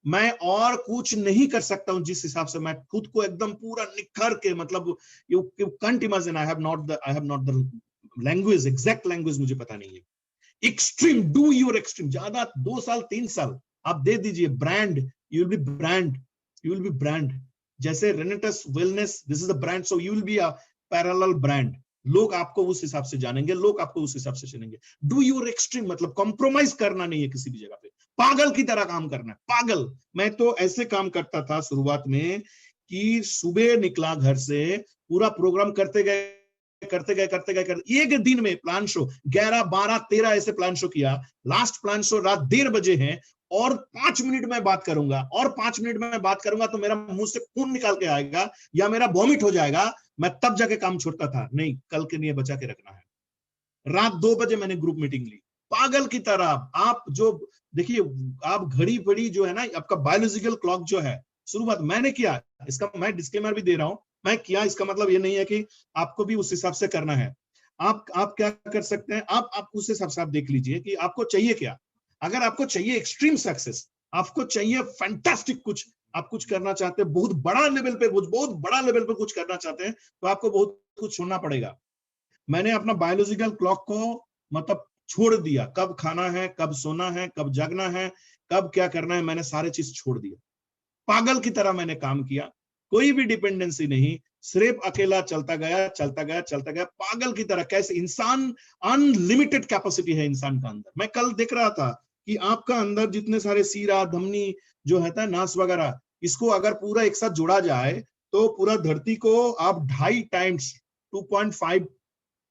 मैं और कुछ नहीं कर सकता हूं। जिस हिसाब से मैं खुद को एकदम पूरा निखर के, मतलब you can't imagine, I have not the language, exact language मुझे पता नहीं है। Extreme, do your extreme. ज्यादा 2 साल 3 साल आप दे दीजिए, brand, you will be brand, you will be brand. जैसे Renatus wellness, this is the brand, so you will be a parallel brand. लोग आपको उस हिसाब से जानेंगे, लोग आपको उस हिसाब से चुनेंगे। डू योर एक्सट्रीम, मतलब कॉम्प्रोमाइज करना नहीं है किसी भी जगह पे, पागल की तरह काम करना है, पागल। मैं तो ऐसे काम करता था शुरुआत में कि सुबह निकला घर से, पूरा प्रोग्राम करते गए एक दिन में प्लान शो 11, 12, 13 ऐसे प्लान शो किया। लास्ट प्लान शो रात 1:30 बजे है और 5 मिनट में बात करूंगा, और 5 मिनट में बात करूंगा तो मेरा मुंह से खून निकाल के आएगा या मेरा वॉमिट हो जाएगा। मैं तब जाके काम छोड़ता था, नहीं कल के लिए बचा के रखना है। रात 2 बजे मैंने ग्रुप मीटिंग ली, पागल की तरह। आप जो देखिए, आप घड़ी बड़ी जो है ना, आपका बायोलॉजिकल क्लॉक जो है, शुरुआत मैंने किया, इसका मैं डिस्क्लेमर भी दे रहा हूं, मैं किया, इसका मतलब ये नहीं है कि आपको भी उस हिसाब से करना है। आप क्या कर सकते हैं, आप उस हिसाब से आप देख लीजिए कि आपको चाहिए क्या। अगर आपको चाहिए एक्सट्रीम सक्सेस, आपको चाहिए फैंटास्टिक कुछ, आप कुछ करना चाहते हैं बहुत बड़ा लेवल पे, बहुत बड़ा लेवल पे कुछ करना चाहते हैं, तो आपको बहुत कुछ छोड़ना पड़ेगा। मैंने अपना बायोलॉजिकल क्लॉक को मतलब छोड़ दिया, कब खाना है, कब सोना है, कब जागना है, कब क्या करना है, मैंने सारे चीज छोड़ दिया। पागल की तरह मैंने काम किया, कोई भी डिपेंडेंसी नहीं, सिर्फ अकेला चलता गया, चलता गया, चलता गया, पागल की तरह। कैसे इंसान, अनलिमिटेड कैपेसिटी है इंसान का अंदर। मैं कल देख रहा था कि आपका अंदर जितने सारे सीरा, धमनी जो है नास वगैरह, इसको अगर पूरा एक साथ जोड़ा जाए तो पूरा धरती को आप 2.5 टाइम्स 2.5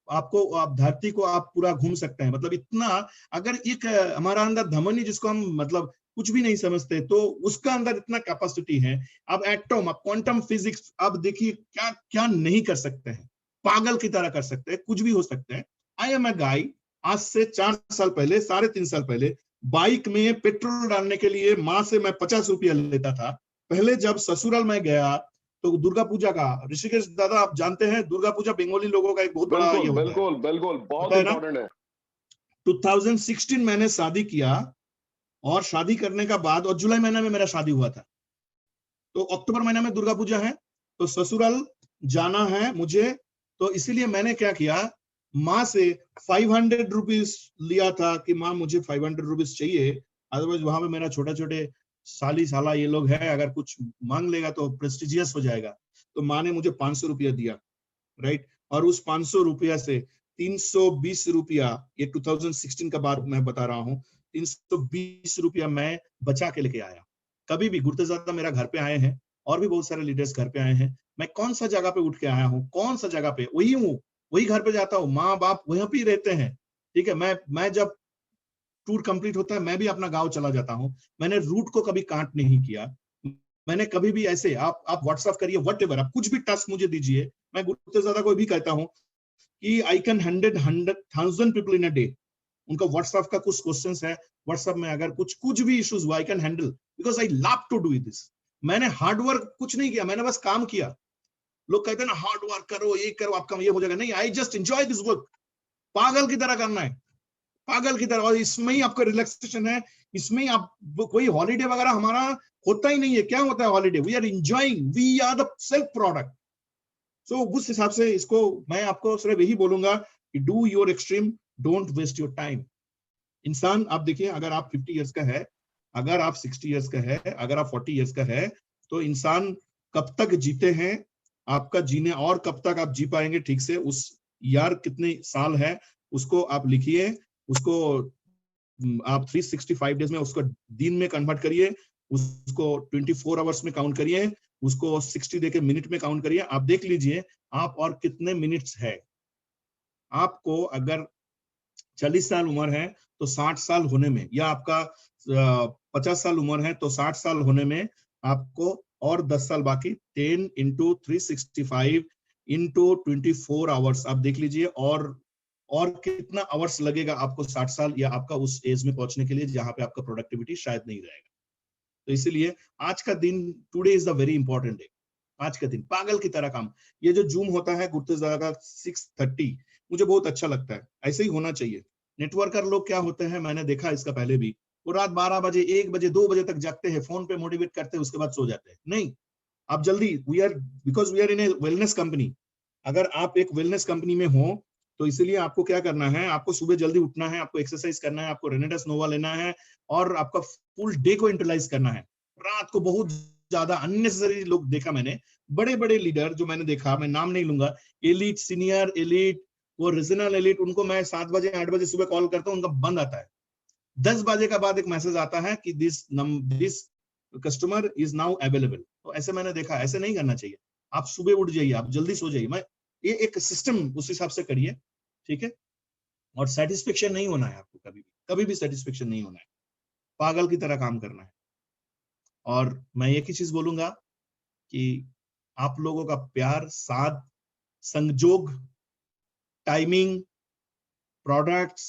आपको, आप धरती को आप पूरा घूम सकते हैं। मतलब इतना, अगर एक हमारा अंदर धमनी जिसको हम मतलब कुछ भी नहीं समझते, तो उसका अंदर इतना कैपेसिटी है। अब एटॉम, अब क्वांटम फिजिक्स, अब देखिए क्या क्या नहीं कर सकते हैं, पागल की तरह कर सकते हैं, कुछ भी हो सकते हैं। आई एम अ गाय, आज से 4 साल पहले, 3.5 साल पहले, बाइक में पेट्रोल डालने के लिए माँ से मैं 50 रुपया लेता था। पहले जब ससुराल में गया तो दुर्गा पूजा का, ऋषिकेश दादा आप जानते हैं, दुर्गा पूजा बंगाली लोगों का एक बहुत बड़ा ये होता है, बिल्कुल बिल्कुल, बहुत होता है ना। इंपॉर्टेंट है। 2016 मैंने शादी किया, और शादी करने का बाद, और जुलाई महीने में मेरा शादी हुआ था, तो अक्टूबर महीने में दुर्गा पूजा है, तो ससुराल जाना है मुझे। तो इसीलिए मैंने क्या किया, माँ से 500 रुपीज लिया था कि माँ मुझे 500 रुपीज चाहिए, अदरवाइज वहां पे मेरा छोटे छोटे साली साला ये लोग है, अगर कुछ मांग लेगा तो प्रेस्टिजियस हो जाएगा। तो माँ ने मुझे 500 रुपया दिया, राइट। और उस 500 रुपया से 320 रुपया, ये 2016 का बात मैं बता रहा हूँ, 320 रुपया मैं बचा के लेके आया। कभी भी गुर्तेज़ादा मेरा घर पे आए हैं, और भी बहुत सारे लीडर्स घर पे आए हैं, मैं कौन सा जगह पे उठ के आया हूँ, कौन सा जगह पे, वही हूँ, वही घर पे जाता हूँ, माँ बाप वहीं पे रहते हैं, ठीक है। मैं जब टूर कंप्लीट होता है मैं भी अपना गांव चला जाता हूँ। मैंने रूट को कभी काट नहीं किया, मैंने कभी भी ऐसे आप व्हाट्सएप करिए, व्हाटएवर, आप कुछ भी टास्क मुझे दीजिए, मैं गुरुतेज़ादा को भी कहता हूँ कि I can 100,000 people in a day. उनका व्हाट्सएप का कुछ क्वेश्चंस है, व्हाट्सएप में अगर कुछ भी इश्यूज हुआ, I can handle, because I love to do this. मैंने हार्ड वर्क कुछ नहीं किया, मैंने बस काम किया। लोग कहते हैं ना हार्ड वर्क करो, ये करो, आपका ये हो जाएगा, नहीं, I just enjoy this work. पागल की तरह करना है, पागल की तरह, और इसमें ही आपका रिलैक्सेशन है, इसमें ही आप, कोई हॉलीडे वगैरह हमारा होता ही नहीं है। क्या होता है holiday? We are enjoying, we are the self product. So उस हिसाब से इसको मैं आपको सिर्फ यही बोलूंगा कि do your extreme, don't waste your time. इंसान, आप देखिए, अगर आप 50 इयर्स का है, अगर आप 60 इयर्स का है, अगर आप 40 इयर्स का है, तो इंसान कब तक जीते हैं आपका जीने, और कब तक आप जी पाएंगे ठीक से, उस यार कितने साल है उसको आप लिखिए, उसको आप 365 डेज में उसको दिन में कन्वर्ट करिए, उसको 24 आवर्स में काउंट करिए, उसको 60 डे के मिनट में काउंट करिए। आप देख लीजिए आप और कितने मिनट्स है। आपको अगर 40 साल उम्र है तो 60 साल होने में, या आपका 50 साल उम्र है तो 60 साल होने में आपको और 10 साल बाकी, 10 इंटू 365 इंटू 24 आवर्स, आप देख लीजिए और कितना आवर्स लगेगा आपको 60 साल या आपका उस एज में पहुंचने के लिए जहां पे आपका प्रोडक्टिविटी शायद नहीं रहेगा। तो इसीलिए आज का दिन, today is the very important day. आज का दिन पागल की तरह काम। ये जो जूम होता है गुरुतेज़ादा का 6:30, मुझे बहुत अच्छा लगता है, ऐसे ही होना चाहिए। नेटवर्कर लोग क्या होते हैं, मैंने देखा इसका पहले भी, वो रात 12 बजे, 1 बजे, 2 बजे तक जागते हैं, फोन पे मोटिवेट करते हैं, उसके बाद सो जाते हैं। नहीं, आप जल्दी, because we are in a wellness company. अगर आप एक वेलनेस कंपनी में हो तो इसलिए आपको क्या करना है, आपको सुबह जल्दी उठना है, आपको एक्सरसाइज करना है, आपको रेनेटस नोवा लेना है, और आपका फुल डे को यूटिलाइज करना है। रात को बहुत ज्यादा अननेसेसरी लोग देखा मैंने, बड़े बड़े लीडर जो मैंने देखा, मैं नाम नहीं लूंगा, एलीट, सीनियर एलीट, वो रीजनल एलीट, उनको मैं 7 बजे 8 बजे सुबह कॉल करता हूँ, उनका बंद आता है। 10 बजे का बाद एक मैसेज आता है कि this customer is now available. तो ऐसे मैंने देखा, ऐसे नहीं करना चाहिए। आप सुबह उठ जाइए, आप जल्दी सो जाइए। मैं ये एक सिस्टम उस हिसाब से करिए, ठीक है। और सेटिस्फेक्शन नहीं होना है आपको, कभी भी सेटिस्फेक्शन नहीं होना है, पागल की तरह काम करना है। और मैं एक ही चीज बोलूंगा कि आप लोगों का प्यार, साथ, संजोग, timing, products,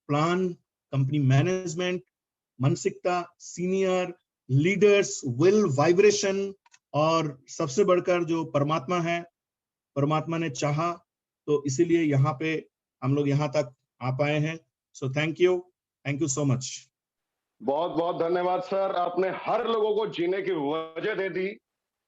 plan, company management, मानसिकता, सीनियर लीडर्स, विल, वाइब्रेशन, और सबसे बढ़कर जो परमात्मा है, परमात्मा ने चाहा तो इसीलिए यहाँ पे हम लोग यहाँ तक आ पाए हैं। So thank you so much. बहुत बहुत धन्यवाद सर, आपने हर लोगों को जीने की वजह दे दी,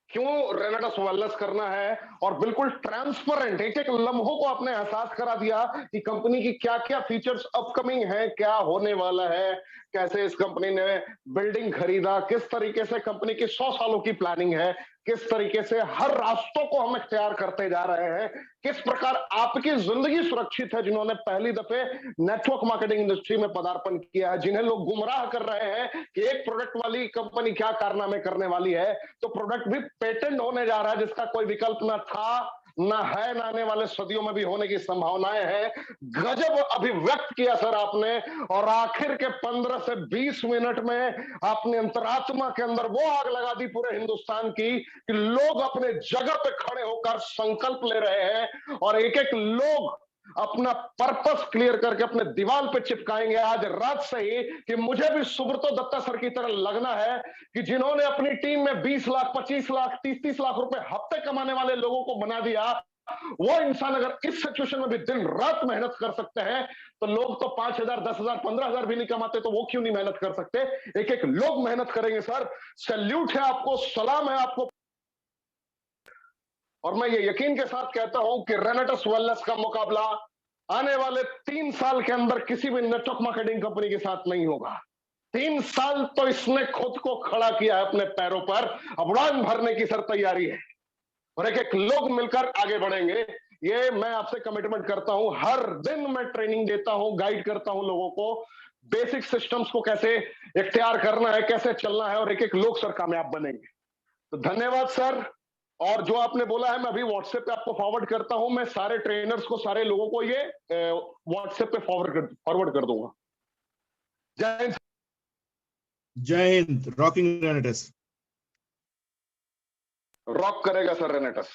क्यों रेनेटस वेलनेस करना है, और बिल्कुल ट्रांसपेरेंट एक एक लम्हों को आपने एहसास करा दिया कि कंपनी की क्या क्या फीचर्स अपकमिंग है, क्या होने वाला है, कैसे इस कंपनी ने बिल्डिंग खरीदा, किस तरीके से कंपनी की 100 सालों की प्लानिंग है, किस तरीके से हर रास्तों को हम इख्तियार करते जा रहे हैं, किस प्रकार आपकी जिंदगी सुरक्षित है जिन्होंने पहली दफे नेटवर्क मार्केटिंग इंडस्ट्री में पदार्पण किया है, जिन्हें लोग गुमराह कर रहे हैं कि एक प्रोडक्ट वाली कंपनी क्या कारनामे करने वाली है, तो प्रोडक्ट भी पेटेंट होने जा रहा है जिसका कोई विकल्प ना था, ना है, ना आने वाले सदियों में भी होने की संभावनाएं हैं। गजब अभिव्यक्त किया सर आपने, और आखिर के 15 से 20 मिनट में आपने अंतरात्मा के अंदर वो आग लगा दी पूरे हिंदुस्तान की कि लोग अपने जगह पे खड़े होकर संकल्प ले रहे हैं, और एक एक लोग अपना पर्पस क्लियर करके अपने दीवार पे चिपकाएंगे आज रात से ही कि मुझे भी सुब्रतो दत्ता सर की तरह लगना है कि जिन्होंने अपनी टीम में 20 लाख, 25 लाख, 30-30 लाख रुपए हफ्ते कमाने वाले लोगों को बना दिया, वो इंसान अगर इस सिचुएशन में भी दिन रात मेहनत कर सकते हैं, तो लोग तो 5,000, 10,000, 15,000 भी नहीं कमाते, तो वो क्यों नहीं मेहनत कर सकते? एक एक लोग मेहनत करेंगे सर। सैल्यूट है आपको, सलाम है आपको। और मैं ये यकीन के साथ कहता हूं कि रेनेटस वेलनेस का मुकाबला आने वाले 3 साल के अंदर किसी भी नेटवर्क मार्केटिंग कंपनी के साथ नहीं होगा। 3 साल तो इसने खुद को खड़ा किया है अपने पैरों पर, अब उड़ान भरने की सर तैयारी है, और एक एक लोग मिलकर आगे बढ़ेंगे। ये मैं आपसे कमिटमेंट करता हूं, हर दिन मैं ट्रेनिंग देता हूं, गाइड करता हूं लोगों को, बेसिक सिस्टम्स को कैसे इख्तियार करना है, कैसे चलना है, और एक एक लोग सर कामयाब बनेंगे। तो धन्यवाद सर। और जो आपने बोला है मैं अभी व्हाट्सएप पे आपको फॉरवर्ड करता हूं, मैं सारे ट्रेनर्स को, सारे लोगों को ये व्हाट्सएप पे फॉरवर्ड कर दूंगा। जय हिंद। जय हिंद, रॉकिंग रेनेटस। रॉक करेगा सर रेनेटस।